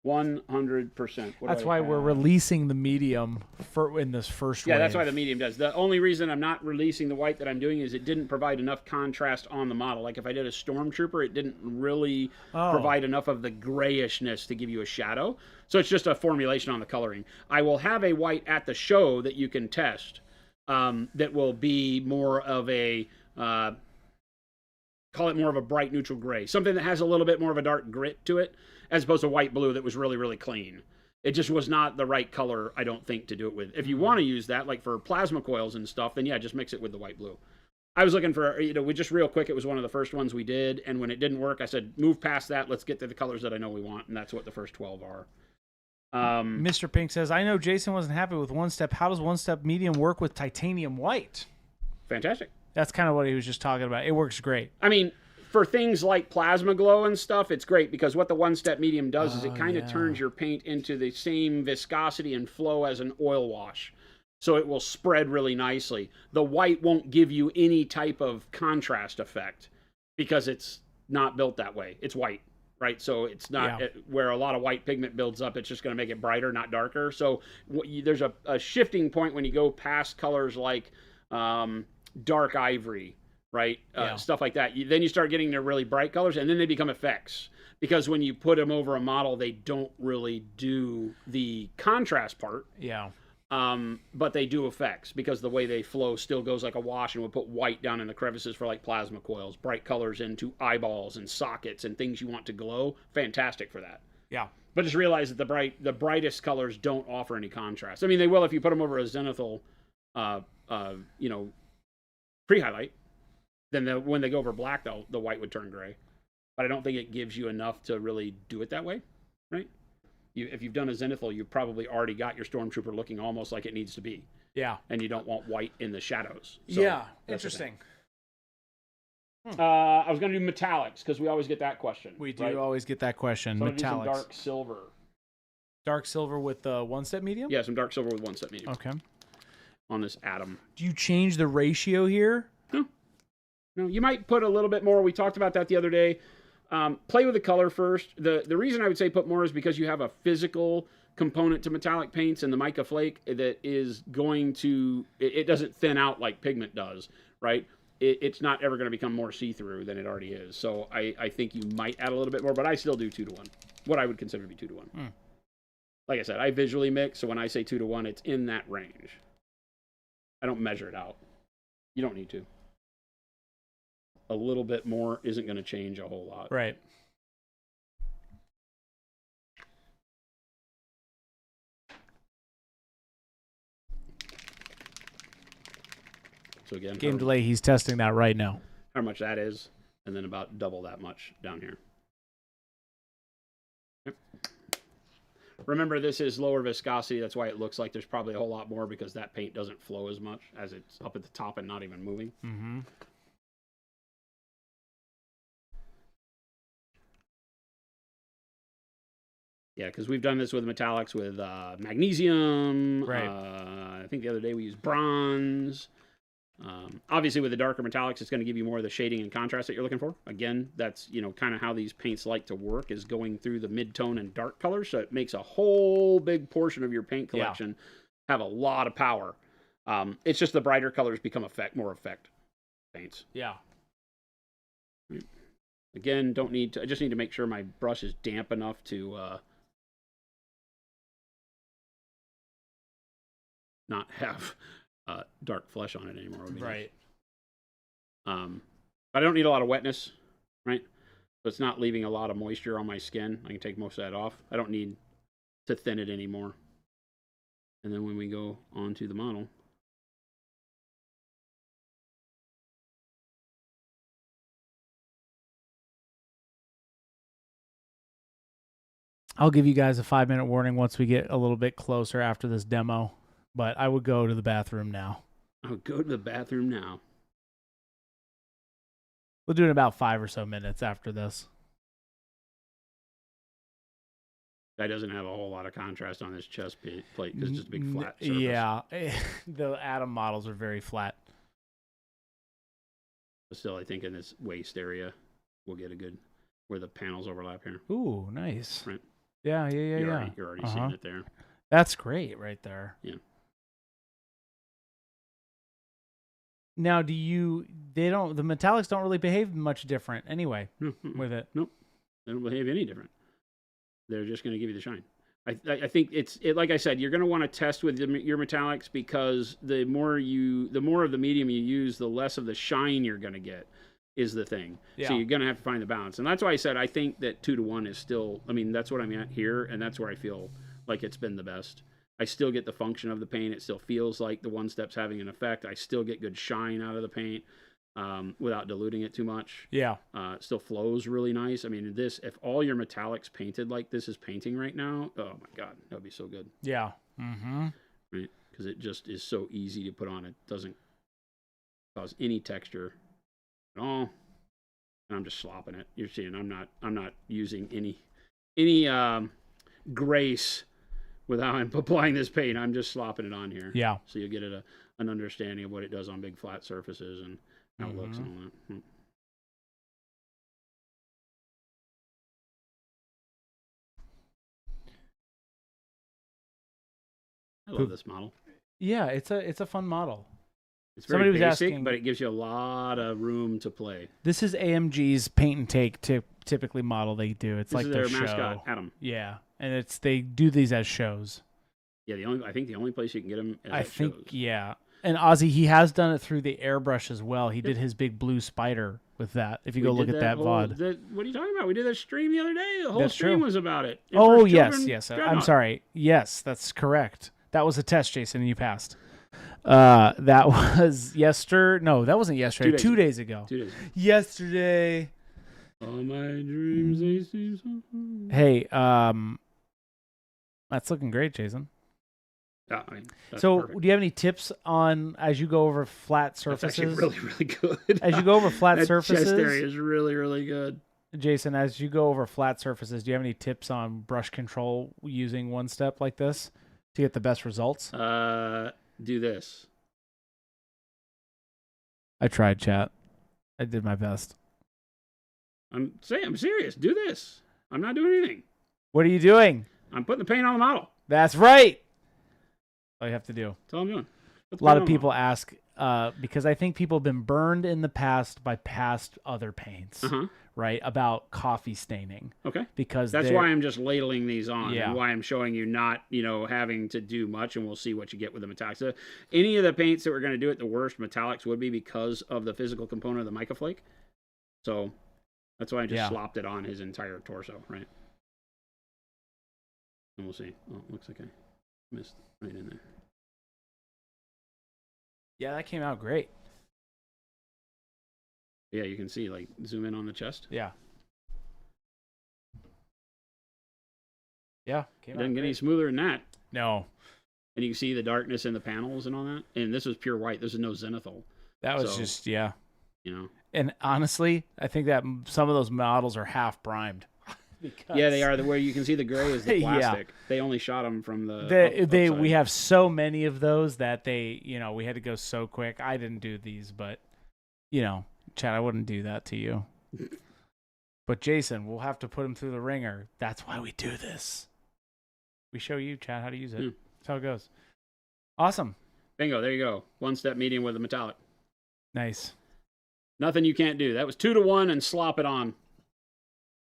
S2: 100%.
S1: That's why we're releasing the medium in this first wave.
S2: Yeah, that's why the medium does. The only reason I'm not releasing the white that I'm doing is it didn't provide enough contrast on the model. Like if I did a Stormtrooper, it didn't really provide enough of the grayishness to give you a shadow. So it's just a formulation on the coloring. I will have a white at the show that you can test that will be more of a... call it more of a bright neutral gray. Something that has a little bit more of a dark grit to it, as opposed to white blue that was really, really clean. It just was not the right color, I don't think, to do it with. If you want to use that, like for plasma coils and stuff, then yeah, just mix it with the white blue. I was looking for, we just real quick, it was one of the first ones we did, and when it didn't work, I said, move past that, let's get to the colors that I know we want, and that's what the first 12 are.
S1: Mr. Pink says, I know Jason wasn't happy with one-step. How does one-step medium work with titanium white?
S2: Fantastic.
S1: That's kind of what he was just talking about. It works great.
S2: I mean, for things like plasma glow and stuff, it's great because what the one-step medium does is it kind of turns your paint into the same viscosity and flow as an oil wash. so it will spread really nicely. The white won't give you any type of contrast effect because it's not built that way. It's white, right? So it's not where a lot of white pigment builds up. It's just going to make it brighter, not darker. So there's a shifting point when you go past colors like dark ivory, right? Stuff like that. Then you start getting to really bright colors, and then they become effects. Because when you put them over a model, they don't really do the contrast part.
S1: Yeah.
S2: But they do effects because the way they flow still goes like a wash, and we'll put white down in the crevices for like plasma coils, bright colors into eyeballs and sockets and things you want to glow. Fantastic for that.
S1: Yeah.
S2: But just realize that the brightest colors don't offer any contrast. I mean, they will if you put them over a zenithal, pre-highlight. Then when they go over black, the white would turn gray. But I don't think it gives you enough to really do it that way, right? If you've done a zenithal, you've probably already got your stormtrooper looking almost like it needs to be.
S1: Yeah.
S2: And you don't want white in the shadows. So
S1: yeah. Interesting.
S2: I was going to do metallics because we always get that question.
S1: We do always get that question.
S2: So
S1: Metallics.
S2: some dark silver.
S1: Dark silver with the one-step medium?
S2: Yeah, some dark silver with one-step medium.
S1: Okay.
S2: On this atom.
S1: Do you change the ratio here?
S2: No, you might put a little bit more. We talked about that the other day. Play with the color first. The reason I would say put more is because you have a physical component to metallic paints and the mica flake that is going to, it doesn't thin out like pigment does, right? It's not ever going to become more see-through than it already is. So I think you might add a little bit more, but I still do 2 to 1. What I would consider to be 2 to 1. Like I said, I visually mix, so when I say 2 to 1, it's in that range. I don't measure it out. You don't need to. A little bit more isn't going to change a whole lot.
S1: Right.
S2: So again,
S1: game delay, he's testing that right now.
S2: How much that is, and then about double that much down here. Yep. Remember, this is lower viscosity. That's why it looks like there's probably a whole lot more because that paint doesn't flow as much as it's up at the top and not even moving.
S1: Mm-hmm.
S2: Yeah, because we've done this with metallics with magnesium.
S1: Right.
S2: I think the other day we used bronze. Obviously, with the darker metallics, it's going to give you more of the shading and contrast that you're looking for. Again, that's kind of how these paints like to work, is going through the mid-tone and dark colors. So it makes a whole big portion of your paint collection have a lot of power. It's just the brighter colors become more effect paints.
S1: Yeah.
S2: Again, I just need to make sure my brush is damp enough to not have dark flesh on it anymore.
S1: Right.
S2: But I don't need a lot of wetness, right? So it's not leaving a lot of moisture on my skin. I can take most of that off. I don't need to thin it anymore. And then when we go onto the model,
S1: I'll give you guys a 5-minute warning once we get a little bit closer after this demo, but I would go to the bathroom now.
S2: I'll go to the bathroom now.
S1: We'll do it in about 5 or so minutes after this.
S2: That doesn't have a whole lot of contrast on this chest plate because it's just a big flat surface.
S1: Yeah, the atom models are very flat.
S2: But still, I think in this waist area, we'll get a good, where the panels overlap here.
S1: Ooh, nice.
S2: Right.
S1: Yeah.
S2: You're already seeing it there.
S1: That's great right there.
S2: Yeah.
S1: Now, the metallics don't really behave much different anyway with it.
S2: Nope. They don't behave any different. They're just going to give you the shine. I think like I said, you're going to want to test with your metallics because the more of the medium you use, the less of the shine you're going to get is the thing. Yeah. So you're going to have to find the balance. And that's why I said I think that 2 to 1 is still, that's what I'm at here, and that's where I feel like it's been the best. I still get the function of the paint. It still feels like the one step's having an effect. I still get good shine out of the paint without diluting it too much.
S1: Yeah.
S2: It still flows really nice. If all your metallics painted like this is painting right now, oh my God, that would be so good.
S1: Yeah. Mm-hmm.
S2: Right? Because it just is so easy to put on. It doesn't cause any texture at all. And I'm just slopping it. You're seeing I'm not using any grace without applying this paint. I'm just slopping it on here.
S1: Yeah.
S2: So you'll get an understanding of what it does on big flat surfaces and how it looks and all that. I love this model.
S1: Yeah, it's a fun model.
S2: It's very basic, but it gives you a lot of room to play.
S1: This is AMG's paint and take typically model they do. It's
S2: this
S1: like
S2: is
S1: their
S2: mascot,
S1: show.
S2: Adam.
S1: Yeah, and they do these as shows.
S2: Yeah, I think the only place you can get them is shows.
S1: Yeah. And Ozzy, he has done it through the airbrush as well. He did his big blue spider with that. If you go look at that VOD.
S2: What are you talking about? We did that stream the other day. The whole stream was about it.
S1: Oh, yes. I'm sorry. Yes, that's correct. That was a test, Jason, and you passed. That was yesterday. No, that wasn't yesterday. 2 days ago. 2 days ago. Yesterday.
S2: All my dreams, they seem so...
S1: Hey, that's looking great, Jason.
S2: Yeah, I mean,
S1: so,
S2: perfect.
S1: Do you have any tips on as you go over flat surfaces?
S2: That's actually really, really good.
S1: As you go over flat surfaces,
S2: chest area is really, really good.
S1: Jason, as you go over flat surfaces, do you have any tips on brush control using one step like this to get the best results?
S2: Do this.
S1: I tried, chat. I did my best.
S2: I'm serious. Do this. I'm not doing anything.
S1: What are you doing?
S2: I'm putting the paint on the model.
S1: That's right. All you have to do.
S2: That's all I'm doing.
S1: A lot of people ask, because I think people have been burned in the past by past other paints, right? About coffee staining.
S2: Okay.
S1: Because
S2: that's why I'm just ladling these on,
S1: and
S2: why I'm showing you not, having to do much, and we'll see what you get with the metallics. So any of the paints that we're going to do at the worst, metallics would be because of the physical component of the mica flake. So that's why I just slopped it on his entire torso, right? And we'll see. Oh, it looks like I missed right in there.
S1: Yeah, that came out great.
S2: Yeah, you can see, like, zoom in on the chest.
S1: Yeah. Yeah.
S2: It doesn't get any smoother than that.
S1: No.
S2: And you can see the darkness in the panels and all that. And this was pure white. This is no zenithal.
S1: That was just, yeah.
S2: You know.
S1: And honestly, I think that some of those models are half primed.
S2: Yeah, they are. Where you can see the gray is the plastic. They only shot them from the.
S1: We have so many of those that we had to go so quick. I didn't do these, but Chad, I wouldn't do that to you. But Jason, we'll have to put him through the ringer. That's why we do this. We show you, Chad, how to use it. That's how it goes. Awesome.
S2: Bingo. There you go. One step medium with a metallic.
S1: Nice.
S2: Nothing you can't do. That was 2-to-1 and slop it on.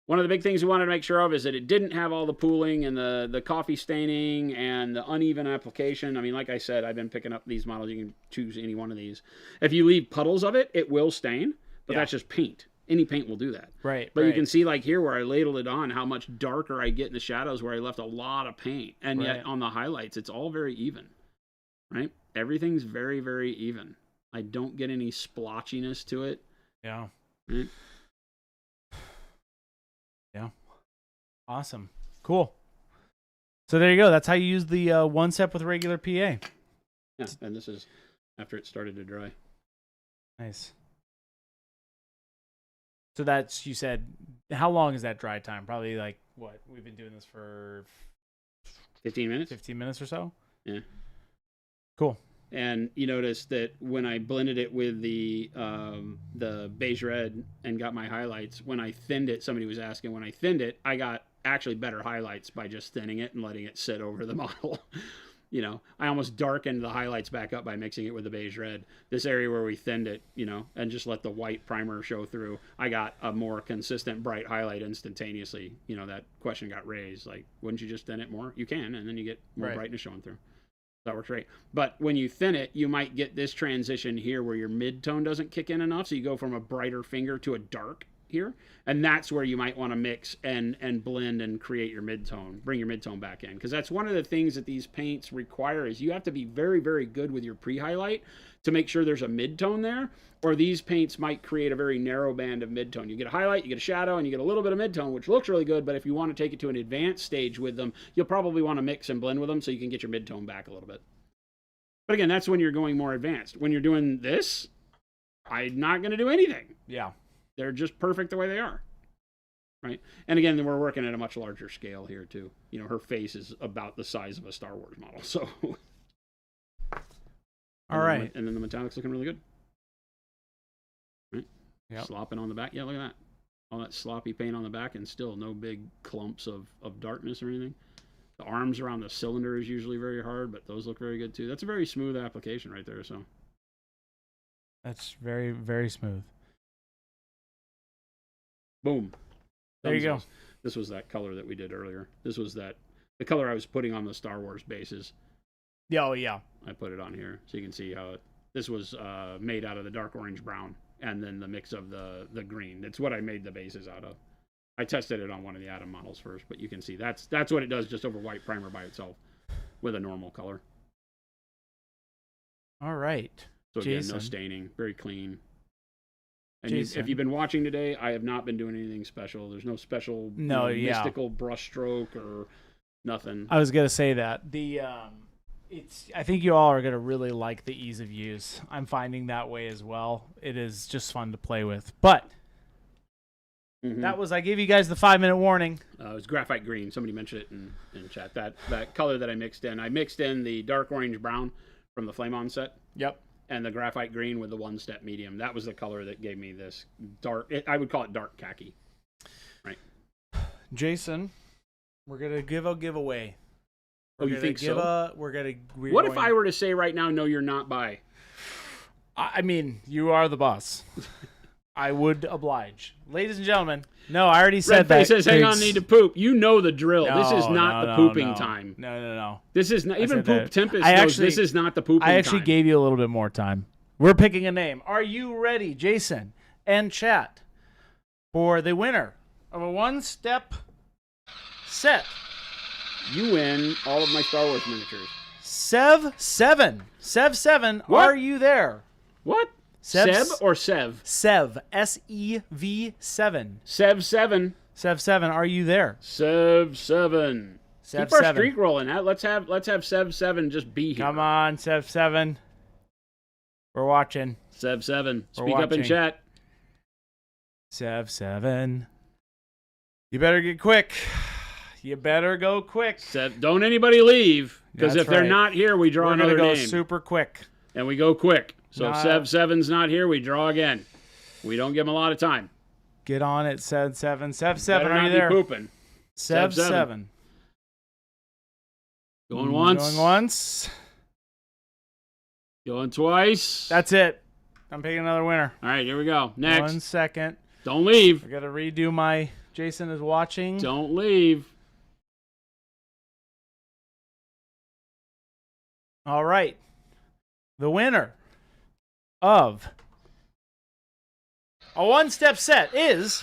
S2: One of the big things we wanted to make sure of is that it didn't have all the pooling and the coffee staining and the uneven application. I mean, like I said, I've been picking up these models. You can choose any one of these. If you leave puddles of it, it will stain, but that's just paint. Any paint will do that.
S1: Right.
S2: But you can see, like here where I ladled it on, how much darker I get in the shadows where I left a lot of paint. And yet on the highlights, it's all very even. Right? Everything's very, very even. I don't get any splotchiness to it.
S1: Yeah.
S2: Right?
S1: Yeah. Awesome. Cool. So there you go. That's how you use the one step with regular PA.
S2: Yeah, and this is after it started to dry.
S1: Nice. So that's, you said, how long is that dry time? Probably like, what? We've been doing this for
S2: 15 minutes?
S1: 15 minutes or so?
S2: Yeah.
S1: Cool.
S2: And you notice that when I blended it with the beige red and got my highlights, when I thinned it, somebody was asking, when I thinned it, I got actually better highlights by just thinning it and letting it sit over the model. I almost darkened the highlights back up by mixing it with the beige red. This area where we thinned it, and just let the white primer show through, I got a more consistent bright highlight instantaneously. That question got raised, like, wouldn't you just thin it more? You can, and then you get more brightness showing through. That works great. But when you thin it, you might get this transition here where your mid-tone doesn't kick in enough. So you go from a brighter finger to a dark here. And that's where you might want to mix and blend and create your mid-tone. Bring your mid-tone back in. Because that's one of the things that these paints require is you have to be very, very good with your pre-highlight to make sure there's a mid-tone there. Or these paints might create a very narrow band of mid-tone. You get a highlight, you get a shadow, and you get a little bit of mid-tone, which looks really good, but if you want to take it to an advanced stage with them, you'll probably want to mix and blend with them so you can get your mid-tone back a little bit. But again, that's when you're going more advanced. When you're doing this, I'm not going to do anything.
S1: Yeah.
S2: They're just perfect the way they are. right? And again, we're working at a much larger scale here too. You know, her face is about the size of a Star Wars model. So,
S1: all right.
S2: And then the metallic's looking really good. Right?
S1: Yep.
S2: Slopping on the back. Yeah, look at that. All that sloppy paint on the back, and still no big clumps of darkness or anything. The arms around the cylinder is usually very hard, but those look very good too. That's a very smooth application right there. So
S1: that's very, very smooth.
S2: Boom.
S1: There you go.
S2: This was that color that we did earlier. This was the color I was putting on the Star Wars bases.
S1: Yeah, oh yeah.
S2: I put it on here so you can see how this was made out of the dark orange brown, and then the mix of the green. It's what I made the bases out of. I tested it on one of the Atom models first, but you can see that's what it does just over white primer by itself with a normal color.
S1: All right.
S2: So again,
S1: Jason.
S2: no staining, very clean. And
S1: Jason.
S2: if you've been watching today, I have not been doing anything special. There's no special mystical brush stroke or nothing.
S1: I was gonna say that. I think you all are gonna really like the ease of use. I'm finding that way as well. It is just fun to play with. But I gave you guys the 5-minute warning.
S2: It was graphite green. Somebody mentioned it in chat. That color that I mixed in the dark orange brown from the Flame On set.
S1: Yep.
S2: And the graphite green with the one-step medium. That was the color that gave me this dark, I would call it dark khaki. Right.
S1: Jason, we're going to give a giveaway.
S2: You think so?
S1: What
S2: if I were to say right now, no, you're not by?
S1: I mean, you are the boss. I would oblige. Ladies and gentlemen, no, I already said that.
S2: Red Face says, hang on, need to poop. You know the drill. This is not the pooping time.
S1: No.
S2: This is not, even Poop Tempest knows this is not the pooping time.
S1: I actually gave you a little bit more time. We're picking a name. Are you ready, Jason and chat, for the winner of a one-step set?
S2: You win all of my Star Wars miniatures.
S1: Sev7. Sev7, are you there?
S2: What? Seb or Sev?
S1: Sev. S-E-V-7.
S2: Sev7.
S1: Sev7, are you there?
S2: Sev7. Keep our streak rolling. Let's have Sev7 just be here.
S1: Come on, Sev7. We're watching.
S2: Sev7. Speak up in chat.
S1: Sev7. You better get quick. You better go quick.
S2: Don't anybody leave, because if they're not here, we draw another name.
S1: We're going to go super quick.
S2: And we go quick. So if Sev7's not here, we draw again. We don't give him a lot of time.
S1: Get on it, Sev7. Sev7, are you there?
S2: Pooping.
S1: Sev7.
S2: Going once.
S1: Going once.
S2: Going twice.
S1: That's it. I'm picking another winner.
S2: All right, here we go. Next.
S1: 1 second.
S2: Don't leave.
S1: I got to redo my... Jason is watching.
S2: Don't leave.
S1: All right. The winner of a one-step set is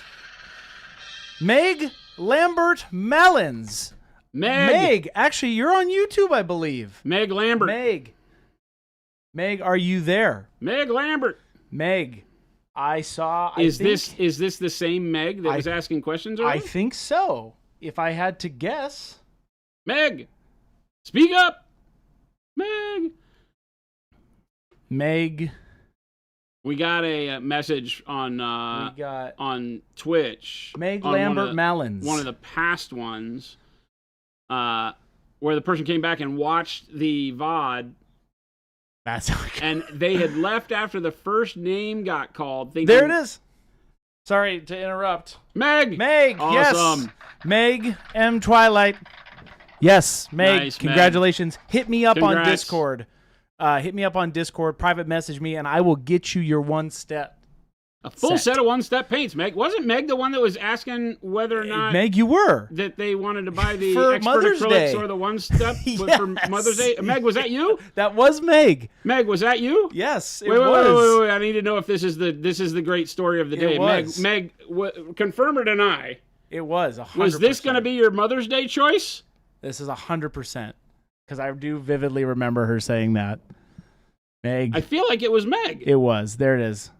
S1: Meg Lambert Mellons. Meg, actually, you're on YouTube, I believe.
S2: Meg Lambert.
S1: Meg, are you there?
S2: Meg Lambert.
S1: Meg,
S2: Is this the same Meg that was asking questions earlier?
S1: I think so. If I had to guess.
S2: Meg, speak up.
S1: Meg.
S2: We got a message on Twitch.
S1: Meg Lambert Mellons.
S2: One of the past ones, where the person came back and watched the VOD.
S1: That's okay.
S2: And they had left after the first name got called. Thinking,
S1: there it is. Sorry to interrupt.
S2: Meg,
S1: awesome. Yes. Meg M. Twilight. Yes, Meg.
S2: Nice,
S1: congratulations.
S2: Meg.
S1: Hit me up on Discord. Hit me up on Discord. Private message me, and I will get you your one-step.
S2: A full set of one-step paints, Meg. Wasn't Meg the one that was asking whether or not...
S1: Meg, you were.
S2: That they wanted to buy the
S1: for
S2: expert
S1: Mother's
S2: acrylics
S1: Day.
S2: or the one-step
S1: Yes.
S2: for Mother's Day? Meg, was that you?
S1: That was Meg.
S2: Meg, was that you?
S1: Yes, it was.
S2: Wait. I need to know if this is the great story of the day.
S1: Was.
S2: Meg, confirm or deny?
S1: It was 100%.
S2: Was this going to be your Mother's Day choice?
S1: This is 100%. Because I do vividly remember her saying that. Meg.
S2: I feel like it was Meg.
S1: It was. There it is.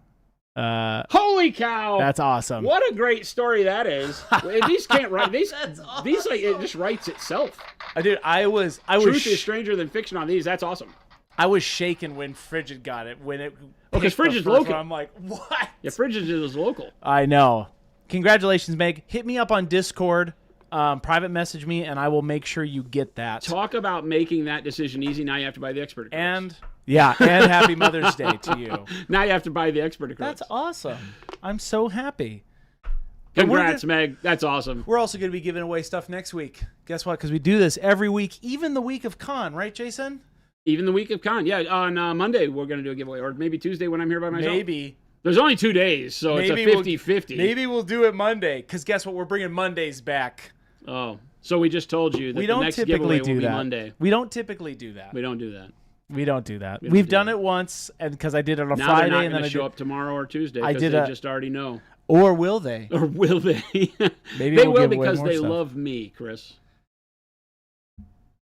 S2: Holy cow!
S1: That's awesome.
S2: What a great story that is. These can't write. These
S1: awesome.
S2: These like it just writes itself.
S1: I was.
S2: Truth is stranger than fiction on these. That's awesome.
S1: I was shaken when Frigid got it. When it.
S2: Because Frigid's local.
S1: I'm like, what?
S2: Yeah, Frigid is local.
S1: I know. congratulations, Meg. Hit me up on Discord. Private message me, and I will make sure you get that.
S2: Talk about making that decision easy. Now you have to buy the expert acrylics.
S1: And happy Mother's Day to you.
S2: Now you have to buy the expert acrylics.
S1: That's awesome. I'm so happy.
S2: Congrats, Meg. That's awesome.
S1: We're also going to be giving away stuff next week. Guess what? Because we do this every week, even the week of con, right, Jason?
S2: Even the week of con. Yeah, on Monday we're going to do a giveaway, or maybe Tuesday when I'm here by myself.
S1: Maybe.
S2: There's only 2 days, so it's a 50-50.
S1: Maybe we'll do it Monday, because guess what? We're bringing Mondays back.
S2: Oh, so we just told you that the next giveaway will be Monday.
S1: We don't typically do that.
S2: We don't do that.
S1: We don't do that. We've done it once, and because I did it on a Friday,
S2: they're
S1: and
S2: not
S1: then
S2: show up tomorrow or Tuesday because they just already know.
S1: Or will they?
S2: Or will they?
S1: Maybe
S2: they
S1: we'll
S2: will
S1: give away
S2: because
S1: more
S2: they
S1: stuff.
S2: love me, Chris.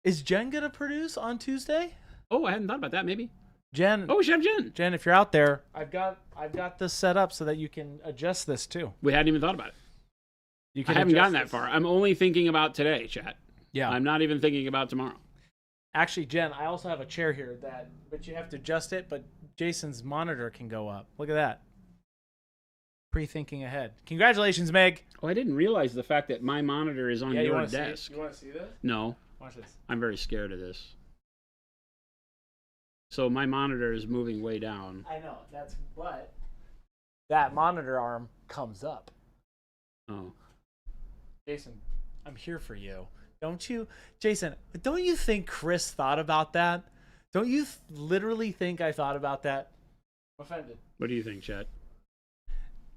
S1: Is Jen gonna produce on Tuesday?
S2: Oh, I hadn't thought about that. Maybe.
S1: Jen.
S2: Oh, we should have Jen.
S1: Jen, if you're out there, I've got this set up so that you can adjust this too.
S2: We hadn't even thought about it. I haven't gotten that far. I'm only thinking about today, chat.
S1: Yeah.
S2: I'm not even thinking about tomorrow.
S1: Actually, Jen, I also have a chair here but you have to adjust it, but Jason's monitor can go up. Look at that. Pre-thinking ahead. Congratulations, Meg.
S2: Oh, I didn't realize the fact that my monitor is on your desk.
S1: You want to see this?
S2: No.
S1: Watch this.
S2: I'm very scared of this. So my monitor is moving way down.
S1: I know. But that monitor arm comes up.
S2: Oh.
S1: Jason, I'm here for you. Don't you? Jason, don't you think Chris thought about that? Don't you literally think I thought about that? I'm offended.
S2: What do you think, Chet?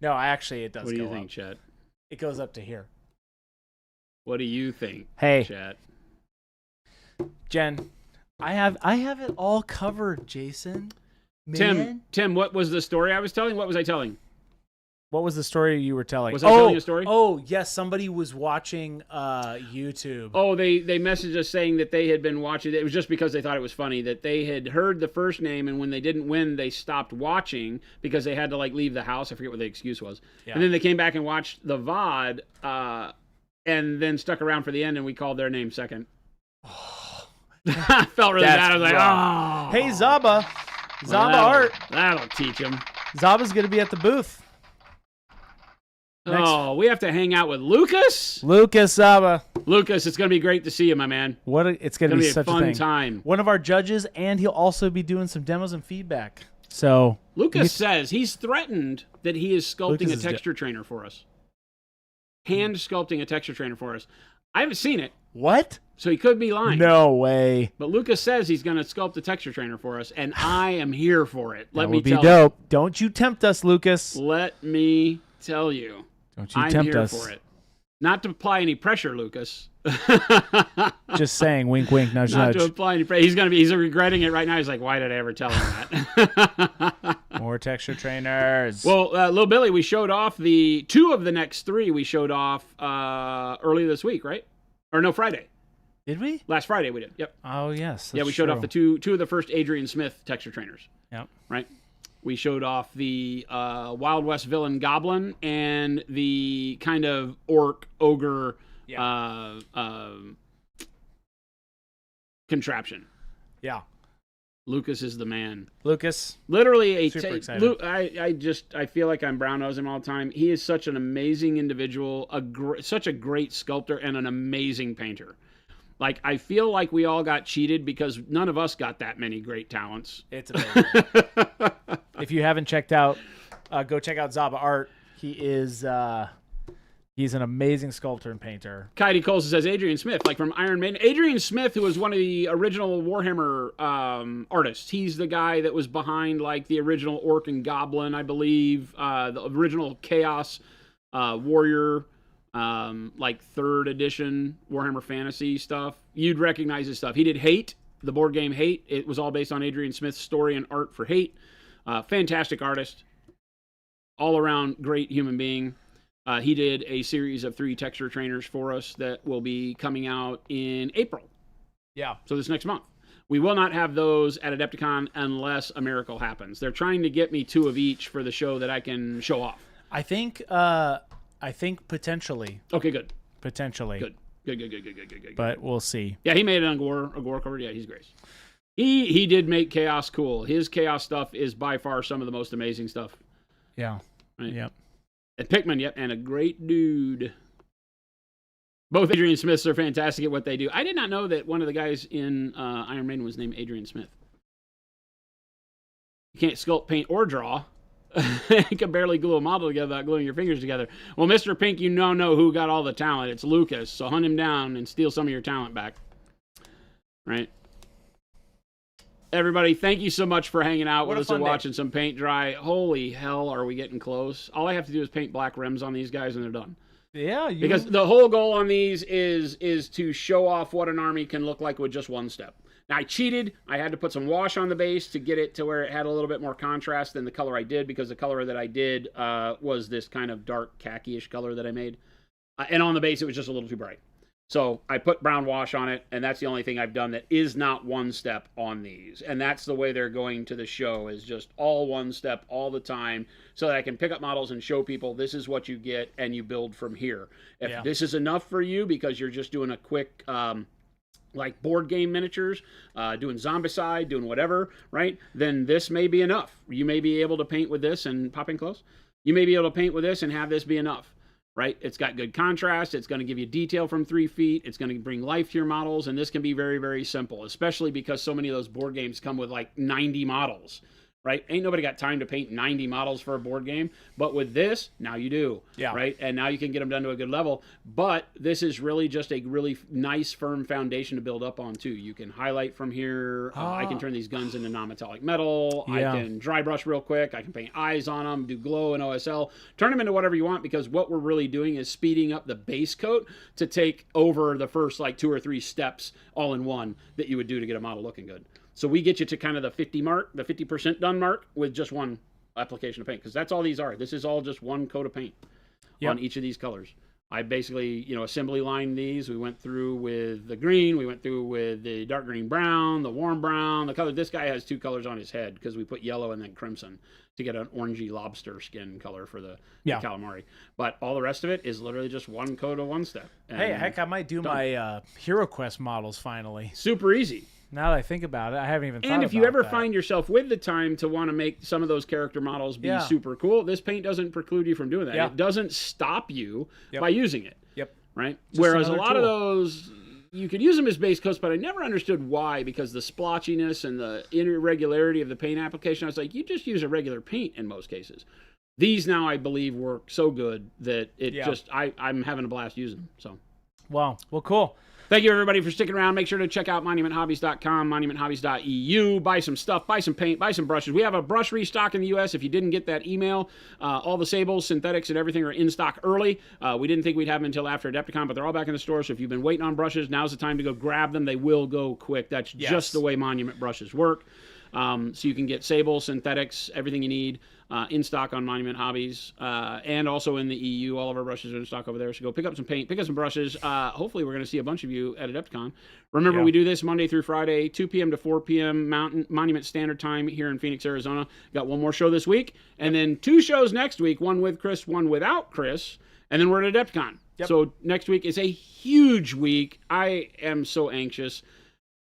S1: No, actually, it does go up.
S2: What do you think, Chet?
S1: It goes up to here.
S2: What do you think,
S1: hey,
S2: Chet?
S1: Jen, I have it all covered, Jason. Man.
S2: Tim, what was the story I was telling? What was I telling?
S1: What was the story you were telling?
S2: Was I telling a story?
S1: Oh, yes, somebody was watching YouTube.
S2: Oh, they messaged us saying that they had been watching. It was just because they thought it was funny that they had heard the first name, and when they didn't win, they stopped watching because they had to leave the house. I forget what the excuse was. Yeah. And then they came back and watched the VOD, and then stuck around for the end, and we called their name second. I felt really bad. I was like, oh.
S1: Hey, Zaba Art.
S2: That'll teach him.
S1: Zaba's going to be at the booth.
S2: Oh, we have to hang out with Lucas?
S1: Lucas Zaba.
S2: Lucas, it's going to be great to see you, my man.
S1: It's going to be such
S2: a fun time.
S1: One of our judges, and he'll also be doing some demos and feedback. So
S2: Lucas says he's threatened that he is sculpting a texture trainer for us. Hand sculpting a texture trainer for us. I haven't seen it.
S1: What?
S2: So he could be lying.
S1: No way.
S2: But Lucas says he's going to sculpt a texture trainer for us, and I am here for it.
S1: That would be dope. Don't you tempt us, Lucas.
S2: Let me tell you.
S1: Don't you tempt us.
S2: I'm here for it. Not to apply any pressure, Lucas.
S1: Just saying, wink, wink, nudge,
S2: Not
S1: nudge.
S2: to apply any pressure. He's regretting it right now. He's like, why did I ever tell him that?
S1: More texture trainers.
S2: Well, Lil Billy, we showed off the 2 of the next 3 we showed off early this week, right? Or no, Friday.
S1: Did we?
S2: Last Friday we did. Yep.
S1: Oh, yes.
S2: Yeah, we showed off the two of the first Adrian Smith texture trainers.
S1: Yep.
S2: Right? We showed off the Wild West villain goblin and the kind of orc ogre contraption.
S1: Yeah.
S2: Lucas is the man.
S1: Lucas.
S2: Literally
S1: super excited.
S2: I feel like I'm brown nosing him all the time. He is such an amazing individual, such a great sculptor and an amazing painter. Like, I feel like we all got cheated because none of us got that many great talents.
S1: It's amazing. If you haven't checked out, go check out Zaba Art. He's an amazing sculptor and painter.
S2: Coyote Coles says Adrian Smith, like from Iron Maiden. Adrian Smith, who was one of the original Warhammer artists. He's the guy that was behind like the original Orc and Goblin, I believe. The original Chaos Warrior, like 3rd edition Warhammer Fantasy stuff. You'd recognize his stuff. He did Hate, the board game Hate. It was all based on Adrian Smith's story and art for Hate. Fantastic artist. All around great human being. He did a series of 3 texture trainers for us that will be coming out in April.
S1: Yeah.
S2: So this next month. We will not have those at Adepticon unless a miracle happens. They're trying to get me 2 of each for the show that I can show off.
S1: I think potentially.
S2: Okay, good.
S1: Potentially.
S2: Good. Good.
S1: But we'll see.
S2: Yeah, he made it on Gore cover. Yeah, he's great. He did make Chaos cool. His Chaos stuff is by far some of the most amazing stuff.
S1: Yeah.
S2: Right?
S1: Yep.
S2: And Pickman, yep, and a great dude. Both Adrian Smiths are fantastic at what they do. I did not know that one of the guys in Iron Maiden was named Adrian Smith. You can't sculpt, paint, or draw. You can barely glue a model together without gluing your fingers together. Well, Mr. Pink, you know who got all the talent. It's Lucas. So hunt him down and steal some of your talent back. Right? Everybody, thank you so much for hanging out with us and watching some paint dry. Holy hell, are we getting close? All I have to do is paint black rims on these guys and they're done.
S1: Yeah.
S2: Because the whole goal on these is to show off what an army can look like with just one step. Now, I cheated. I had to put some wash on the base to get it to where it had a little bit more contrast than the color I did, because the color that I did was this kind of dark khaki-ish color that I made. And on the base, it was just a little too bright. So I put brown wash on it, and that's the only thing I've done that is not one step on these. And that's the way they're going to the show, is just all one step all the time, so that I can pick up models and show people this is what you get, and you build from here. If this is enough for you because you're just doing a quick... like board game miniatures, doing Zombicide, doing whatever, right? Then this may be enough. You may be able to paint with this and pop in close. You may be able to paint with this and have this be enough, right? It's got good contrast. It's going to give you detail from 3 feet. It's going to bring life to your models, and this can be very, very simple, especially because so many of those board games come with like 90 models. Right? Ain't nobody got time to paint 90 models for a board game. But with this, now you do.
S1: Yeah.
S2: Right? And now you can get them done to a good level. But this is really just a really nice, firm foundation to build up on, too. You can highlight from here. I can turn these guns into non-metallic metal.
S1: Yeah.
S2: I can dry brush real quick. I can paint eyes on them, do glow and OSL. Turn them into whatever you want, because what we're really doing is speeding up the base coat to take over the first like 2 or 3 steps all in one that you would do to get a model looking good. So we get you to kind of the 50 mark, the 50% done mark, with just one application of paint, because that's all these are. This is all just one coat of paint on each of these colors. I basically, assembly lined these. We went through with the green. We went through with the dark green brown, the warm brown, the color. This guy has 2 colors on his head because we put yellow and then crimson to get an orangey lobster skin color for the calamari. But all the rest of it is literally just one coat of one step.
S1: Hey, heck, I might do my Hero Quest models finally.
S2: Super easy.
S1: Now that I think about it, I haven't even thought about
S2: And if you ever
S1: that.
S2: find yourself with the time to want to make some of those character models be super cool, this paint doesn't preclude you from doing that. It doesn't stop you by using it. Right? Whereas a lot of those, you could use them as base coats, but I never understood why, because the splotchiness and the irregularity of the paint application, I was like, you just use a regular paint in most cases. These now, I believe, work so good that it just, I'm having a blast using them. So,
S1: wow. Well, cool.
S2: Thank you, everybody, for sticking around. Make sure to check out monumenthobbies.com, monumenthobbies.eu. Buy some stuff, buy some paint, buy some brushes. We have a brush restock in the U.S. If you didn't get that email, all the sables, synthetics, and everything are in stock early. We didn't think we'd have them until after Adepticon, but they're all back in the store. So if you've been waiting on brushes, now's the time to go grab them. They will go quick. That's just the way Monument brushes work. So you can get sable, synthetics, everything you need in stock on Monument Hobbies, and also in the EU. All of our brushes are in stock over there. So go pick up some paint, pick up some brushes. Hopefully we're going to see a bunch of you at Adepticon. Remember, we do this Monday through Friday, 2 p.m. to 4 p.m. Monument Standard Time here in Phoenix, Arizona. Got one more show this week, and then 2 shows next week, one with Chris, one without Chris, and then we're at Adepticon. So next week is a huge week. I am so anxious.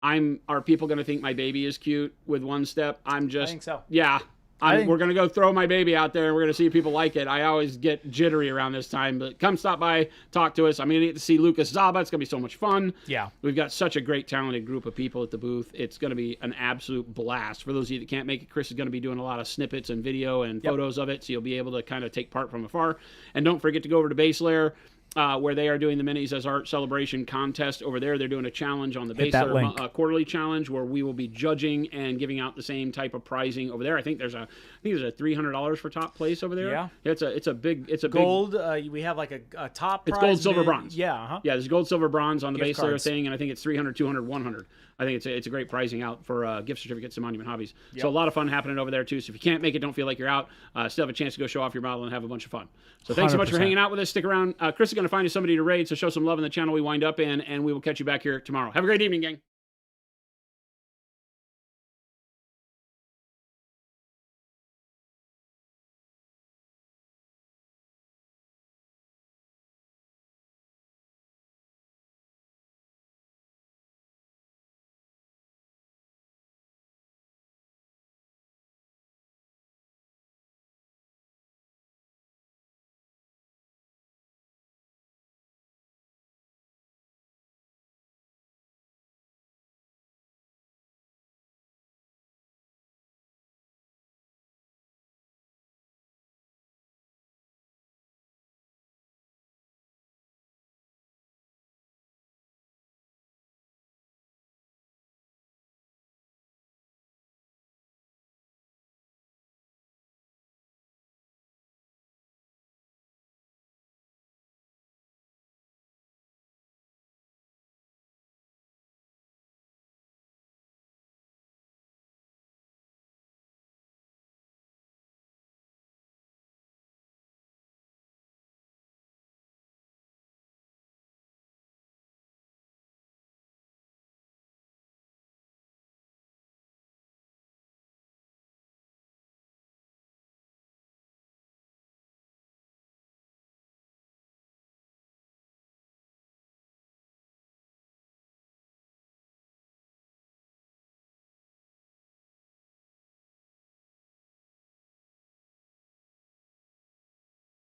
S2: Are people going to think my baby is cute with one step? I think
S1: so.
S2: Yeah. We're going to go throw my baby out there, and we're going to see if people like it. I always get jittery around this time, but come stop by, talk to us. I'm going to get to see Lucas Zaba. It's going to be so much fun.
S1: Yeah.
S2: We've got such a great, talented group of people at the booth. It's going to be an absolute blast. For those of you that can't make it, Chris is going to be doing a lot of snippets and video and photos of it, so you'll be able to kind of take part from afar. And don't forget to go over to Base Layer, where they are doing the Minis as Art Celebration contest over there. They're doing a challenge on the Base Layer quarterly challenge, where we will be judging and giving out the same type of prizing over there. I think there's a $300 for top place over there.
S1: Yeah,
S2: it's a big
S1: gold. We have like a top prize.
S2: It's gold, silver, bronze.
S1: Yeah,
S2: yeah. There's gold, silver, bronze on the Base Layer thing, and I think it's 300, 200, 100. I think it's a great pricing out for gift certificates to Monument Hobbies. So a lot of fun happening over there too. So if you can't make it, don't feel like you're out. Still have a chance to go show off your model and have a bunch of fun. So thanks so much for hanging out with us. Stick around. Chris is going to find us somebody to raid, so show some love in the channel we wind up in, and we will catch you back here tomorrow. Have a great evening, gang.